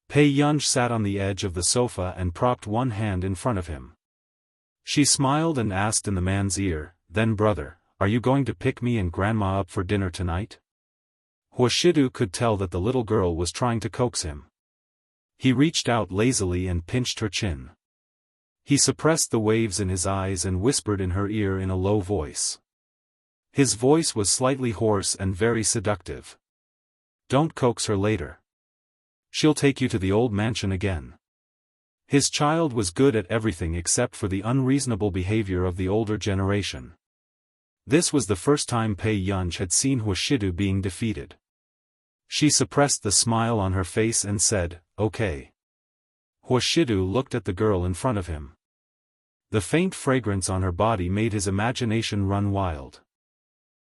Pei Yunj sat on the edge of the sofa and propped one hand in front of him. She smiled and asked in the man's ear, then brother, are you going to pick me and grandma up for dinner tonight? Huashidu could tell that the little girl was trying to coax him. He reached out lazily and pinched her chin. He suppressed the waves in his eyes and whispered in her ear in a low voice. His voice was slightly hoarse and very seductive. Don't coax her later. She'll take you to the old mansion again. His child was good at everything except for the unreasonable behavior of the older generation. This was the first time Pei Yunj had seen Huashidu being defeated. She suppressed the smile on her face and said, okay. Huashidu looked at the girl in front of him. The faint fragrance on her body made his imagination run wild.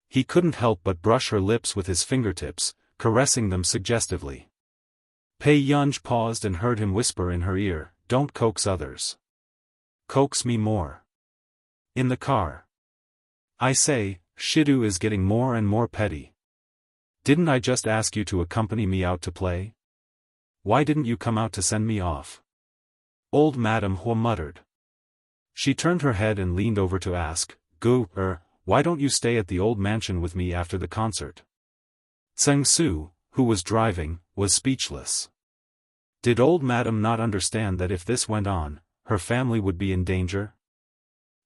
He couldn't help but brush her lips with his fingertips, caressing them suggestively. Pei Yunj paused and heard him whisper in her ear, don't coax others. Coax me more. In the car. I say, Shidu is getting more and more petty. Didn't I just ask you to accompany me out to play? Why didn't you come out to send me off? Old Madame Hua muttered. She turned her head and leaned over to ask, Gu, why don't you stay at the old mansion with me after the concert? Zheng Su, who was driving, was speechless. Did old Madame not understand that if this went on, her family would be in danger?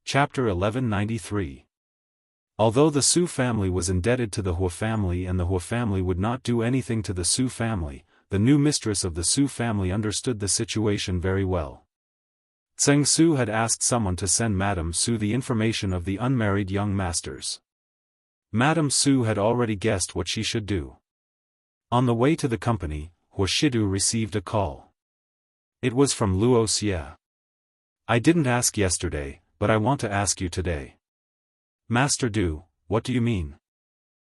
Chapter 1193. Although the Su family was indebted to the Hua family and the Hua family would not do anything to the Su family, the new mistress of the Su family understood the situation very well. Tseng Su had asked someone to send Madame Su the information of the unmarried young masters. Madame Su had already guessed what she should do. On the way to the company, Hua Shidu received a call. It was from Wuxia. I didn't ask yesterday, but I want to ask you today. Master Du, what do you mean?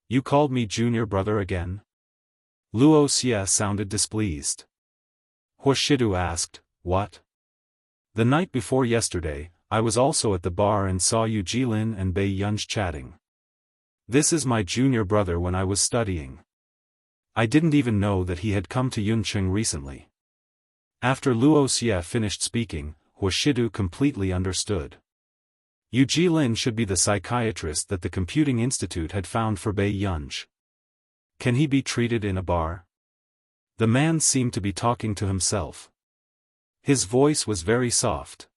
You called me junior brother again? Wuxia sounded displeased. Hua Shidu asked, what? The night before yesterday, I was also at the bar and saw Yu Jilin and Bei Yunj chatting. This is my junior brother when I was studying. I didn't even know that he had come to Yuncheng recently. After Wuxia finished speaking, Hua Shidu completely understood. Yu Jilin should be the psychiatrist that the Computing Institute had found for Bei Yunj. Can he be treated in a bar? The man seemed to be talking to himself. His voice was very soft.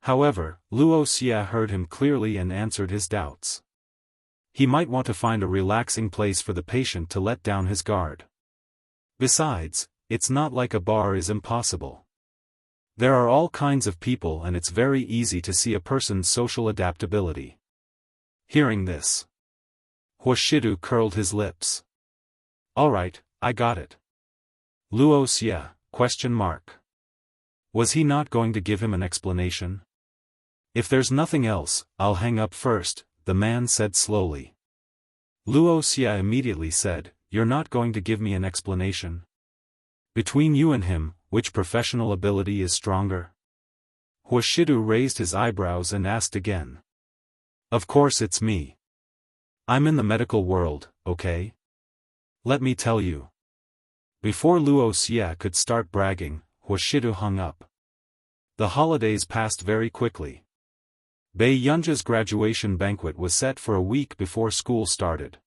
However, Wuxia heard him clearly and answered his doubts. He might want to find a relaxing place for the patient to let down his guard. Besides, it's not like a bar is impossible. There are all kinds of people and it's very easy to see a person's social adaptability. Hearing this, Hua Shidu curled his lips. Alright, I got it. Wuxia, ? Was he not going to give him an explanation? If there's nothing else, I'll hang up first, the man said slowly. Wuxia immediately said, You're not going to give me an explanation? Between you and him, which professional ability is stronger? Hua Shidu raised his eyebrows and asked again. Of course it's me. I'm in the medical world, okay? Let me tell you. Before Wuxia could start bragging, Hua Shidu hung up. The holidays passed very quickly. Bei Yunj's graduation banquet was set for a week before school started.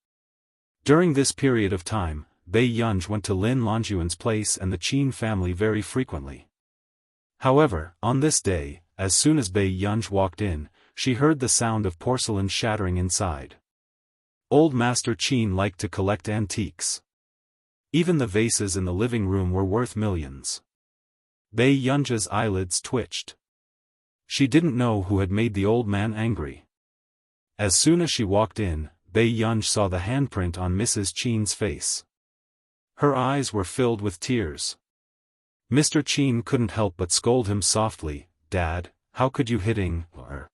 During this period of time, Bei Yunj went to Lin Longyuan's place and the Qin family very frequently. However, on this day, as soon as Bei Yunj walked in, she heard the sound of porcelain shattering inside. Old Master Qin liked to collect antiques. Even the vases in the living room were worth millions. Bei Yunj's eyelids twitched. She didn't know who had made the old man angry. As soon as she walked in, Bei Yunj saw the handprint on Mrs. Qin's face. Her eyes were filled with tears. Mr. Qin couldn't help but scold him softly, Dad, how could you hitting her?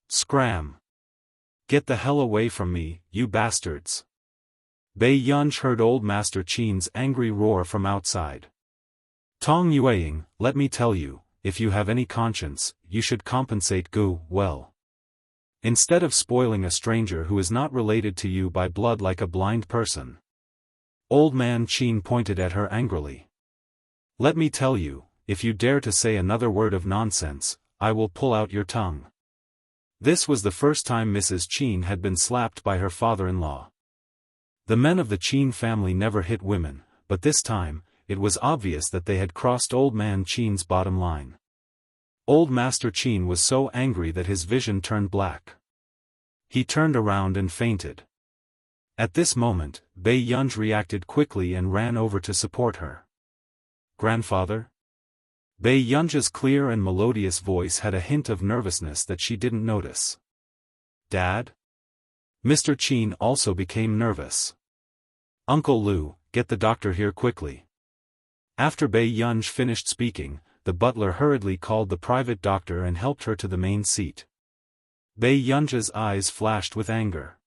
Scram! Get the hell away from me, you bastards! Bei Yunj heard old Master Qin's angry roar from outside. Tong Yueying, let me tell you, if you have any conscience, you should compensate Gu well. Instead of spoiling a stranger who is not related to you by blood like a blind person. Old man Qin pointed at her angrily. Let me tell you, if you dare to say another word of nonsense, I will pull out your tongue. This was the first time Mrs. Qin had been slapped by her father-in-law. The men of the Qin family never hit women, but this time, it was obvious that they had crossed old man Qin's bottom line. Old Master Qin was so angry that his vision turned black. He turned around and fainted. At this moment, Bei Yunj reacted quickly and ran over to support her. Grandfather? Bei Yunj's clear and melodious voice had a hint of nervousness that she didn't notice. Dad? Mr. Qin also became nervous. Uncle Lu, get the doctor here quickly. After Bei Yunj finished speaking, the butler hurriedly called the private doctor and helped her to the main seat. Bei Yunj's eyes flashed with anger.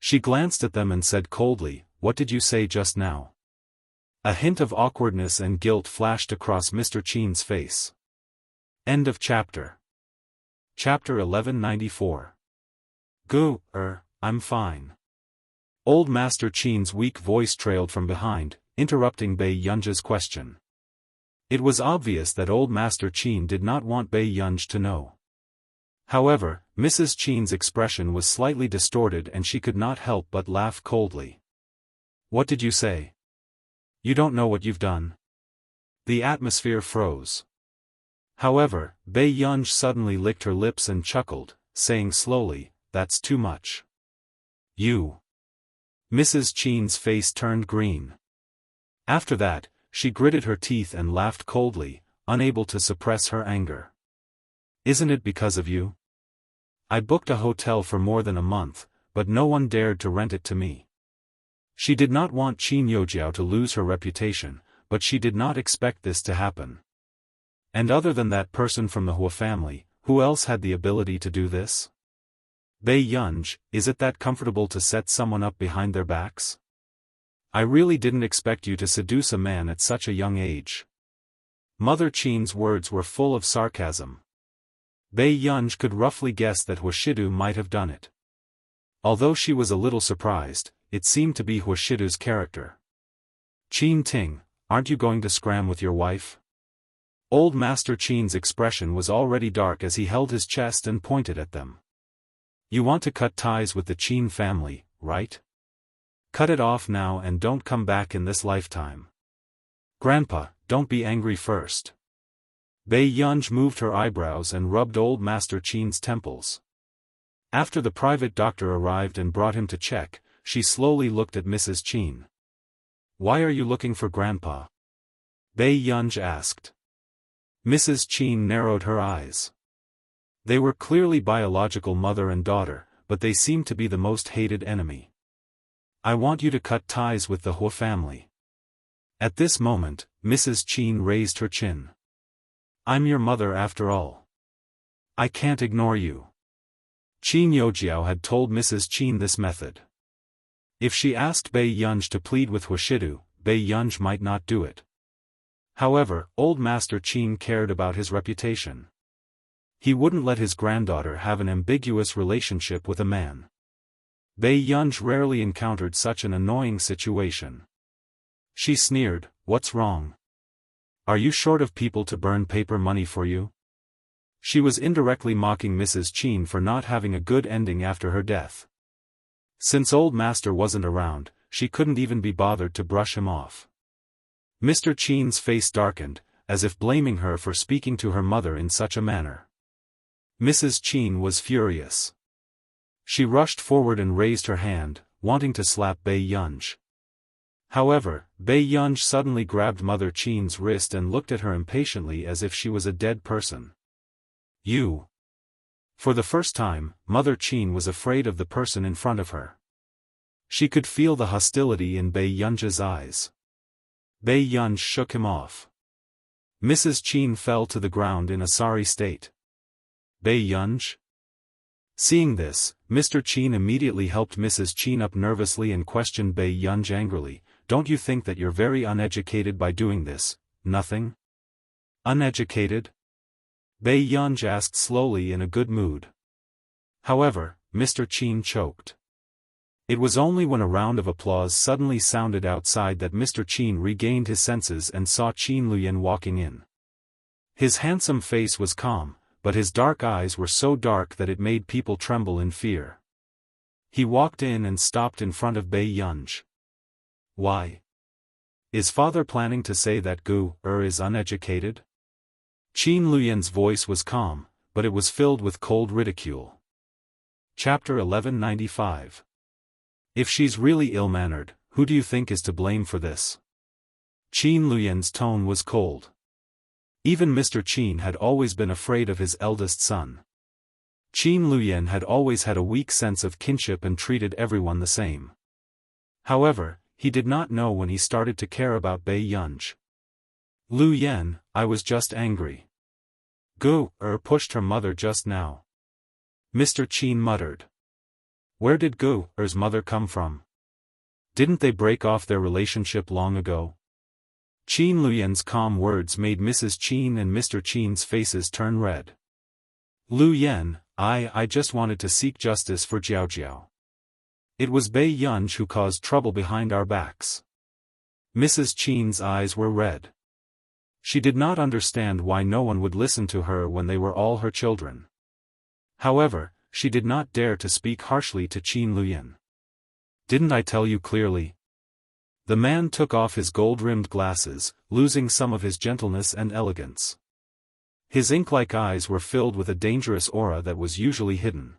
She glanced at them and said coldly, What did you say just now? A hint of awkwardness and guilt flashed across Mr. Qin's face. End of chapter. Chapter 1194. Gu, I'm fine. Old Master Qin's weak voice trailed from behind, interrupting Bei Yunj's question. It was obvious that old Master Qin did not want Bei Yunj to know. However, Mrs. Qin's expression was slightly distorted and she could not help but laugh coldly. What did you say? You don't know what you've done? The atmosphere froze. However, Bei Yunj suddenly licked her lips and chuckled, saying slowly, "That's too much." "You." Mrs. Qin's face turned green. After that, she gritted her teeth and laughed coldly, unable to suppress her anger. "Isn't it because of you? I booked a hotel for more than a month, but no one dared to rent it to me." She did not want Qin Youjiao to lose her reputation, but she did not expect this to happen. And other than that person from the Hua family, who else had the ability to do this? Bei Yunj, is it that comfortable to set someone up behind their backs? I really didn't expect you to seduce a man at such a young age. Mother Qin's words were full of sarcasm. Bei Yunj could roughly guess that Huashidu might have done it. Although she was a little surprised, it seemed to be Huashidu's character. "Qin Ting, aren't you going to scram with your wife?" Old Master Qin's expression was already dark as he held his chest and pointed at them. "You want to cut ties with the Qin family, right? Cut it off now and don't come back in this lifetime." "Grandpa, don't be angry first." Bei Yunj moved her eyebrows and rubbed Old Master Qin's temples. After the private doctor arrived and brought him to check, she slowly looked at Mrs. Qin. "Why are you looking for Grandpa?" Bei Yunj asked. Mrs. Qin narrowed her eyes. They were clearly biological mother and daughter, but they seemed to be the most hated enemy. "I want you to cut ties with the Hua family." At this moment, Mrs. Qin raised her chin. "I'm your mother after all. I can't ignore you." Qin Youjiao had told Mrs. Qin this method. If she asked Bei Yunj to plead with Huashidu, Bei Yunj might not do it. However, Old Master Qin cared about his reputation. He wouldn't let his granddaughter have an ambiguous relationship with a man. Bei Yunj rarely encountered such an annoying situation. She sneered, "What's wrong? Are you short of people to burn paper money for you?" She was indirectly mocking Mrs. Qin for not having a good ending after her death. Since Old Master wasn't around, she couldn't even be bothered to brush him off. Mr. Qin's face darkened, as if blaming her for speaking to her mother in such a manner. Mrs. Qin was furious. She rushed forward and raised her hand, wanting to slap Bei Yunj. However, Bei Yunj suddenly grabbed Mother Qin's wrist and looked at her impatiently as if she was a dead person. "You." For the first time, Mother Qin was afraid of the person in front of her. She could feel the hostility in Bei Yunj's eyes. Bei Yunj shook him off. Mrs. Qin fell to the ground in a sorry state. "Bei Yunj?" Seeing this, Mr. Qin immediately helped Mrs. Qin up nervously and questioned Bei Yunj angrily, "Don't you think that you're very uneducated by doing this?" "Nothing? Uneducated?" Bei Yunj asked slowly in a good mood. However, Mr. Qin choked. It was only when a round of applause suddenly sounded outside that Mr. Qin regained his senses and saw Qin Luyan walking in. His handsome face was calm, but his dark eyes were so dark that it made people tremble in fear. He walked in and stopped in front of Bei Yunj. "Why? Is father planning to say that Gu is uneducated?" Qin Luyan's voice was calm, but it was filled with cold ridicule. Chapter 1195. If she's really ill-mannered, who do you think is to blame for this? Qin Luyan's tone was cold. Even Mr. Qin had always been afraid of his eldest son. Qin Luyan had always had a weak sense of kinship and treated everyone the same. However, he did not know when he started to care about Bei Yunj. "Luyan, I was just angry. Gu pushed her mother just now." Mr. Qin muttered. Where did Gu's mother come from? Didn't they break off their relationship long ago? Qin Luyan's calm words made Mrs. Qin and Mr. Qin's faces turn red. "Luyan, I just wanted to seek justice for Jiao. It was Bei Yunj who caused trouble behind our backs." Mrs. Qin's eyes were red. She did not understand why no one would listen to her when they were all her children. However, she did not dare to speak harshly to Qin Luyan. "Didn't I tell you clearly?" The man took off his gold-rimmed glasses, losing some of his gentleness and elegance. His ink-like eyes were filled with a dangerous aura that was usually hidden.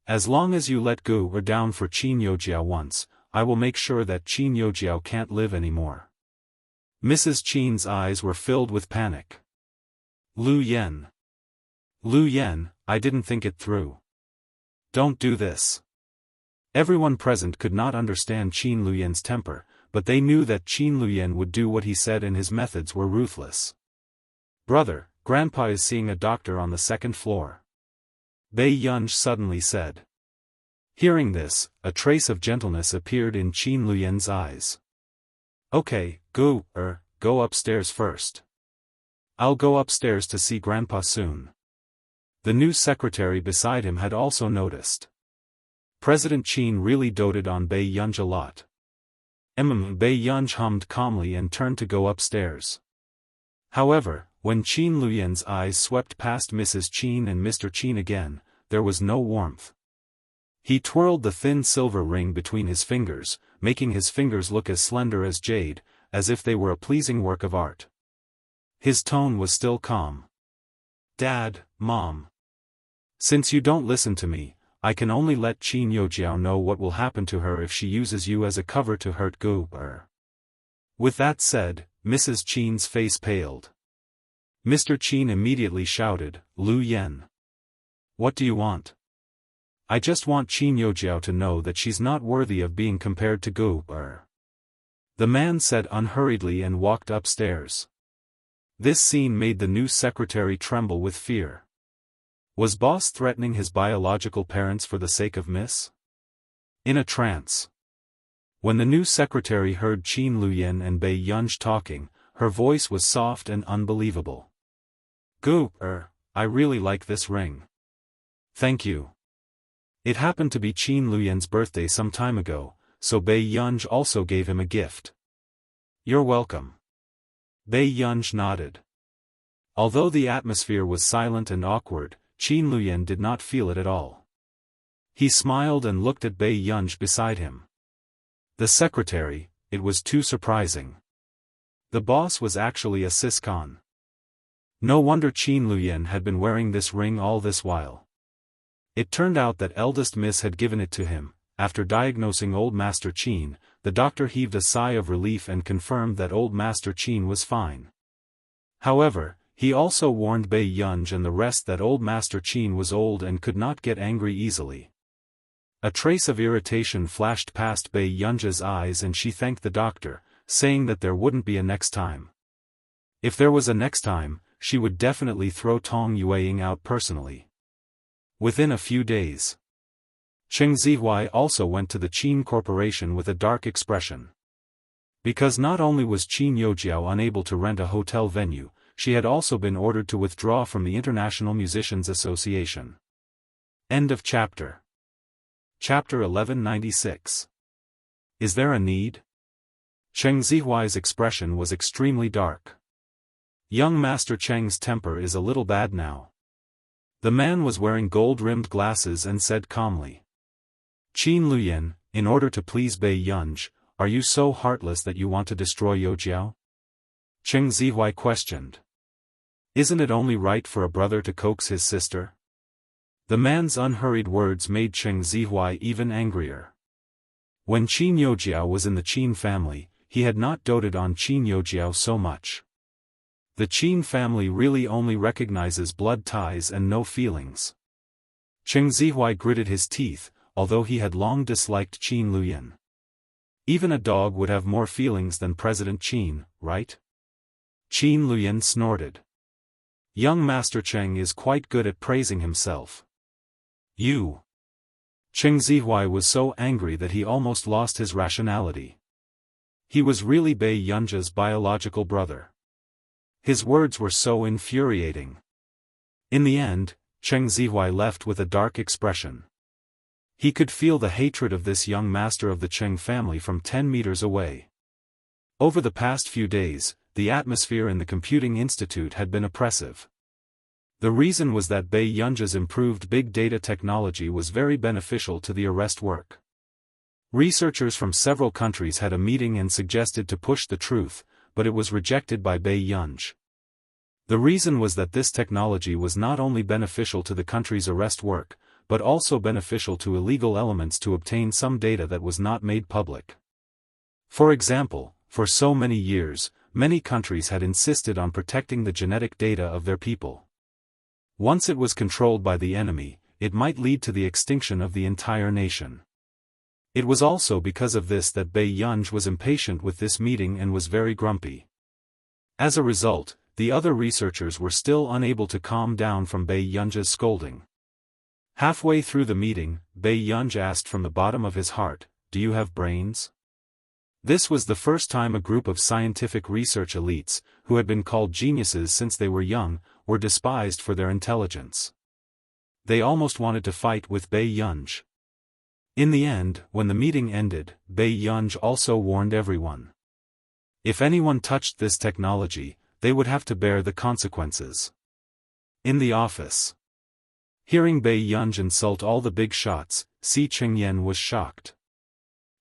As long as you let go or down for Qin Youjiao once, I will make sure that Qin Youjiao can't live anymore. Mrs. Qin's eyes were filled with panic. Lu Yen. Lu Yen, I didn't think it through. Don't do this. Everyone present could not understand Qin Luyen's temper, but they knew that Qin Luyen would do what he said and his methods were ruthless. Brother, Grandpa is seeing a doctor on the second floor. Bei Yunj suddenly said. Hearing this, a trace of gentleness appeared in Qin Luyen's eyes. Okay, go upstairs first. I'll go upstairs to see Grandpa soon. The new secretary beside him had also noticed. President Qin really doted on Bei Yunj a lot. Bei Yunj hummed calmly and turned to go upstairs. However, when Qin Luyen's eyes swept past Mrs. Qin and Mr. Qin again, there was no warmth. He twirled the thin silver ring between his fingers, making his fingers look as slender as jade, as if they were a pleasing work of art. His tone was still calm. Dad, Mom. Since you don't listen to me, I can only let Qin Youjiao know what will happen to her if she uses you as a cover to hurt Gu-er. With that said, Mrs. Qin's face paled. Mr. Qin immediately shouted, Lu Yen. What do you want? I just want Qin Youjiao to know that she's not worthy of being compared to Gu-er. The man said unhurriedly and walked upstairs. This scene made the new secretary tremble with fear. Was boss threatening his biological parents for the sake of Miss? In a trance. When the new secretary heard Qin Luyen and Bei Yunj talking, her voice was soft and unbelievable. Gu-er, I really like this ring. Thank you. It happened to be Qin Luyen's birthday some time ago, so Bei Yunj also gave him a gift. You're welcome. Bei Yunj nodded. Although the atmosphere was silent and awkward, Qin Luyen did not feel it at all. He smiled and looked at Bei Yunj beside him. The secretary, it was too surprising. The boss was actually a siscon. No wonder Qin Luyen had been wearing this ring all this while. It turned out that eldest Miss had given it to him. After diagnosing old Master Qin, the doctor heaved a sigh of relief and confirmed that old Master Qin was fine. However, he also warned Bei Yunj and the rest that old Master Qin was old and could not get angry easily. A trace of irritation flashed past Bei Yunj's eyes and she thanked the doctor, saying that there wouldn't be a next time. If there was a next time, she would definitely throw Tong Yueying out personally. Within a few days, Cheng Zihuai also went to the Qin Corporation with a dark expression. Because not only was Qin Youjiao unable to rent a hotel venue, she had also been ordered to withdraw from the International Musicians Association. End of chapter. Chapter 1196. Is there a need? Cheng Zihuai's expression was extremely dark. Young Master Cheng's temper is a little bad now. The man was wearing gold-rimmed glasses and said calmly. Qin Luyen, in order to please Bei Yunj, are you so heartless that you want to destroy Youjiao? Cheng Zihuai questioned. Isn't it only right for a brother to coax his sister? The man's unhurried words made Cheng Zihuai even angrier. When Qin Youjiao was in the Qin family, he had not doted on Qin Youjiao so much. The Qin family really only recognizes blood ties and no feelings. Cheng Zihuai gritted his teeth, although he had long disliked Qin Luyen. Even a dog would have more feelings than President Qin, right? Qin Luyen snorted. Young Master Cheng is quite good at praising himself. You. Cheng Zihuai was so angry that he almost lost his rationality. He was really Bei Yunj's biological brother. His words were so infuriating. In the end, Cheng Zihuai left with a dark expression. He could feel the hatred of this young master of the Cheng family from 10 meters away. Over the past few days, the atmosphere in the computing institute had been oppressive. The reason was that Bei Yunj's improved big data technology was very beneficial to the arrest work. Researchers from several countries had a meeting and suggested to push the truth, but it was rejected by Bei Yunj. The reason was that this technology was not only beneficial to the country's arrest work, but also beneficial to illegal elements to obtain some data that was not made public. For example, for so many years, many countries had insisted on protecting the genetic data of their people. Once it was controlled by the enemy, it might lead to the extinction of the entire nation. It was also because of this that Bai Yunj was impatient with this meeting and was very grumpy. As a result, the other researchers were still unable to calm down from Bai Yunj's scolding. Halfway through the meeting, Bai Yunj asked from the bottom of his heart, "Do you have brains?" This was the first time a group of scientific research elites, who had been called geniuses since they were young, were despised for their intelligence. They almost wanted to fight with Bai Yunj. In the end, when the meeting ended, Bai Yunj also warned everyone. If anyone touched this technology, they would have to bear the consequences. In the office. Hearing Bai Yunj insult all the big shots, Si Qingyan was shocked.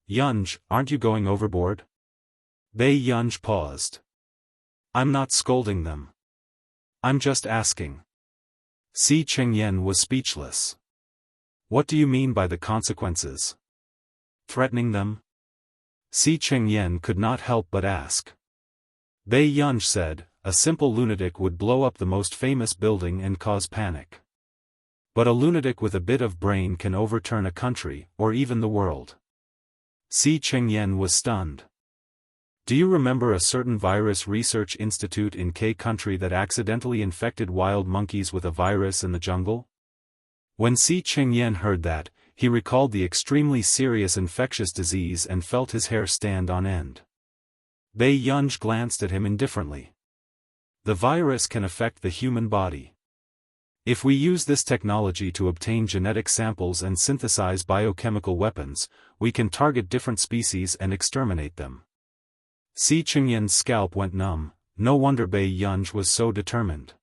"Yunj, aren't you going overboard?" Bai Yunj paused. "I'm not scolding them. I'm just asking." Si Qingyan was speechless. "What do you mean by the consequences? Threatening them?" Si Qingyan could not help but ask. Bai Yunj said, "A simple lunatic would blow up the most famous building and cause panic. But a lunatic with a bit of brain can overturn a country, or even the world." Si Qingyan was stunned. "Do you remember a certain virus research institute in K country that accidentally infected wild monkeys with a virus in the jungle?" When Si Qingyan heard that, he recalled the extremely serious infectious disease and felt his hair stand on end. Bai Yunj glanced at him indifferently. "The virus can affect the human body. If we use this technology to obtain genetic samples and synthesize biochemical weapons, we can target different species and exterminate them." Si Qingyan's scalp went numb. No wonder Bai Yunj was so determined.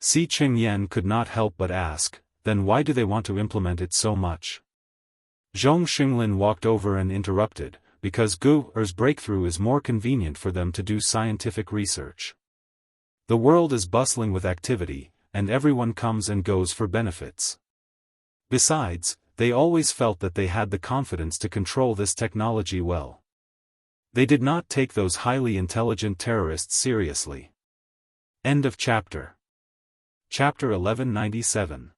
Si Qingyan could not help but ask, "Then why do they want to implement it so much?" Zhong Xinglin walked over and interrupted, "Because Gu's breakthrough is more convenient for them to do scientific research. The world is bustling with activity, and everyone comes and goes for benefits. Besides, they always felt that they had the confidence to control this technology well. They did not take those highly intelligent terrorists seriously." End of chapter. Chapter 1197.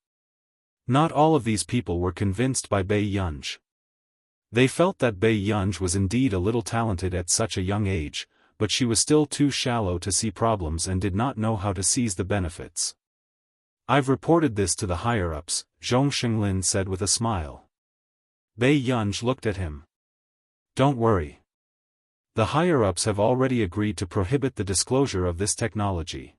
Not all of these people were convinced by Bai Yunj. They felt that Bai Yunj was indeed a little talented at such a young age, but she was still too shallow to see problems and did not know how to seize the benefits. "I've reported this to the higher-ups," Zhong Xinglin said with a smile. Bai Yunj looked at him. "Don't worry. The higher-ups have already agreed to prohibit the disclosure of this technology.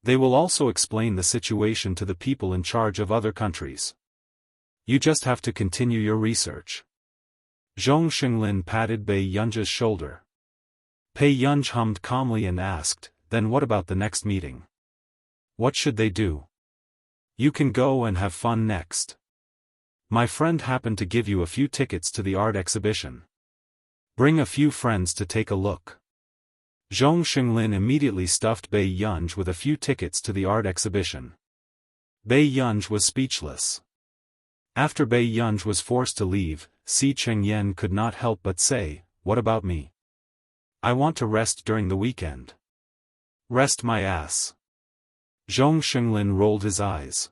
They will also explain the situation to the people in charge of other countries. You just have to continue your research." Zhong Xinglin patted Bai Yunj's shoulder. Bai Yunj hummed calmly and asked, "Then what about the next meeting? What should they do?" "You can go and have fun next. My friend happened to give you a few tickets to the art exhibition. Bring a few friends to take a look." Zhong Xinglin immediately stuffed Bai Yunj with a few tickets to the art exhibition. Bai Yunj was speechless. After Bai Yunj was forced to leave, Si Qingyan could not help but say, "What about me? I want to rest during the weekend." "Rest my ass." Zhong Xinglin rolled his eyes.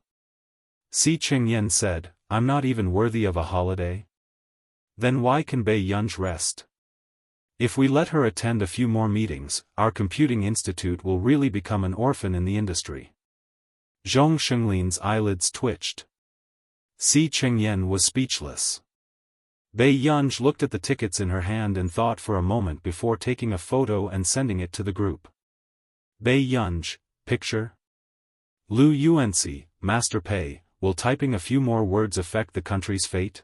Si Qingyan said, "I'm not even worthy of a holiday?" "Then why can Bai Yunj rest? If we let her attend a few more meetings, our computing institute will really become an orphan in the industry." Zhong Xinglin's eyelids twitched. Si Qingyan was speechless. Bai Yunj looked at the tickets in her hand and thought for a moment before taking a photo and sending it to the group. Bai Yunj, picture? Lu Yuanci, Master Pei, will typing a few more words affect the country's fate?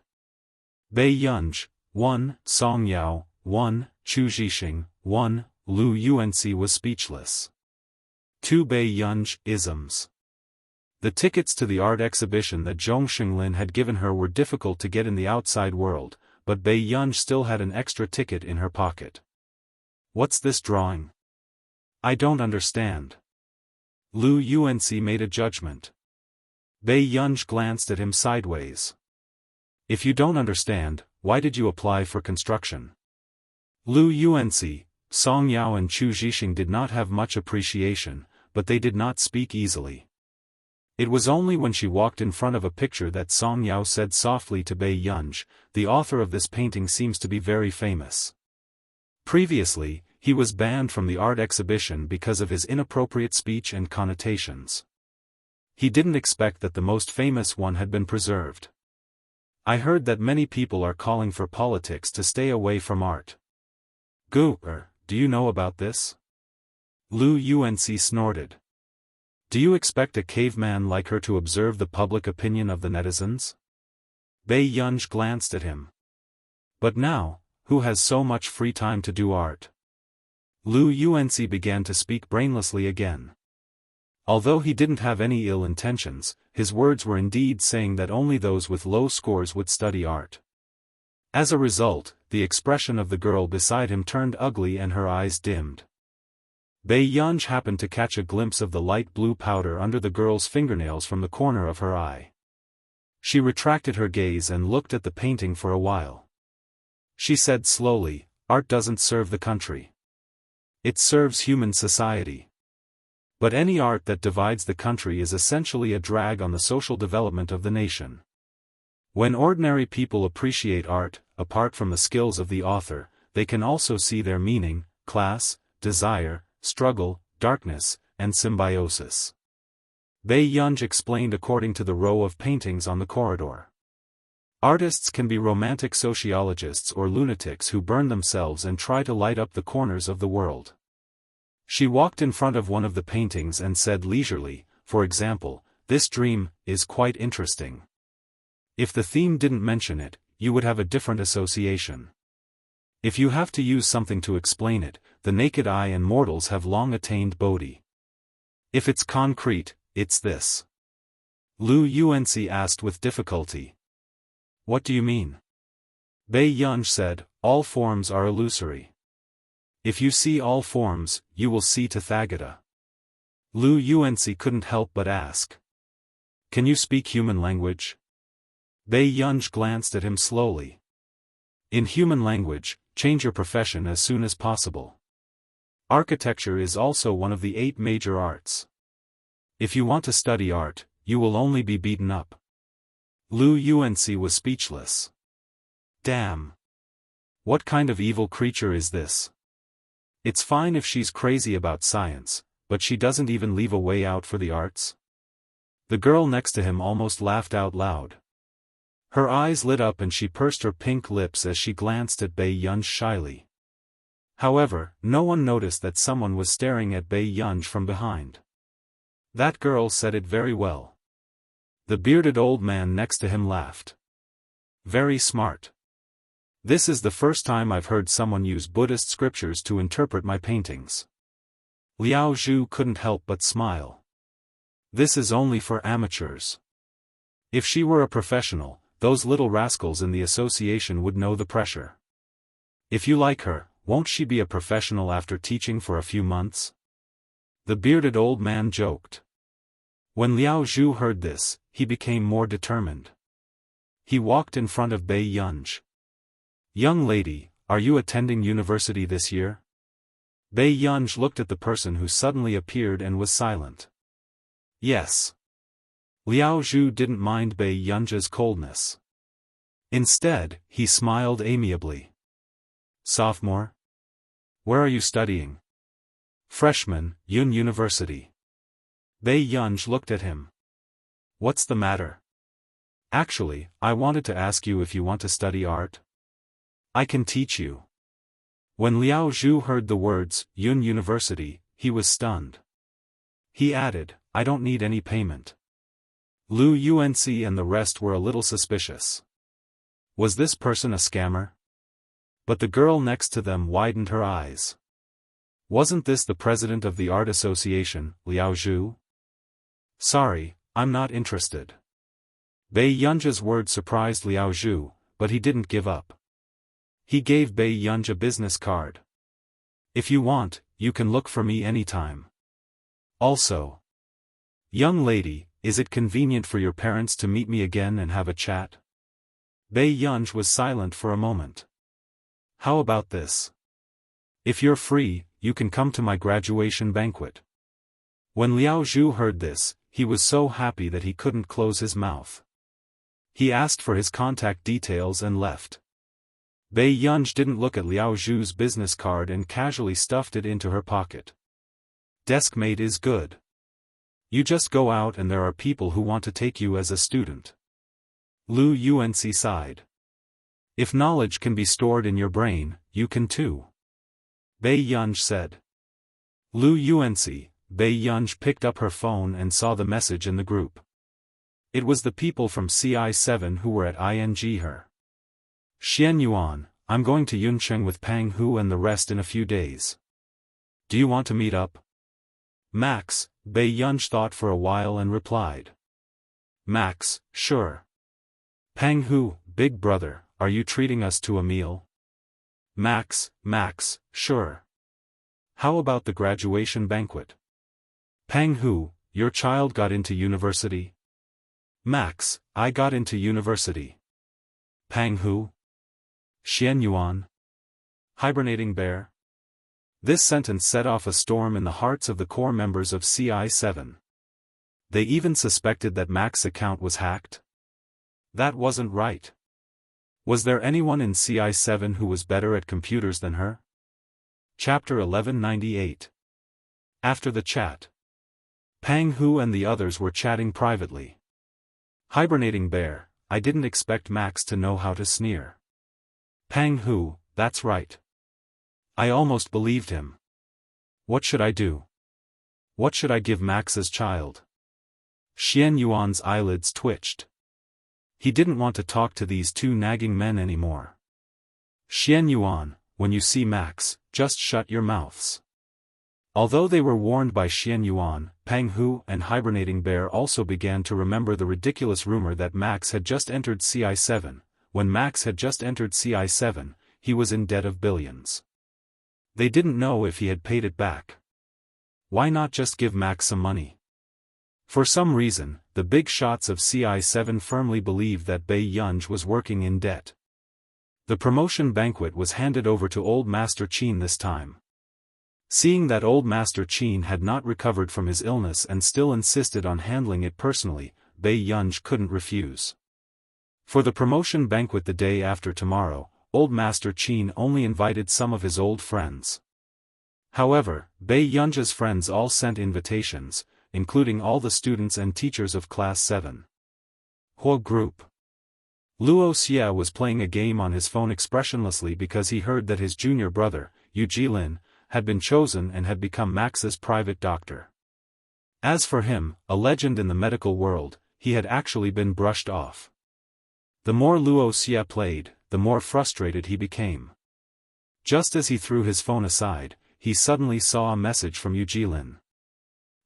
Bai Yunj, 1, Song Yao, 1, Chu Zhixing, 1, Lu Yuanci was speechless. 2 Bai Yunj, isms. The tickets to the art exhibition that Zhong Xinglin had given her were difficult to get in the outside world, but Bai Yunj still had an extra ticket in her pocket. "What's this drawing? I don't understand." Lu Yuanxi made a judgment. Bei Yunji glanced at him sideways. If you don't understand, why did you apply for construction? Lu Yuanxi, Song Yao and Chu Zhixing did not have much appreciation, but they did not speak easily. It was only when she walked in front of a picture that Song Yao said softly to Bei Yunji, "The author of this painting seems to be very famous." Previously, he was banned from the art exhibition because of his inappropriate speech and connotations. He didn't expect that the most famous one had been preserved. I heard that many people are calling for politics to stay away from art. Do you know about this? Lu Yuanxi snorted. Do you expect a caveman like her to observe the public opinion of the netizens? Bei Yunji glanced at him. But now, who has so much free time to do art? Lu Yuanxi began to speak brainlessly again. Although he didn't have any ill intentions, his words were indeed saying that only those with low scores would study art. As a result, the expression of the girl beside him turned ugly and her eyes dimmed. Bei Yunji happened to catch a glimpse of the light blue powder under the girl's fingernails from the corner of her eye. She retracted her gaze and looked at the painting for a while. She said slowly, "Art doesn't serve the country. It serves human society. But any art that divides the country is essentially a drag on the social development of the nation. When ordinary people appreciate art, apart from the skills of the author, they can also see their meaning, class, desire, struggle, darkness, and symbiosis." Bei Yunji explained according to the row of paintings on the corridor. Artists can be romantic sociologists or lunatics who burn themselves and try to light up the corners of the world. She walked in front of one of the paintings and said leisurely, "For example, this dream is quite interesting. If the theme didn't mention it, you would have a different association. If you have to use something to explain it, the naked eye and mortals have long attained Bodhi. If it's concrete, it's this." Lu Yuanxi asked with difficulty. "What do you mean?" Bei Yunji said, "All forms are illusory. If you see all forms, you will see Tathagata." Lu Yuanxi couldn't help but ask, "Can you speak human language?" Bei Yunji glanced at him slowly. "In human language, change your profession as soon as possible. Architecture is also one of the 8 major arts. If you want to study art, you will only be beaten up." Lu Yuanxi was speechless. Damn. What kind of evil creature is this? It's fine if she's crazy about science, but she doesn't even leave a way out for the arts? The girl next to him almost laughed out loud. Her eyes lit up and she pursed her pink lips as she glanced at Bei Yunji shyly. However, no one noticed that someone was staring at Bei Yunji from behind. That girl said it very well. The bearded old man next to him laughed. Very smart. This is the first time I've heard someone use Buddhist scriptures to interpret my paintings. Liao Zhu couldn't help but smile. This is only for amateurs. If she were a professional, those little rascals in the association would know the pressure. If you like her, won't she be a professional after teaching for a few months? The bearded old man joked. When Liao Zhu heard this, he became more determined. He walked in front of Bei Yunji. "Young lady, are you attending university this year?" Bei Yunji looked at the person who suddenly appeared and was silent. Yes. Liao Zhu didn't mind Bei Yunji's coldness. Instead, he smiled amiably. "Sophomore? Where are you studying?" "Freshman, Yun University." Bei Yunji looked at him. "What's the matter?" "Actually, I wanted to ask you if you want to study art. I can teach you." When Liao Zhu heard the words, Yun University, he was stunned. He added, "I don't need any payment." Lu Yuanxi and the rest were a little suspicious. Was this person a scammer? But the girl next to them widened her eyes. Wasn't this the president of the art association, Liao Zhu? "Sorry, I'm not interested." Bei Yunji's words surprised Liao Zhu, but he didn't give up. He gave Bei Yunji a business card. "If you want, you can look for me anytime. Also, Young lady, is it convenient for your parents to meet me again and have a chat? Bei Yunj was silent for a moment. How about this? If you're free, you can come to my graduation banquet. When Liao Zhu heard this, he was so happy that he couldn't close his mouth. He asked for his contact details and left. Bei Yunj didn't look at Liao Zhu's business card and casually stuffed it into her pocket. Deskmate is good. You just go out and there are people who want to take you as a student. Lu Yuanci sighed. If knowledge can be stored in your brain, you can too. Bei Yunj said. Lu Yuanci, Bei Yunj picked up her phone and saw the message in the group. It was the people from CI7 who were at ING her. Xian Yuan, I'm going to Yuncheng with Pang Hu and the rest in a few days. Do you want to meet up? Max, Bei Yunj thought for a while and replied. Max, sure. Pang Hu, big brother, are you treating us to a meal? Max, sure. How about the graduation banquet? Pang Hu, your child got into university? Max, I got into university. Pang Hu? Xian Yuan? Hibernating bear? This sentence set off a storm in the hearts of the core members of CI7. They even suspected that Max's account was hacked. That wasn't right. Was there anyone in CI7 who was better at computers than her? Chapter 1198. After the chat. Pang Hu and the others were chatting privately. Hibernating bear, I didn't expect Max to know how to sneer. Pang Hu, that's right. I almost believed him. What should I do? What should I give Max's child? Xian Yuan's eyelids twitched. He didn't want to talk to these two nagging men anymore. Xian Yuan, when you see Max, just shut your mouths. Although they were warned by Xian Yuan, Pang Hu and Hibernating Bear also began to remember the ridiculous rumor that Max had just entered CI7. When Max had just entered CI7, he was in debt of billions. They didn't know if he had paid it back. Why not just give Max some money? For some reason, the big shots of CI7 firmly believed that Bei Yunj was working in debt. The promotion banquet was handed over to Old Master Qin this time. Seeing that Old Master Qin had not recovered from his illness and still insisted on handling it personally, Bei Yunj couldn't refuse. For the promotion banquet the day after tomorrow, Old Master Qin only invited some of his old friends. However, Bei Yunj's friends all sent invitations, including all the students and teachers of Class 7. Huo Group. Luo Xia was playing a game on his phone expressionlessly because he heard that his junior brother, Yu Jilin, had been chosen and had become Max's private doctor. As for him, a legend in the medical world, he had actually been brushed off. The more Luo Xia played, the more frustrated he became. Just as he threw his phone aside, he suddenly saw a message from Yu Jilin.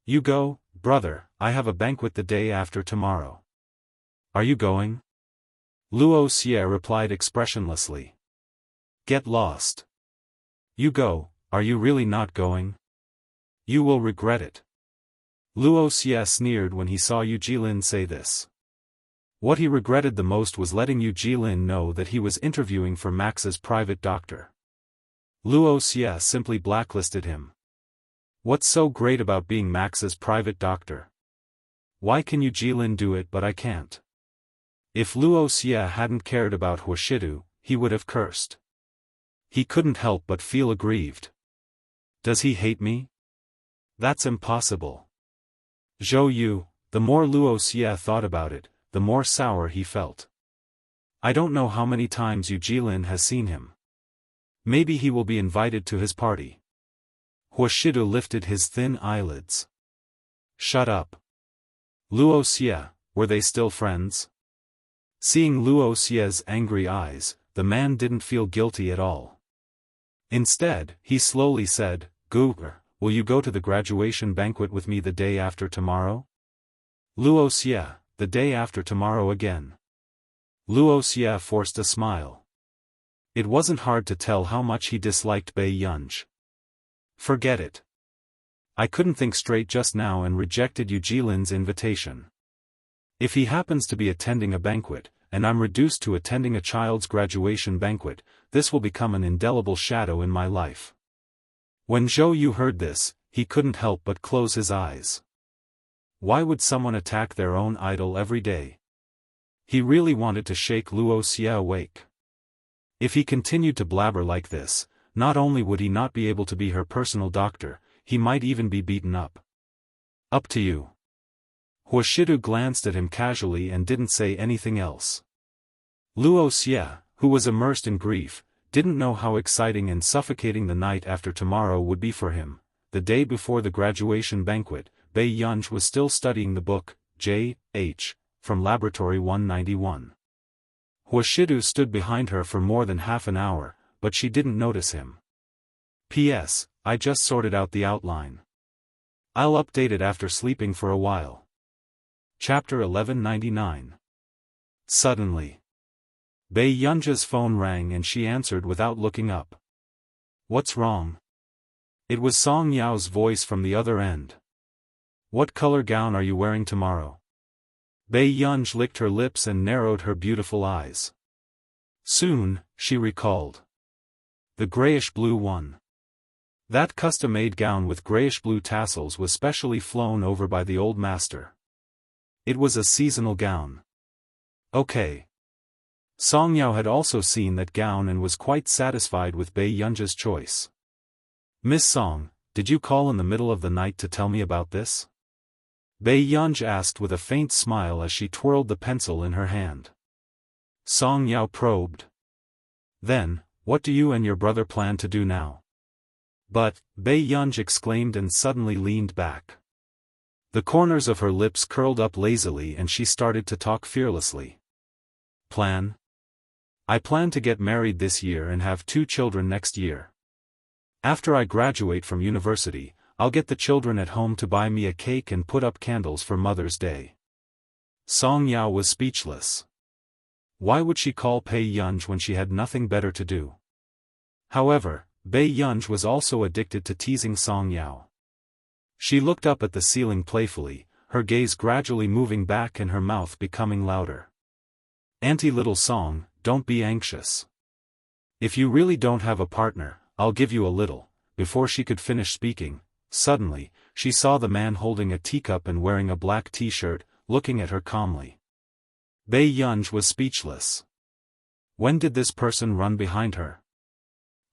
You go, brother, I have a banquet the day after tomorrow. Are you going? Luo Xia replied expressionlessly. Get lost. You go, are you really not going? You will regret it. Luo Xia sneered when he saw Yu Jilin say this. What he regretted the most was letting Yu Jilin know that he was interviewing for Max's private doctor. Luo Xia simply blacklisted him. What's so great about being Max's private doctor? Why can Yu Jilin do it but I can't? If Luo Xia hadn't cared about Huoshidu, he would have cursed. He couldn't help but feel aggrieved. Does he hate me? That's impossible. Zhou Yu, the more Luo Xia thought about it, the more sour he felt. I don't know how many times Yu Jilin has seen him. Maybe he will be invited to his party. Huoshidu lifted his thin eyelids. Shut up. Luo Xia, were they still friends? Seeing Luo Xia's angry eyes, the man didn't feel guilty at all. Instead, he slowly said, Guger, will you go to the graduation banquet with me the day after tomorrow? Luo Xia, the day after tomorrow again. Luo Xia forced a smile. It wasn't hard to tell how much he disliked Bei Yunj. Forget it. I couldn't think straight just now and rejected Yu Jilin's invitation. If he happens to be attending a banquet, and I'm reduced to attending a child's graduation banquet, this will become an indelible shadow in my life. When Zhou Yu heard this, he couldn't help but close his eyes. Why would someone attack their own idol every day? He really wanted to shake Luo Xia awake. If he continued to blabber like this, not only would he not be able to be her personal doctor, he might even be beaten up. Up to you. Huashidu glanced at him casually and didn't say anything else. Luo Xia, who was immersed in grief, didn't know how exciting and suffocating the night after tomorrow would be for him. The day before the graduation banquet, Bei Yunj was still studying the book, J.H., from Laboratory 191. Huashidu stood behind her for more than half an hour, but she didn't notice him. P.S. I just sorted out the outline. I'll update it after sleeping for a while. Chapter 1199. Suddenly, Bei Yunja's phone rang and she answered without looking up. What's wrong? It was Song Yao's voice from the other end. What color gown are you wearing tomorrow? Bei Yunj licked her lips and narrowed her beautiful eyes. Soon, she recalled. The grayish-blue one. That custom-made gown with grayish-blue tassels was specially flown over by the old master. It was a seasonal gown. Okay. Song Yao had also seen that gown and was quite satisfied with Bei Yunja's choice. Miss Song, did you call in the middle of the night to tell me about this? Bei Yunj asked with a faint smile as she twirled the pencil in her hand. Song Yao probed. Then, what do you and your brother plan to do now? But, Bei Yunj exclaimed and suddenly leaned back. The corners of her lips curled up lazily and she started to talk fearlessly. Plan? I plan to get married this year and have 2 children next year. After I graduate from university, I'll get the children at home to buy me a cake and put up candles for Mother's Day. Song Yao was speechless. Why would she call Bei Yunj when she had nothing better to do? However, Bei Yunj was also addicted to teasing Song Yao. She looked up at the ceiling playfully, her gaze gradually moving back and her mouth becoming louder. Auntie Little Song, don't be anxious. If you really don't have a partner, I'll give you a little. Before she could finish speaking, suddenly, she saw the man holding a teacup and wearing a black t-shirt, looking at her calmly. Bei Yunj was speechless. When did this person run behind her?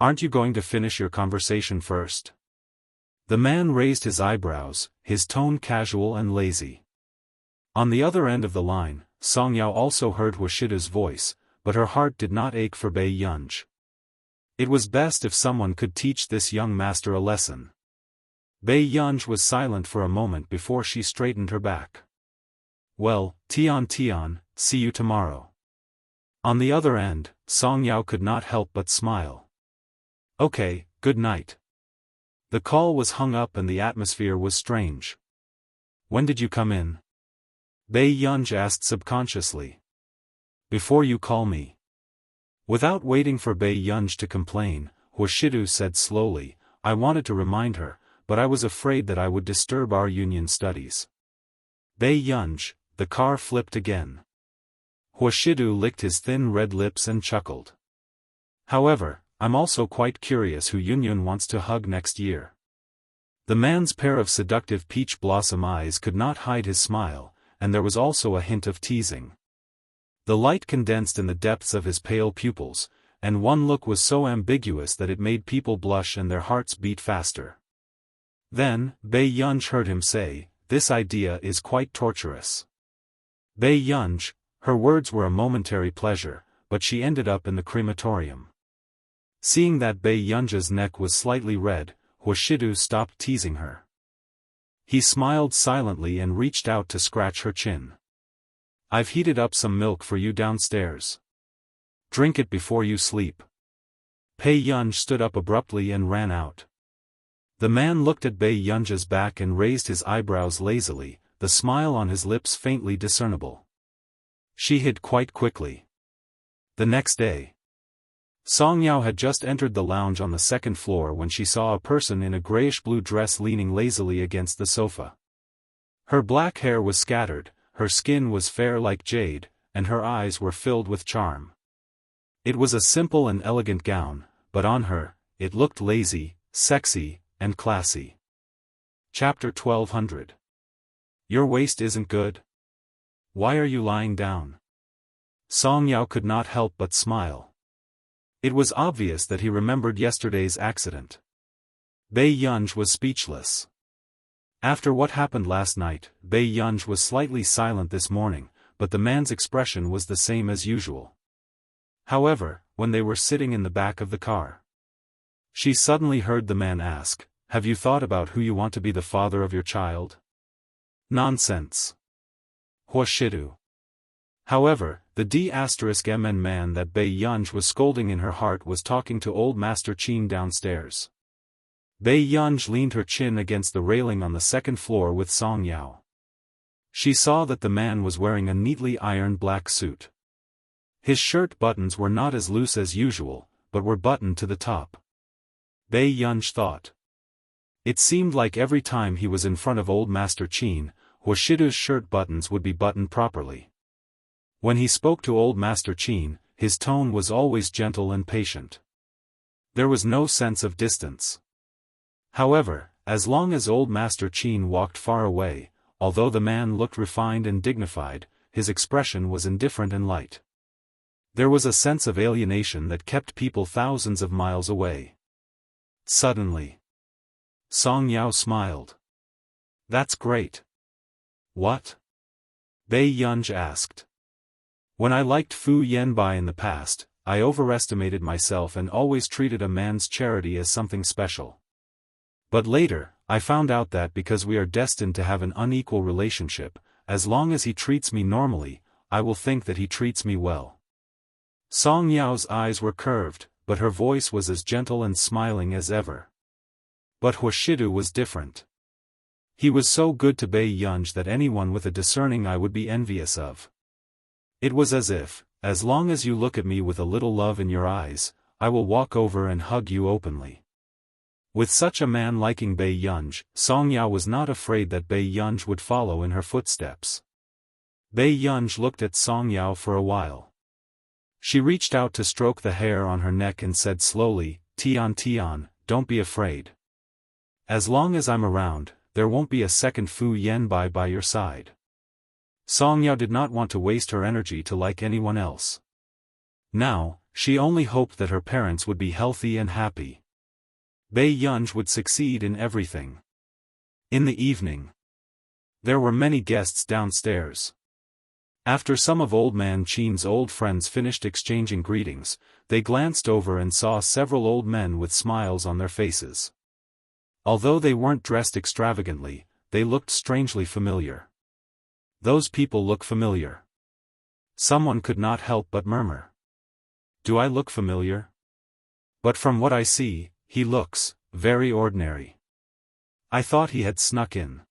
Aren't you going to finish your conversation first? The man raised his eyebrows, his tone casual and lazy. On the other end of the line, Song Yao also heard Huashida's voice, but her heart did not ache for Bei Yunj. It was best if someone could teach this young master a lesson. Bei Yunj was silent for a moment before she straightened her back. Well, Tian, see you tomorrow. On the other end, Song Yao could not help but smile. Okay, good night. The call was hung up and the atmosphere was strange. When did you come in? Bei Yunj asked subconsciously. Before you call me. Without waiting for Bei Yunj to complain, Huashidu said slowly, I wanted to remind her, but I was afraid that I would disturb our union studies. Bei Yunj, the car flipped again. Huashidu licked his thin red lips and chuckled. However, I'm also quite curious who Yunyun wants to hug next year. The man's pair of seductive peach blossom eyes could not hide his smile, and there was also a hint of teasing. The light condensed in the depths of his pale pupils, and one look was so ambiguous that it made people blush and their hearts beat faster. Then, Bei Yunj heard him say, this idea is quite torturous. Bei Yunj, her words were a momentary pleasure, but she ended up in the crematorium. Seeing that Bei Yunja's neck was slightly red, Huashidu stopped teasing her. He smiled silently and reached out to scratch her chin. I've heated up some milk for you downstairs. Drink it before you sleep. Bei Yunj stood up abruptly and ran out. The man looked at Bei Yunja's back and raised his eyebrows lazily, the smile on his lips faintly discernible. She hid quite quickly. The next day. Song Yao had just entered the lounge on the second floor when she saw a person in a grayish-blue dress leaning lazily against the sofa. Her black hair was scattered, her skin was fair like jade, and her eyes were filled with charm. It was a simple and elegant gown, but on her, it looked lazy, sexy, and classy. Chapter 1200. Your waist isn't good? Why are you lying down? Song Yao could not help but smile. It was obvious that he remembered yesterday's accident. Bai Yunj was speechless. After what happened last night, Bai Yunj was slightly silent this morning, but the man's expression was the same as usual. However, when they were sitting in the back of the car, she suddenly heard the man ask, "Have you thought about who you want to be the father of your child?" Nonsense. Huashidu. However, the D*MN man that Bai Yunj was scolding in her heart was talking to old Master Qin downstairs. Bai Yunj leaned her chin against the railing on the second floor with Song Yao. She saw that the man was wearing a neatly ironed black suit. His shirt buttons were not as loose as usual, but were buttoned to the top. Bai Yunj thought. It seemed like every time he was in front of old Master Qin, Huashidu's shirt buttons would be buttoned properly. When he spoke to old Master Qin, his tone was always gentle and patient. There was no sense of distance. However, as long as old Master Qin walked far away, although the man looked refined and dignified, his expression was indifferent and light. There was a sense of alienation that kept people thousands of miles away. Suddenly, Song Yao smiled. "That's great." "What?" Bai Yunj asked. "When I liked Fu Yanbai in the past, I overestimated myself and always treated a man's charity as something special. But later, I found out that because we are destined to have an unequal relationship, as long as he treats me normally, I will think that he treats me well." Song Yao's eyes were curved, but her voice was as gentle and smiling as ever. But Huashidu was different. He was so good to Bai Yunj that anyone with a discerning eye would be envious of. It was as long as you look at me with a little love in your eyes, I will walk over and hug you openly. With such a man liking Bai Yunj, Song Yao was not afraid that Bai Yunj would follow in her footsteps. Bai Yunj looked at Song Yao for a while. She reached out to stroke the hair on her neck and said slowly, Tian, don't be afraid. As long as I'm around, there won't be a second Fu Yanbai by your side." Song Yao did not want to waste her energy to like anyone else. Now, she only hoped that her parents would be healthy and happy. Bai Yunj would succeed in everything. In the evening, there were many guests downstairs. After some of old man Qin's old friends finished exchanging greetings, they glanced over and saw several old men with smiles on their faces. Although they weren't dressed extravagantly, they looked strangely familiar. "Those people look familiar." Someone could not help but murmur. "Do I look familiar? But from what I see, he looks very ordinary. I thought he had snuck in."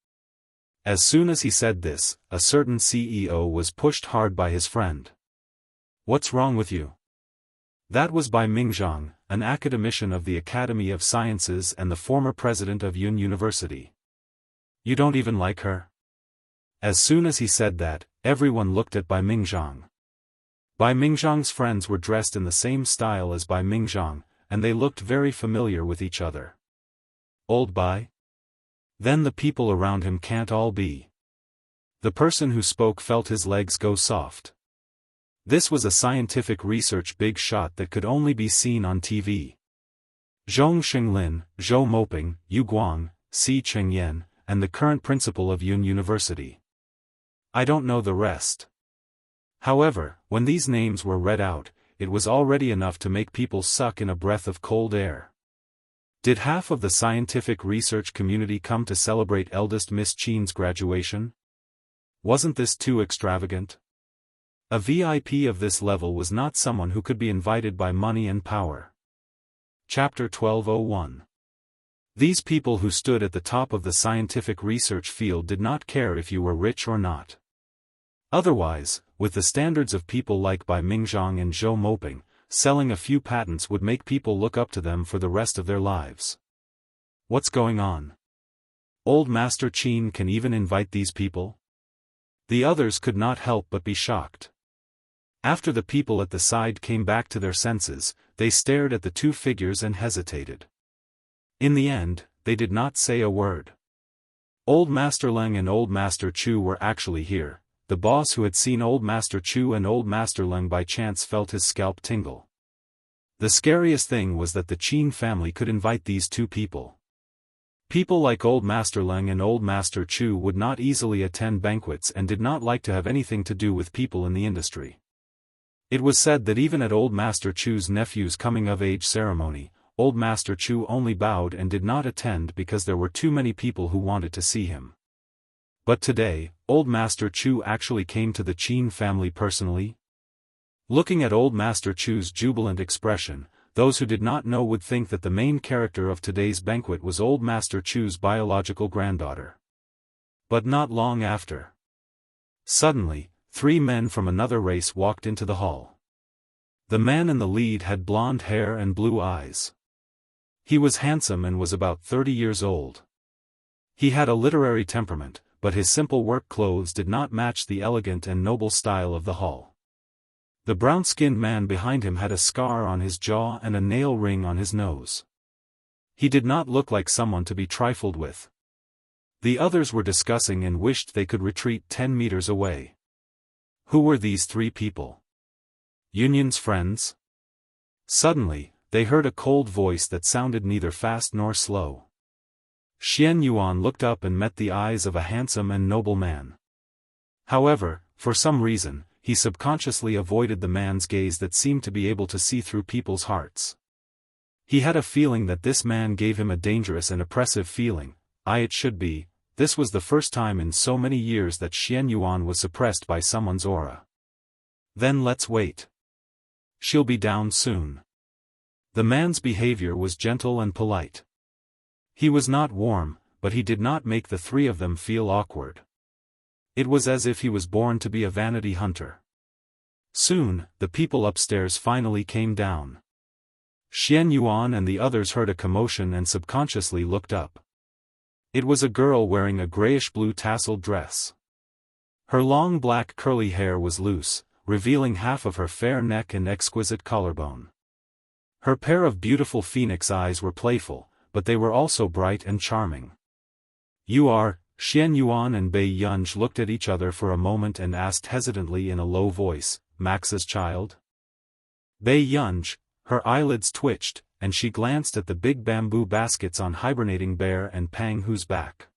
As soon as he said this, a certain CEO was pushed hard by his friend. "What's wrong with you?" That was by Mingzhang, an academician of the Academy of Sciences and the former president of Yun University. "You don't even like her?" As soon as he said that, everyone looked at Bai Mingzhang. Bai Mingzhang's friends were dressed in the same style as Bai Mingzhang, and they looked very familiar with each other. "Old Bai? Then the people around him can't all be." The person who spoke felt his legs go soft. This was a scientific research big shot that could only be seen on TV. Zhong Xinglin, Zhou Moping, Yu Guang, Si Chengyan, and the current principal of Yun University. I don't know the rest. However, when these names were read out, it was already enough to make people suck in a breath of cold air. Did half of the scientific research community come to celebrate eldest Miss Qin's graduation? Wasn't this too extravagant? A VIP of this level was not someone who could be invited by money and power. Chapter 1201. These people who stood at the top of the scientific research field did not care if you were rich or not. Otherwise, with the standards of people like Bai Mingzhang and Zhou Moping, selling a few patents would make people look up to them for the rest of their lives. What's going on? Old Master Qin can even invite these people? The others could not help but be shocked. After the people at the side came back to their senses, they stared at the two figures and hesitated. In the end, they did not say a word. Old Master Leng and Old Master Chu were actually here. The boss who had seen Old Master Chu and Old Master Leng by chance felt his scalp tingle. The scariest thing was that the Qin family could invite these two people. People like Old Master Leng and Old Master Chu would not easily attend banquets and did not like to have anything to do with people in the industry. It was said that even at Old Master Chu's nephew's coming-of-age ceremony, Old Master Chu only bowed and did not attend because there were too many people who wanted to see him. But today, Old Master Chu actually came to the Qin family personally. Looking at Old Master Chu's jubilant expression, those who did not know would think that the main character of today's banquet was Old Master Chu's biological granddaughter. But not long after. Suddenly, 3 men from another race walked into the hall. The man in the lead had blonde hair and blue eyes. He was handsome and was about 30 years old. He had a literary temperament, but his simple work clothes did not match the elegant and noble style of the hall. The brown-skinned man behind him had a scar on his jaw and a nail ring on his nose. He did not look like someone to be trifled with. The others were discussing and wished they could retreat 10 meters away. Who were these 3 people? Yunyan's friends? Suddenly, they heard a cold voice that sounded neither fast nor slow. Xian Yuan looked up and met the eyes of a handsome and noble man. However, for some reason, he subconsciously avoided the man's gaze that seemed to be able to see through people's hearts. He had a feeling that this man gave him a dangerous and oppressive feeling. It should be, this was the first time in so many years that Xian Yuan was suppressed by someone's aura. Then let's wait. She'll be down soon. The man's behavior was gentle and polite. He was not warm, but he did not make the 3 of them feel awkward. It was as if he was born to be a vanity hunter. Soon, the people upstairs finally came down. Xian Yuan and the others heard a commotion and subconsciously looked up. It was a girl wearing a grayish-blue tasseled dress. Her long black curly hair was loose, revealing half of her fair neck and exquisite collarbone. Her pair of beautiful phoenix eyes were playful, but they were also bright and charming. You are, Xian Yuan and Bei Yunj looked at each other for a moment and asked hesitantly in a low voice, Max's child? Bei Yunj, her eyelids twitched, and she glanced at the big bamboo baskets on hibernating Bear and Pang Hu's back.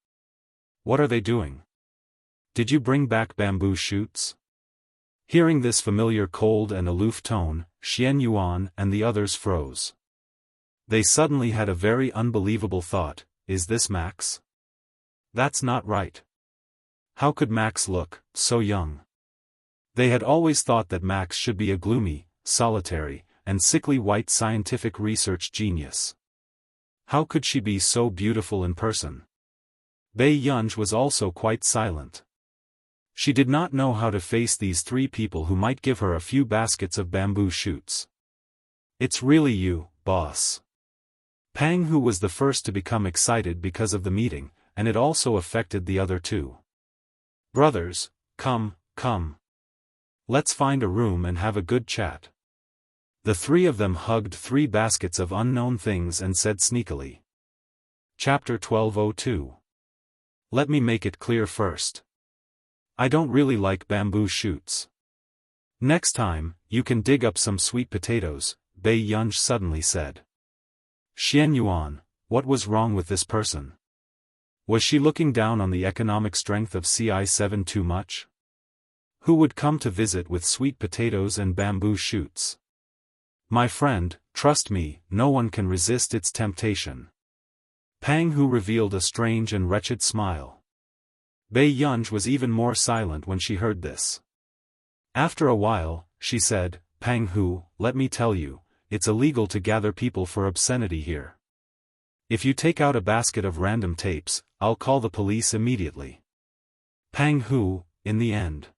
What are they doing? Did you bring back bamboo shoots? Hearing this familiar cold and aloof tone, Xian Yuan and the others froze. They suddenly had a very unbelievable thought, is this Max? That's not right. How could Max look so young? They had always thought that Max should be a gloomy, solitary, and sickly white scientific research genius. How could she be so beautiful in person? Bei Yunj was also quite silent. She did not know how to face these 3 people who might give her a few baskets of bamboo shoots. It's really you, boss. Pang Hu was the first to become excited because of the meeting, and it also affected the other 2. Brothers, come. Let's find a room and have a good chat. The 3 of them hugged 3 baskets of unknown things and said sneakily. Chapter 1202. Let me make it clear first. I don't really like bamboo shoots. Next time, you can dig up some sweet potatoes, Bei Yunj suddenly said. Xian Yuan, what was wrong with this person? Was she looking down on the economic strength of CI7 too much? Who would come to visit with sweet potatoes and bamboo shoots? My friend, trust me, no one can resist its temptation. Pang Hu revealed a strange and wretched smile. Bei Yunj was even more silent when she heard this. After a while, she said, Pang Hu, let me tell you, it's illegal to gather people for obscenity here. If you take out a basket of random tapes, I'll call the police immediately. Pang Hu, in the end.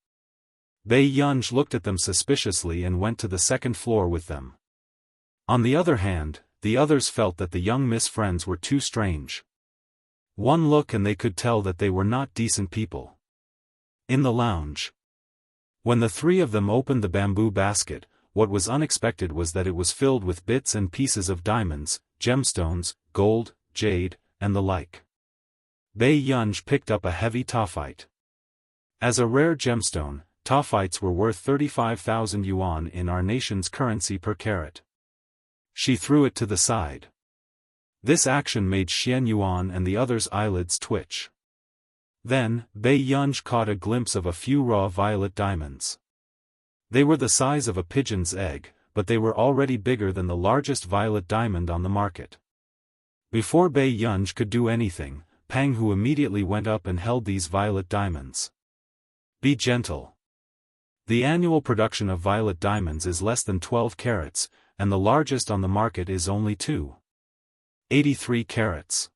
Bei Yunj looked at them suspiciously and went to the second floor with them. On the other hand, the others felt that the young Miss Friends were too strange. One look and they could tell that they were not decent people. In the lounge. When the three of them opened the bamboo basket, what was unexpected was that it was filled with bits and pieces of diamonds, gemstones, gold, jade, and the like. Bei Yunj picked up a heavy tophyte. As a rare gemstone, tophytes were worth 35,000 yuan in our nation's currency per carat. She threw it to the side. This action made Xian Yuan and the others' eyelids twitch. Then, Bei Yunj caught a glimpse of a few raw violet diamonds. They were the size of a pigeon's egg, but they were already bigger than the largest violet diamond on the market. Before Bei Yunj could do anything, Pang Hu immediately went up and held these violet diamonds. Be gentle. The annual production of violet diamonds is less than 12 carats, and the largest on the market is only 2.83 carats.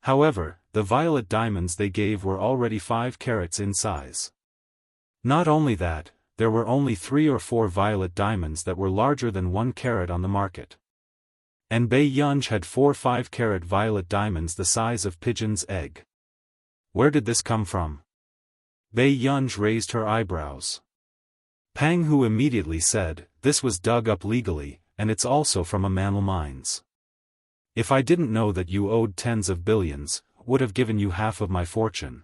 However, the violet diamonds they gave were already 5 carats in size. Not only that, there were only 3 or 4 violet diamonds that were larger than 1 carat on the market. And Bei Yunj had 4 5-carat violet diamonds the size of pigeon's egg. Where did this come from? Bei Yunj raised her eyebrows. Pang Hu immediately said, this was dug up legally, and it's also from a mammal mines. If I didn't know that you owed tens of billions, would have given you half of my fortune.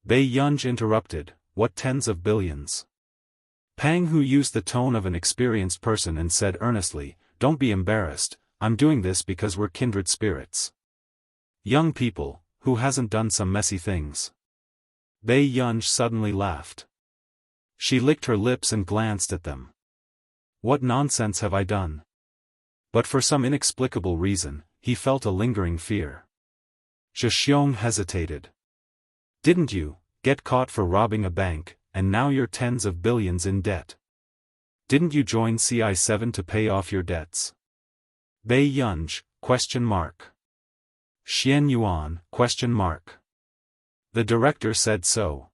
Bei Yunj interrupted, what tens of billions? Pang Hu used the tone of an experienced person and said earnestly, don't be embarrassed, I'm doing this because we're kindred spirits. Young people, who hasn't done some messy things? Bei Yunj suddenly laughed. She licked her lips and glanced at them. What nonsense have I done? But for some inexplicable reason, he felt a lingering fear. Zhixiong hesitated. Didn't you get caught for robbing a bank, and now you're tens of billions in debt? Didn't you join CI7 to pay off your debts? Bei Yunj, ? Xian Yuan, ? The director said so.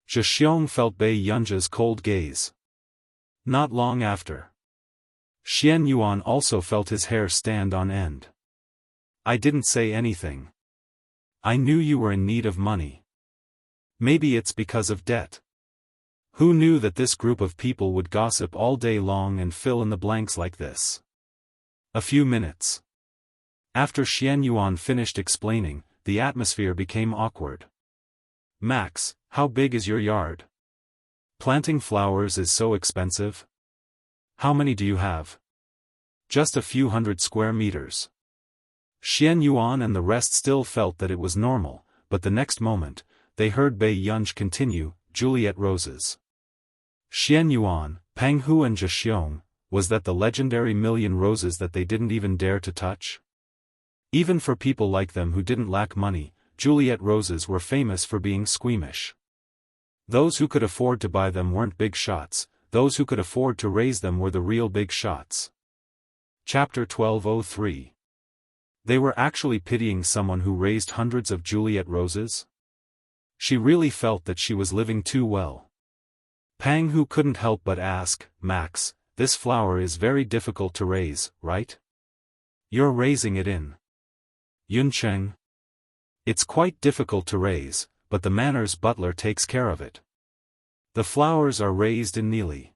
Zhixiong felt Bei Yunj's cold gaze. Not long after. Xian Yuan also felt his hair stand on end. I didn't say anything. I knew you were in need of money. Maybe it's because of debt. Who knew that this group of people would gossip all day long and fill in the blanks like this? A few minutes. After Xian Yuan finished explaining, the atmosphere became awkward. Max, how big is your yard? Planting flowers is so expensive. How many do you have? Just a few hundred square meters. Xian Yuan and the rest still felt that it was normal, but the next moment, they heard Bei Yunj continue, Juliet roses. Xian Yuan, Pang Hu and Zhixiong, was that the legendary million roses that they didn't even dare to touch? Even for people like them who didn't lack money, Juliet roses were famous for being squeamish. Those who could afford to buy them weren't big shots, those who could afford to raise them were the real big shots. Chapter 1203. They were actually pitying someone who raised hundreds of Juliet roses? She really felt that she was living too well. Pang Hu couldn't help but ask, Max, this flower is very difficult to raise, right? You're raising it in Yuncheng? It's quite difficult to raise, but the manor's butler takes care of it. The flowers are raised in Nili.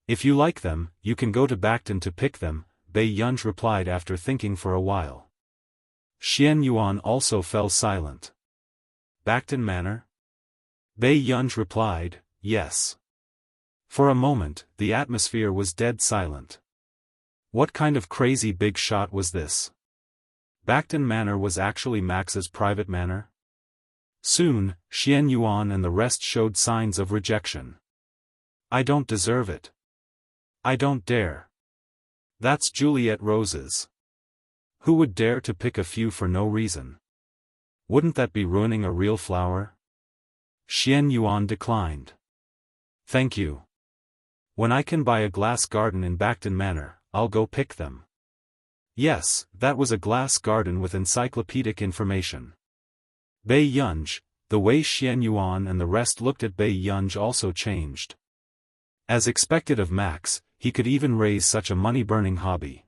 If you like them, you can go to Bacton to pick them, Bei Yunj replied after thinking for a while. Xian Yuan also fell silent. Bacton Manor? Bei Yunj replied, yes. For a moment, the atmosphere was dead silent. What kind of crazy big shot was this? Bacton Manor was actually Max's private manor? Soon, Xian Yuan and the rest showed signs of rejection. I don't deserve it. I don't dare. That's Juliet roses. Who would dare to pick a few for no reason? Wouldn't that be ruining a real flower? Xian Yuan declined. Thank you. When I can buy a glass garden in Bacton Manor, I'll go pick them. Yes, that was a glass garden with encyclopedic information. Bei Yunj, the way Xian Yuan and the rest looked at Bei Yunj also changed. As expected of Max, he could even raise such a money-burning hobby.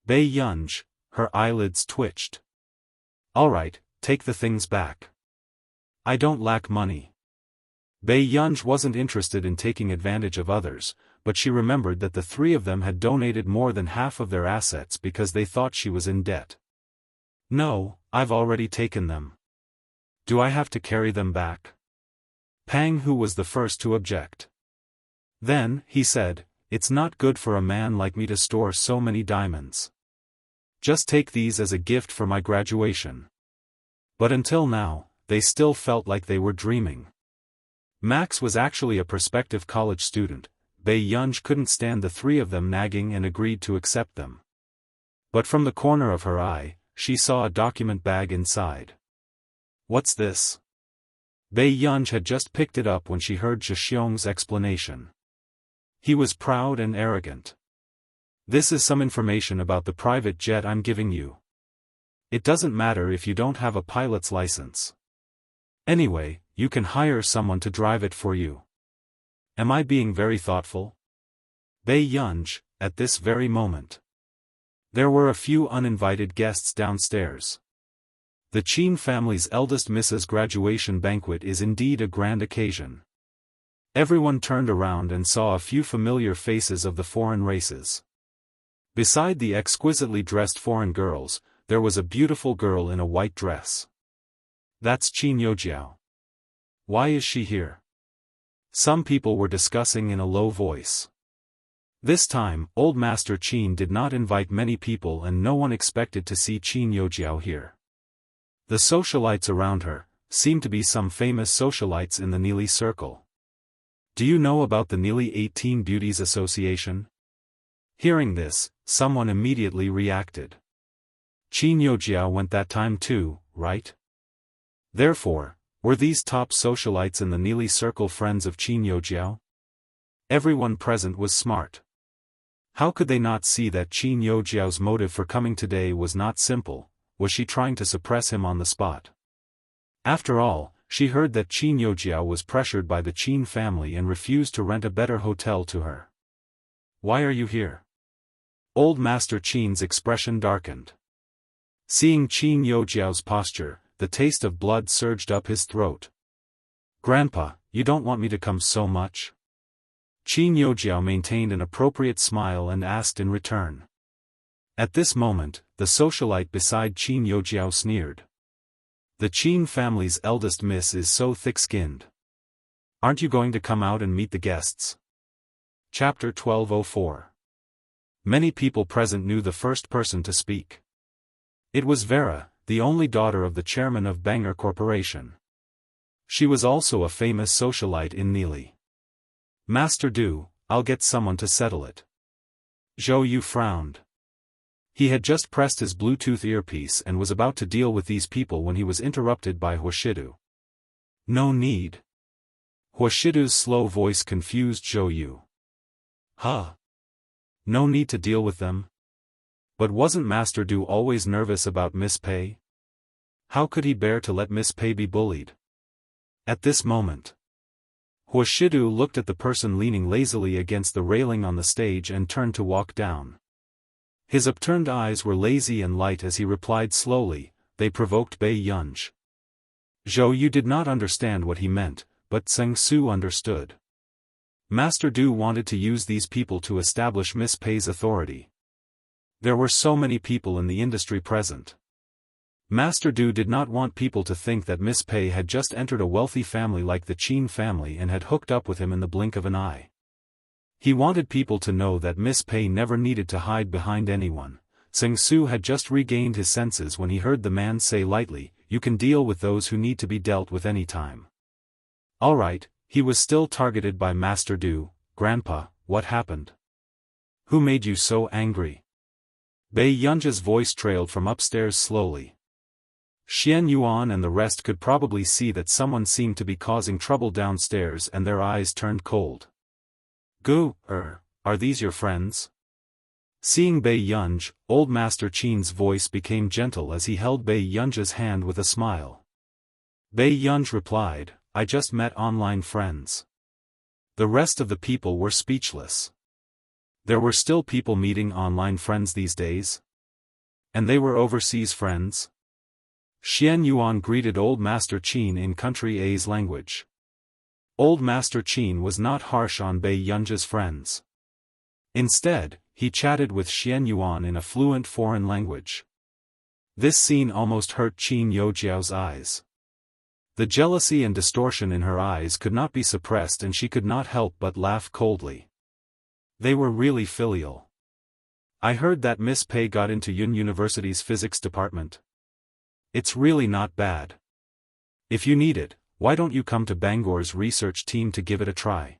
Bei Yunj, her eyelids twitched. Alright, take the things back. I don't lack money. Bei Yunj wasn't interested in taking advantage of others, but she remembered that the three of them had donated more than half of their assets because they thought she was in debt. No, I've already taken them. Do I have to carry them back? Pang Hu was the first to object. Then, he said, it's not good for a man like me to store so many diamonds. Just take these as a gift for my graduation. But until now, they still felt like they were dreaming. Max was actually a prospective college student. Bei Yunj couldn't stand the three of them nagging and agreed to accept them. But from the corner of her eye, she saw a document bag inside. What's this? Bei Yunj had just picked it up when she heard Zhe Xiong's explanation. He was proud and arrogant. This is some information about the private jet I'm giving you. It doesn't matter if you don't have a pilot's license. Anyway, you can hire someone to drive it for you. Am I being very thoughtful? Bei Yunj, at this very moment. There were a few uninvited guests downstairs. The Qin family's eldest Mrs. graduation banquet is indeed a grand occasion. Everyone turned around and saw a few familiar faces of the foreign races. Beside the exquisitely dressed foreign girls, there was a beautiful girl in a white dress. That's Qin Youjiao. Why is she here? Some people were discussing in a low voice. This time, Old Master Qin did not invite many people and no one expected to see Qin Youjiao here. The socialites around her seemed to be some famous socialites in the Neely Circle. Do you know about the Neely 18 Beauties Association? Hearing this, someone immediately reacted. Qin Youjiao went that time too, right? Therefore, were these top socialites in the Neely Circle friends of Qin Youjiao? Everyone present was smart. How could they not see that Qin Youjiao's motive for coming today was not simple? Was she trying to suppress him on the spot? After all, she heard that Qin Youjiao was pressured by the Qin family and refused to rent a better hotel to her. Why are you here? Old Master Qin's expression darkened. Seeing Qin Youjiao's posture, the taste of blood surged up his throat. Grandpa, you don't want me to come so much? Qin Youjiao maintained an appropriate smile and asked in return. At this moment, the socialite beside Qin Youjiao sneered. The Qin family's eldest miss is so thick-skinned. Aren't you going to come out and meet the guests? Chapter 1204. Many people present knew the first person to speak. It was Vera, the only daughter of the chairman of Banger Corporation. She was also a famous socialite in Neely. Master Du, I'll get someone to settle it. Zhou Yu frowned. He had just pressed his Bluetooth earpiece and was about to deal with these people when he was interrupted by Huashidu. No need. Huashidu's slow voice confused Zhou Yu. Huh? No need to deal with them? But wasn't Master Du always nervous about Miss Pei? How could he bear to let Miss Pei be bullied? At this moment, Huashidu looked at the person leaning lazily against the railing on the stage and turned to walk down. His upturned eyes were lazy and light as he replied slowly, they provoked Bei Yunj. Zhou Yu did not understand what he meant, but Zheng Su understood. Master Du wanted to use these people to establish Miss Pei's authority. There were so many people in the industry present. Master Du did not want people to think that Miss Pei had just entered a wealthy family like the Qin family and had hooked up with him in the blink of an eye. He wanted people to know that Miss Pei never needed to hide behind anyone. Zheng Su had just regained his senses when he heard the man say lightly, you can deal with those who need to be dealt with any time. Alright, he was still targeted by Master Du. Grandpa, what happened? Who made you so angry? Bei Yunj's voice trailed from upstairs slowly. Xian Yuan and the rest could probably see that someone seemed to be causing trouble downstairs and their eyes turned cold. Are these your friends? Seeing Bei Yunj, Old Master Qin's voice became gentle as he held Bei Yunj's hand with a smile. Bei Yunj replied, I just met online friends. The rest of the people were speechless. There were still people meeting online friends these days? And they were overseas friends? Xian Yuan greeted Old Master Qin in Country A's language. Old Master Qin was not harsh on Bei Yunji's friends. Instead, he chatted with Xian Yuan in a fluent foreign language. This scene almost hurt Qin Youjiao's eyes. The jealousy and distortion in her eyes could not be suppressed and she could not help but laugh coldly. They were really filial. I heard that Miss Pei got into Yun University's physics department. It's really not bad. If you need it, why don't you come to Bangor's research team to give it a try?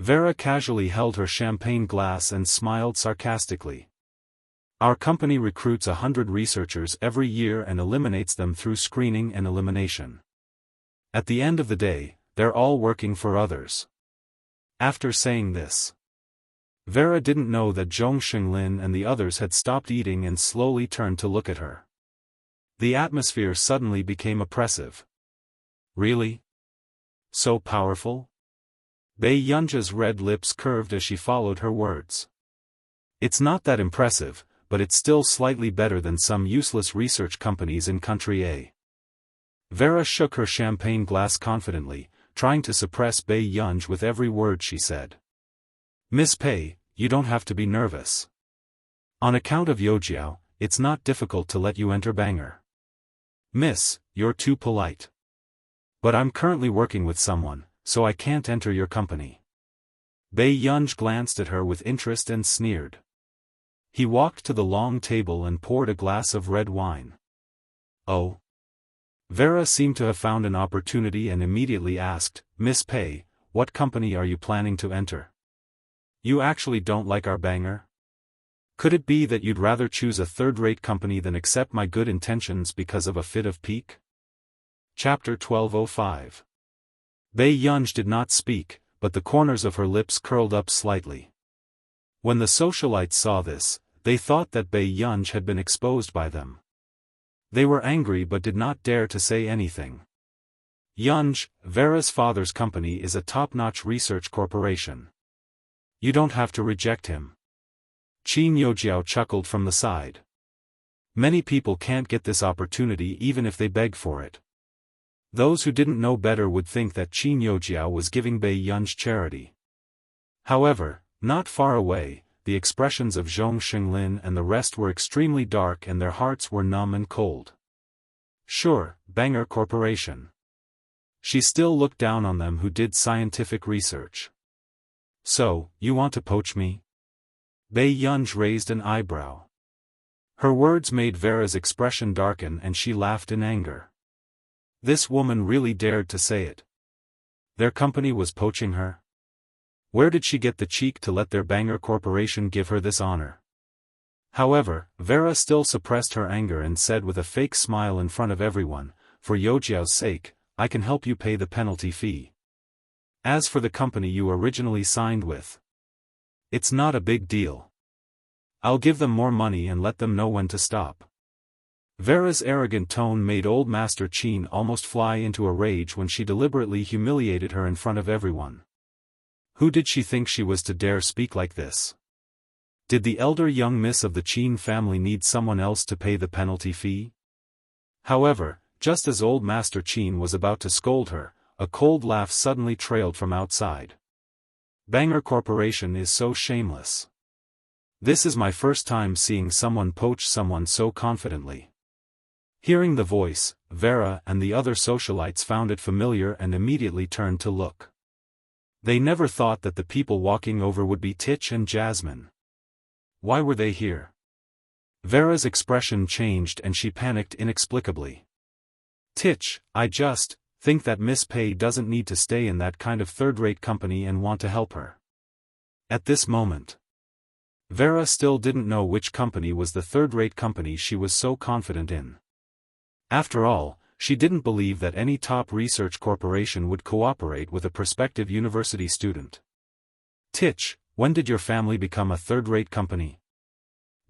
Vera casually held her champagne glass and smiled sarcastically. Our company recruits 100 researchers every year and eliminates them through screening and elimination. At the end of the day, they're all working for others. After saying this, Vera didn't know that Zhong Xinglin and the others had stopped eating and slowly turned to look at her. The atmosphere suddenly became oppressive. Really? So powerful? Bei Yunji's red lips curved as she followed her words. It's not that impressive, but it's still slightly better than some useless research companies in Country A. Vera shook her champagne glass confidently, trying to suppress Bei Yunji with every word she said. Miss Pei, you don't have to be nervous. On account of Youjiao, it's not difficult to let you enter Bangor. Miss, you're too polite. But I'm currently working with someone, so I can't enter your company. Bei Yunji glanced at her with interest and sneered. He walked to the long table and poured a glass of red wine. Oh. Vera seemed to have found an opportunity and immediately asked, Miss Pei, what company are you planning to enter? You actually don't like our Bangor? Could it be that you'd rather choose a third-rate company than accept my good intentions because of a fit of pique? Chapter 1205. Bei Yunji did not speak, but the corners of her lips curled up slightly. When the socialites saw this, they thought that Bei Yunji had been exposed by them. They were angry but did not dare to say anything. Yunji, Vera's father's company is a top-notch research corporation. You don't have to reject him. Qin Youjiao chuckled from the side. Many people can't get this opportunity even if they beg for it. Those who didn't know better would think that Qin Youjiao was giving Bei Yunji charity. However, not far away, the expressions of Zhong Xinglin and the rest were extremely dark and their hearts were numb and cold. Sure, Bangor Corporation. She still looked down on them who did scientific research. So, you want to poach me? Bei Yunji raised an eyebrow. Her words made Vera's expression darken and she laughed in anger. This woman really dared to say it. Their company was poaching her? Where did she get the cheek to let their Bangor Corporation give her this honor? However, Vera still suppressed her anger and said with a fake smile in front of everyone, for Youjiao's sake, I can help you pay the penalty fee. As for the company you originally signed with, it's not a big deal. I'll give them more money and let them know when to stop. Vera's arrogant tone made Old Master Qin almost fly into a rage when she deliberately humiliated her in front of everyone. Who did she think she was to dare speak like this? Did the elder young miss of the Qin family need someone else to pay the penalty fee? However, just as Old Master Qin was about to scold her, a cold laugh suddenly trailed from outside. Bangor Corporation is so shameless. This is my first time seeing someone poach someone so confidently. Hearing the voice, Vera and the other socialites found it familiar and immediately turned to look. They never thought that the people walking over would be Tich and Jasmine. Why were they here? Vera's expression changed and she panicked inexplicably. Tich, I just think that Miss Pei doesn't need to stay in that kind of third-rate company and want to help her. At this moment, Vera still didn't know which company was the third-rate company she was so confident in. After all, she didn't believe that any top research corporation would cooperate with a prospective university student. Tich, when did your family become a third-rate company?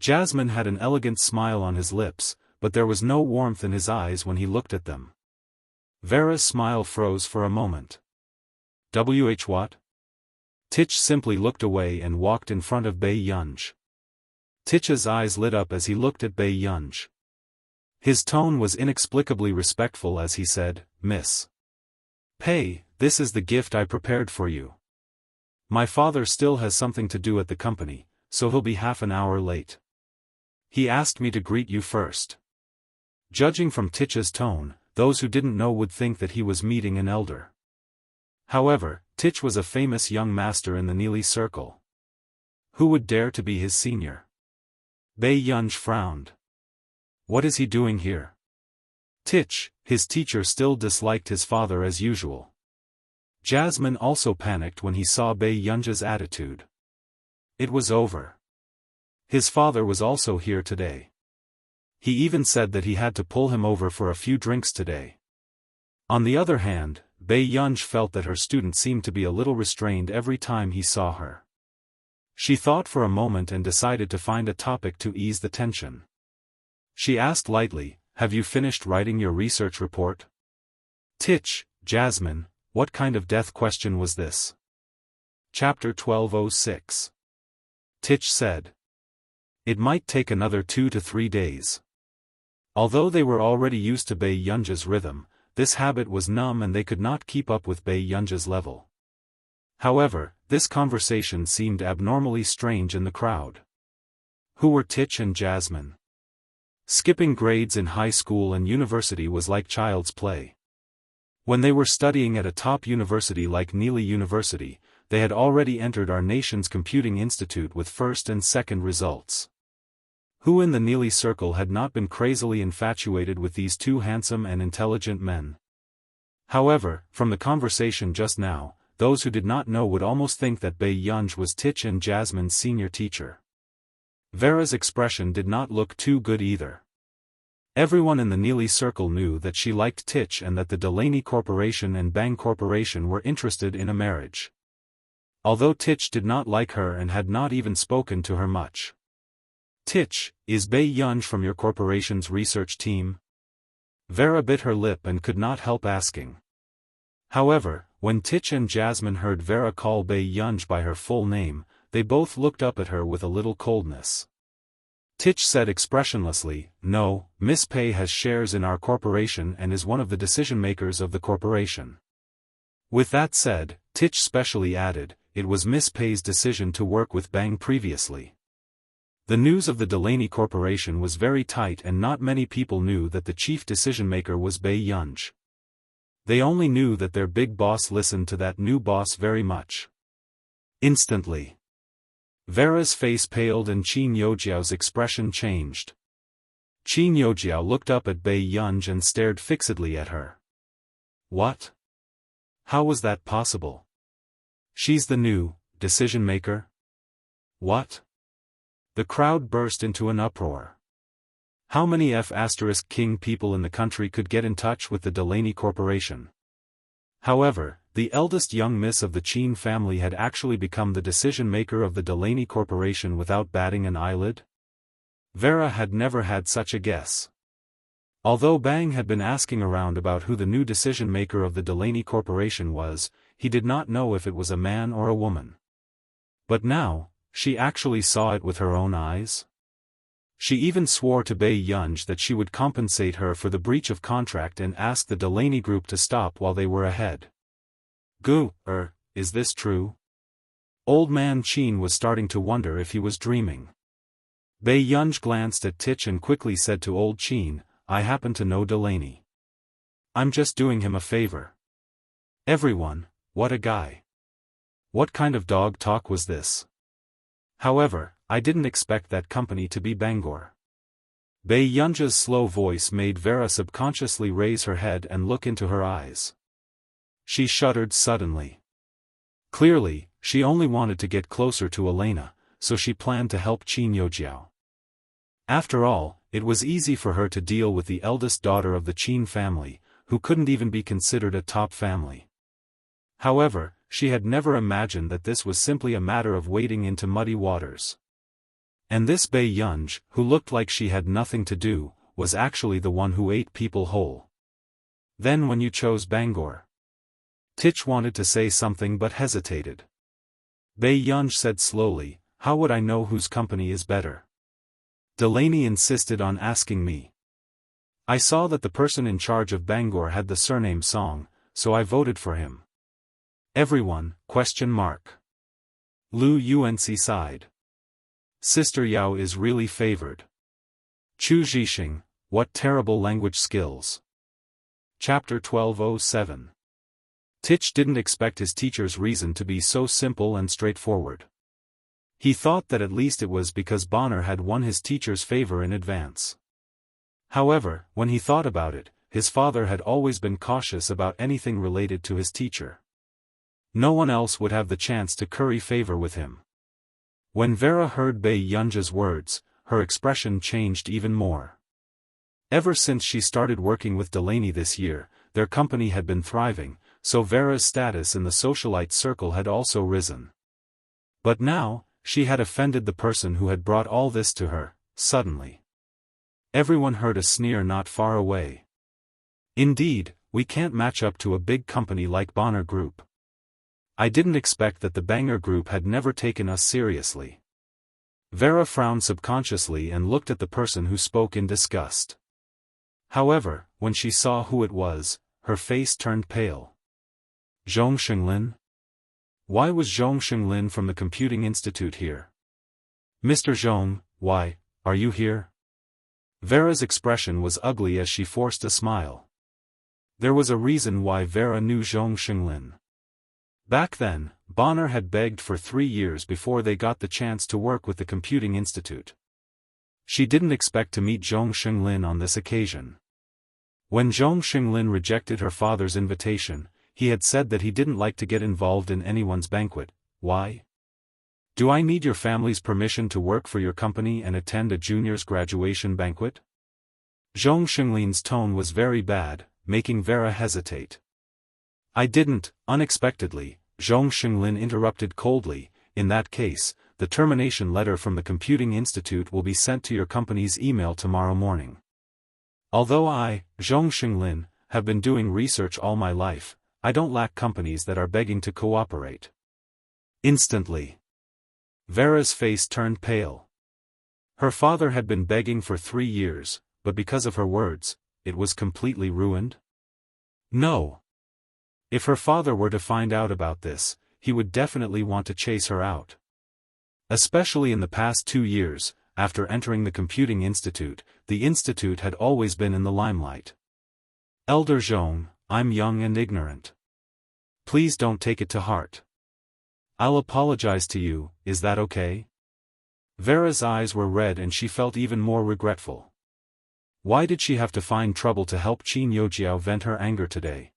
Jasmine had an elegant smile on his lips, but there was no warmth in his eyes when he looked at them. Vera's smile froze for a moment. What? Tich simply looked away and walked in front of Bei Yunj. Tich's eyes lit up as he looked at Bei Yunj. His tone was inexplicably respectful as he said, "Miss Pei, this is the gift I prepared for you. My father still has something to do at the company, so he'll be half an hour late. He asked me to greet you first." Judging from Tich's tone, those who didn't know would think that he was meeting an elder. However, Tich was a famous young master in the Neely circle. Who would dare to be his senior? Bei Yunj frowned. What is he doing here? Tich, his teacher, still disliked his father as usual. Jasmine also panicked when he saw Bei Yunj's attitude. It was over. His father was also here today. He even said that he had to pull him over for a few drinks today. On the other hand, Bei Yunj felt that her student seemed to be a little restrained every time he saw her. She thought for a moment and decided to find a topic to ease the tension. She asked lightly, "Have you finished writing your research report?" Tich, Jasmine, what kind of death question was this? Chapter 1206. Tich said. It might take another 2 to 3 days. Although they were already used to Bei Yunj's rhythm, this habit was numb and they could not keep up with Bei Yunj's level. However, this conversation seemed abnormally strange in the crowd. Who were Tich and Jasmine? Skipping grades in high school and university was like child's play. When they were studying at a top university like Neely University, they had already entered our nation's computing institute with first and second results. Who in the Neely circle had not been crazily infatuated with these two handsome and intelligent men? However, from the conversation just now, those who did not know would almost think that Bei Yunj was Tich and Jasmine's senior teacher. Vera's expression did not look too good either. Everyone in the Neely circle knew that she liked Tich and that the Delaney Corporation and Bang Corporation were interested in a marriage. Although Tich did not like her and had not even spoken to her much. Tich, is Bei Yunj from your corporation's research team? Vera bit her lip and could not help asking. However, when Tich and Jasmine heard Vera call Bei Yunj by her full name, they both looked up at her with a little coldness. Tich said expressionlessly, "No, Miss Pei has shares in our corporation and is one of the decision-makers of the corporation." With that said, Tich specially added, it was Miss Pei's decision to work with Bang previously. The news of the Delaney Corporation was very tight and not many people knew that the chief decision-maker was Bei Yunj. They only knew that their big boss listened to that new boss very much. Instantly, Vera's face paled and Qin Yojiao's expression changed. Qin Yojiao looked up at Bei Yunj and stared fixedly at her. What? How was that possible? She's the new decision-maker? What? The crowd burst into an uproar. How many F***king people in the country could get in touch with the Delaney Corporation? However, the eldest young miss of the Qin family had actually become the decision-maker of the Delaney Corporation without batting an eyelid? Vera had never had such a guess. Although Bang had been asking around about who the new decision-maker of the Delaney Corporation was, he did not know if it was a man or a woman. But now, she actually saw it with her own eyes? She even swore to Bei Yunj that she would compensate her for the breach of contract and ask the Delaney group to stop while they were ahead. Is this true? Old man Qin was starting to wonder if he was dreaming. Bei Yunj glanced at Tich and quickly said to old Qin, I happen to know Delaney. I'm just doing him a favor. Everyone, what a guy. What kind of dog talk was this? However, I didn't expect that company to be Bangor. Bei Yunj's slow voice made Vera subconsciously raise her head and look into her eyes. She shuddered suddenly. Clearly, she only wanted to get closer to Elena, so she planned to help Qin Yojiao. After all, it was easy for her to deal with the eldest daughter of the Qin family, who couldn't even be considered a top family. However, she had never imagined that this was simply a matter of wading into muddy waters. And this Bei Yunj, who looked like she had nothing to do, was actually the one who ate people whole. Then when you chose Bangor? Tich wanted to say something but hesitated. Bei Yunj said slowly, how would I know whose company is better? Delaney insisted on asking me. I saw that the person in charge of Bangor had the surname Song, so I voted for him. Everyone, ? Lu Yuanci sighed. Sister Yao is really favored. Chu Zhixing, what terrible language skills. Chapter 1207. Tich didn't expect his teacher's reason to be so simple and straightforward. He thought that at least it was because Bonner had won his teacher's favor in advance. However, when he thought about it, his father had always been cautious about anything related to his teacher. No one else would have the chance to curry favor with him. When Vera heard Bei Yunj's words, her expression changed even more. Ever since she started working with Delaney this year, their company had been thriving, so Vera's status in the socialite circle had also risen. But now, she had offended the person who had brought all this to her, suddenly. Everyone heard a sneer not far away. Indeed, we can't match up to a big company like Bonner Group. I didn't expect that the Banger Group had never taken us seriously. Vera frowned subconsciously and looked at the person who spoke in disgust. However, when she saw who it was, her face turned pale. Zhong Xinglin? Why was Zhong Xinglin from the Computing Institute here? Mr. Zhong, why, are you here? Vera's expression was ugly as she forced a smile. There was a reason why Vera knew Zhong Xinglin. Back then, Bonner had begged for 3 years before they got the chance to work with the Computing Institute. She didn't expect to meet Zhong Xinglin on this occasion. When Zhong Xinglin rejected her father's invitation, he had said that he didn't like to get involved in anyone's banquet. Why? Do I need your family's permission to work for your company and attend a junior's graduation banquet? Zhong Xinglin's tone was very bad, making Vera hesitate. I didn't. Unexpectedly, Zhong Xinglin interrupted coldly, in that case, the termination letter from the Computing Institute will be sent to your company's email tomorrow morning. Although I, Zhong Xinglin, have been doing research all my life, I don't lack companies that are begging to cooperate. Instantly, Vera's face turned pale. Her father had been begging for 3 years, but because of her words, it was completely ruined? No. If her father were to find out about this, he would definitely want to chase her out. Especially in the past 2 years, after entering the Computing Institute, the institute had always been in the limelight. Elder Zhong, I'm young and ignorant. Please don't take it to heart. I'll apologize to you, is that okay? Vera's eyes were red and she felt even more regretful. Why did she have to find trouble to help Qin Yojiao vent her anger today?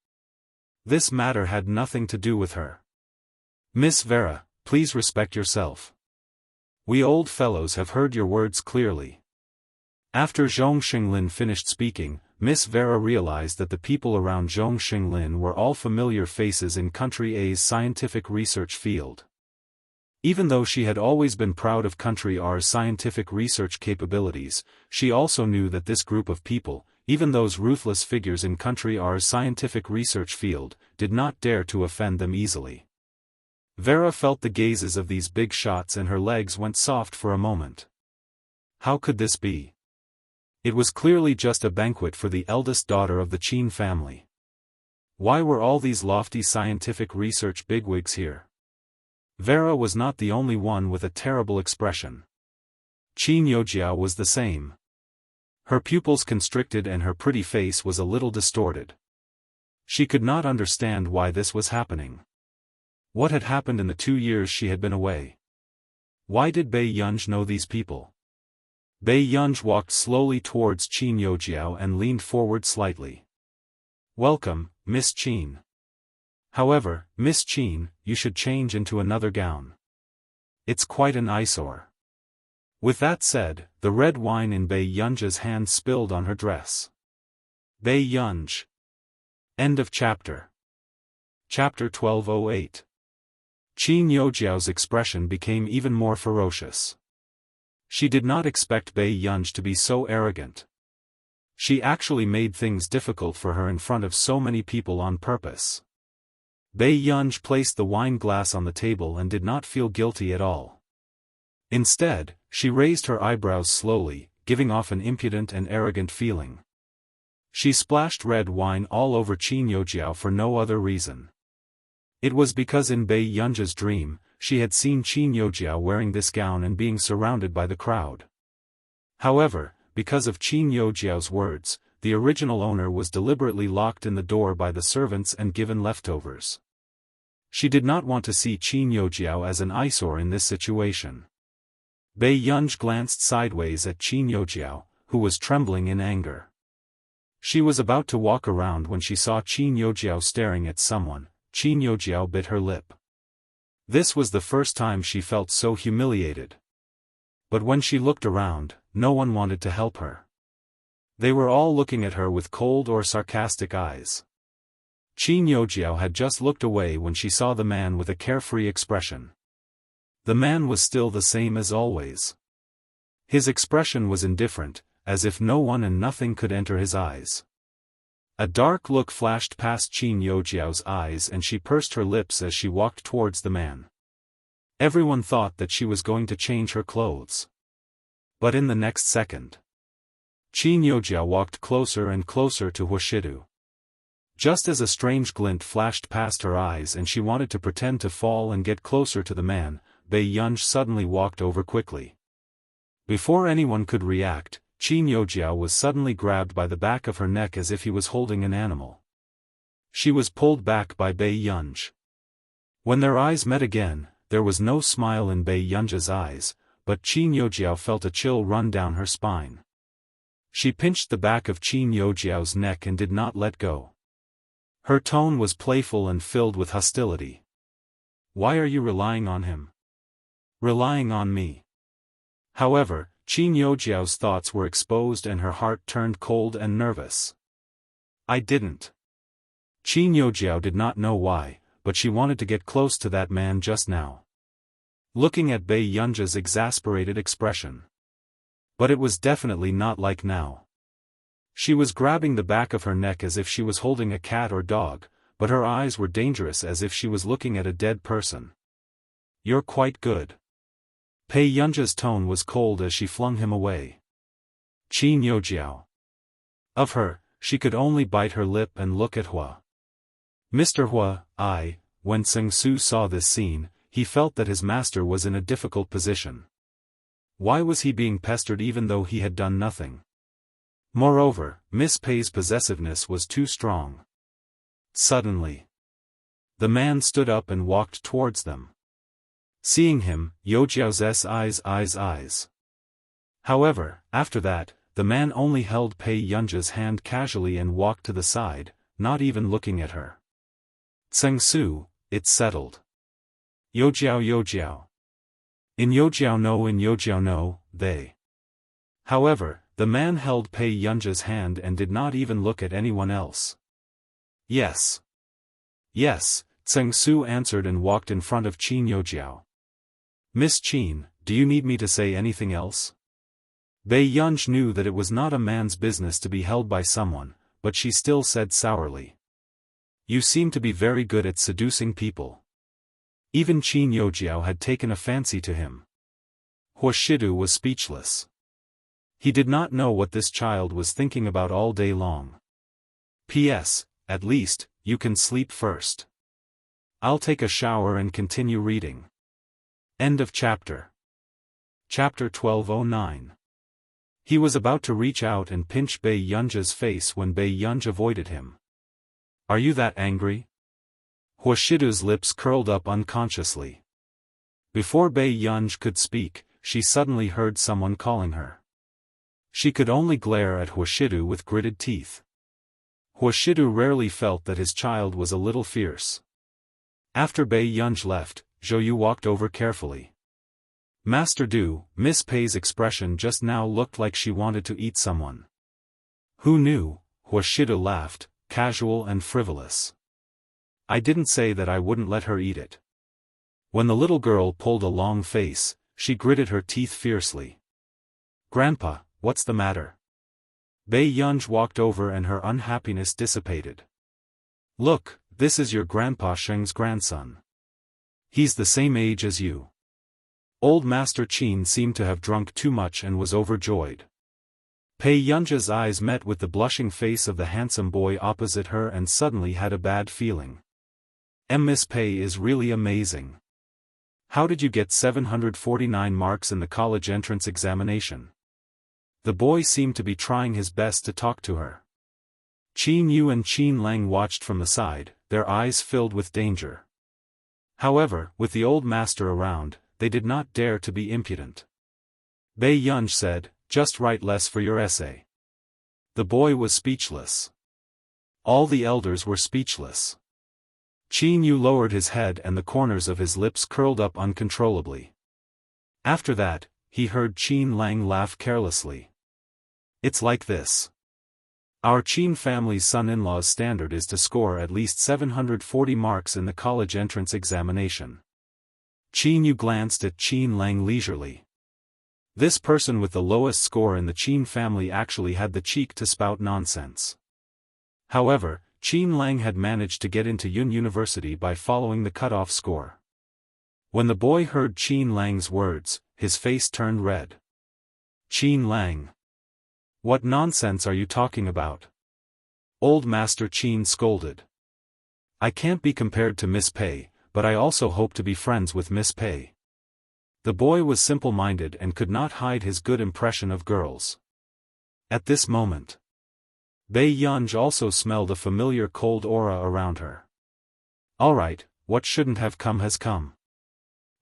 This matter had nothing to do with her. Miss Vera, please respect yourself. We old fellows have heard your words clearly. After Zhong Xinglin finished speaking, Miss Vera realized that the people around Zhong Xinglin were all familiar faces in Country A's scientific research field. Even though she had always been proud of Country R's scientific research capabilities, she also knew that this group of people, even those ruthless figures in Country R's scientific research field, did not dare to offend them easily. Vera felt the gazes of these big shots and her legs went soft for a moment. How could this be? It was clearly just a banquet for the eldest daughter of the Qin family. Why were all these lofty scientific research bigwigs here? Vera was not the only one with a terrible expression. Qin Yojiao was the same. Her pupils constricted and her pretty face was a little distorted. She could not understand why this was happening. What had happened in the 2 years she had been away? Why did Bei Yunj know these people? Bei Yunj walked slowly towards Qin Yojiao and leaned forward slightly. Welcome, Miss Qin. However, Miss Qin, you should change into another gown. It's quite an eyesore. With that said, the red wine in Bei Yunj's hand spilled on her dress. Bei Yunj. End of chapter. Chapter 1208. Qin Yojiao's expression became even more ferocious. She did not expect Bei Yunj to be so arrogant. She actually made things difficult for her in front of so many people on purpose. Bei Yunj placed the wine glass on the table and did not feel guilty at all. Instead, she raised her eyebrows slowly, giving off an impudent and arrogant feeling. She splashed red wine all over Qin Youjiao for no other reason. It was because in Bei Yunj's dream, she had seen Qin Youjiao wearing this gown and being surrounded by the crowd. However, because of Qin Youjiao's words, the original owner was deliberately locked in the door by the servants and given leftovers. She did not want to see Qin Youjiao as an eyesore in this situation. Bei Yunj glanced sideways at Qin Youjiao, who was trembling in anger. She was about to walk around when she saw Qin Youjiao staring at someone. Qin Youjiao bit her lip. This was the first time she felt so humiliated. But when she looked around, no one wanted to help her. They were all looking at her with cold or sarcastic eyes. Qin Youjiao had just looked away when she saw the man with a carefree expression. The man was still the same as always. His expression was indifferent, as if no one and nothing could enter his eyes. A dark look flashed past Qin Youjiao's eyes and she pursed her lips as she walked towards the man. Everyone thought that she was going to change her clothes. But in the next second, Qin Youjiao walked closer and closer to Huashidu. Just as a strange glint flashed past her eyes and she wanted to pretend to fall and get closer to the man, Bei Yunj suddenly walked over quickly. Before anyone could react, Qin Youjiao was suddenly grabbed by the back of her neck as if he was holding an animal. She was pulled back by Bei Yunj. When their eyes met again, there was no smile in Bei Yunj's eyes, but Qin Youjiao felt a chill run down her spine. She pinched the back of Qin Youjiao's neck and did not let go. Her tone was playful and filled with hostility. "Why are you relying on him? Relying on me?" However, Qin Youjiao's thoughts were exposed and her heart turned cold and nervous. "I didn't." Qin Youjiao did not know why, but she wanted to get close to that man just now. Looking at Bei Yunj's exasperated expression. But it was definitely not like now. She was grabbing the back of her neck as if she was holding a cat or dog, but her eyes were dangerous as if she was looking at a dead person. "You're quite good." Bei Yunj's tone was cold as she flung him away. Qin Youjiao. Of her, she could only bite her lip and look at Hua. Mr. Hua, when Seng Su saw this scene, he felt that his master was in a difficult position. Why was he being pestered even though he had done nothing? Moreover, Miss Pei's possessiveness was too strong. Suddenly, the man stood up and walked towards them. Seeing him, Youjiao's eyes. However, after that, the man only held Bei Yunj's hand casually and walked to the side, not even looking at her. "Seng Su, it's settled." Youjiao. In Youjiao no, they. However, the man held Bei Yunj's hand and did not even look at anyone else. Yes, Seng Su answered and walked in front of Qin Youjiao. "Miss Qin, do you need me to say anything else?" Bei Yunj knew that it was not a man's business to be held by someone, but she still said sourly. "You seem to be very good at seducing people." Even Qin Youjiao had taken a fancy to him. Huashidu was speechless. He did not know what this child was thinking about all day long. P.S. At least, you can sleep first. I'll take a shower and continue reading. End of chapter. Chapter 1209. He was about to reach out and pinch Bei Yunj's face when Bei Yunj avoided him. "Are you that angry?" Huashidu's lips curled up unconsciously. Before Bei Yunj could speak, she suddenly heard someone calling her. She could only glare at Huashidu with gritted teeth. Huashidu rarely felt that his child was a little fierce. After Bei Yunj left, Zhou Yu walked over carefully. "Master Du, Miss Pei's expression just now looked like she wanted to eat someone." "Who knew?" Huashidu laughed, casual and frivolous. "I didn't say that I wouldn't let her eat it." When the little girl pulled a long face, she gritted her teeth fiercely. "Grandpa, what's the matter?" Bei Yunj walked over and her unhappiness dissipated. "Look, this is your Grandpa Sheng's grandson. He's the same age as you. Old Master Qin seemed to have drunk too much and was overjoyed. Pei Yunjia's eyes met with the blushing face of the handsome boy opposite her and suddenly had a bad feeling. Miss Pei is really amazing. How did you get 749 marks in the college entrance examination? The boy seemed to be trying his best to talk to her. Qin Yu and Qin Lang watched from the side, their eyes filled with danger. However, with the old master around, they did not dare to be impudent. Bei Yunj said, "Just write less for your essay." The boy was speechless. All the elders were speechless. Qin Yu lowered his head and the corners of his lips curled up uncontrollably. After that, he heard Qin Lang laugh carelessly. "It's like this. Our Qin family's son-in-law's standard is to score at least 740 marks in the college entrance examination." Qin Yu glanced at Qin Lang leisurely. This person with the lowest score in the Qin family actually had the cheek to spout nonsense. However, Qin Lang had managed to get into Yun University by following the cutoff score. When the boy heard Qin Lang's words, his face turned red. "Qin Lang. What nonsense are you talking about?" Old Master Qin scolded. "I can't be compared to Miss Pei, but I also hope to be friends with Miss Pei." The boy was simple-minded and could not hide his good impression of girls. At this moment, Bei Yunj also smelled a familiar cold aura around her. "All right, what shouldn't have come has come."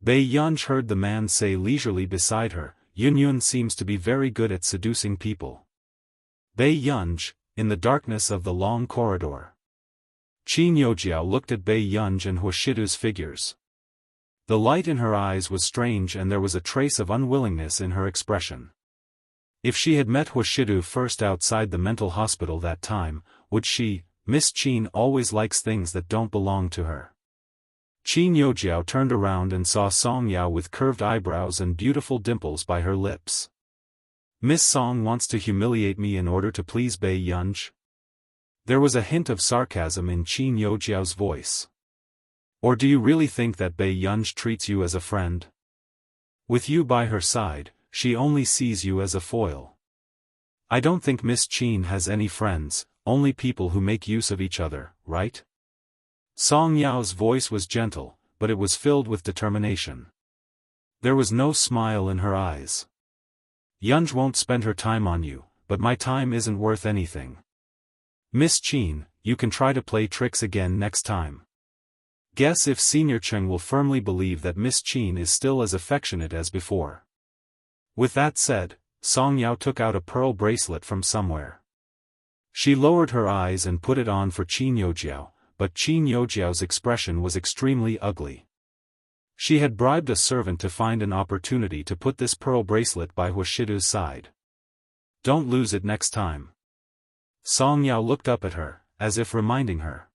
Bei Yunj heard the man say leisurely beside her, "Yun seems to be very good at seducing people." Bei Yunj, in the darkness of the long corridor. Qin Yojiao looked at Bei Yunj and Huashidu's figures. The light in her eyes was strange and there was a trace of unwillingness in her expression. If she had met Huashidu first outside the mental hospital that time, would she, Miss Qin always likes things that don't belong to her. Qin Yojiao turned around and saw Song Yao with curved eyebrows and beautiful dimples by her lips. "Miss Song wants to humiliate me in order to please Bei Yunj?" There was a hint of sarcasm in Qin Yojiao's voice. "Or do you really think that Bei Yunj treats you as a friend? With you by her side, she only sees you as a foil. I don't think Miss Qin has any friends, only people who make use of each other, right?" Song Yao's voice was gentle, but it was filled with determination. There was no smile in her eyes. "Yunj won't spend her time on you, but my time isn't worth anything. Miss Qin, you can try to play tricks again next time. Guess if Senior Cheng will firmly believe that Miss Qin is still as affectionate as before." With that said, Song Yao took out a pearl bracelet from somewhere. She lowered her eyes and put it on for Qin Yojiao, but Qin Yojiao's expression was extremely ugly. She had bribed a servant to find an opportunity to put this pearl bracelet by Huashidu's side. "Don't lose it next time." Song Yao looked up at her, as if reminding her.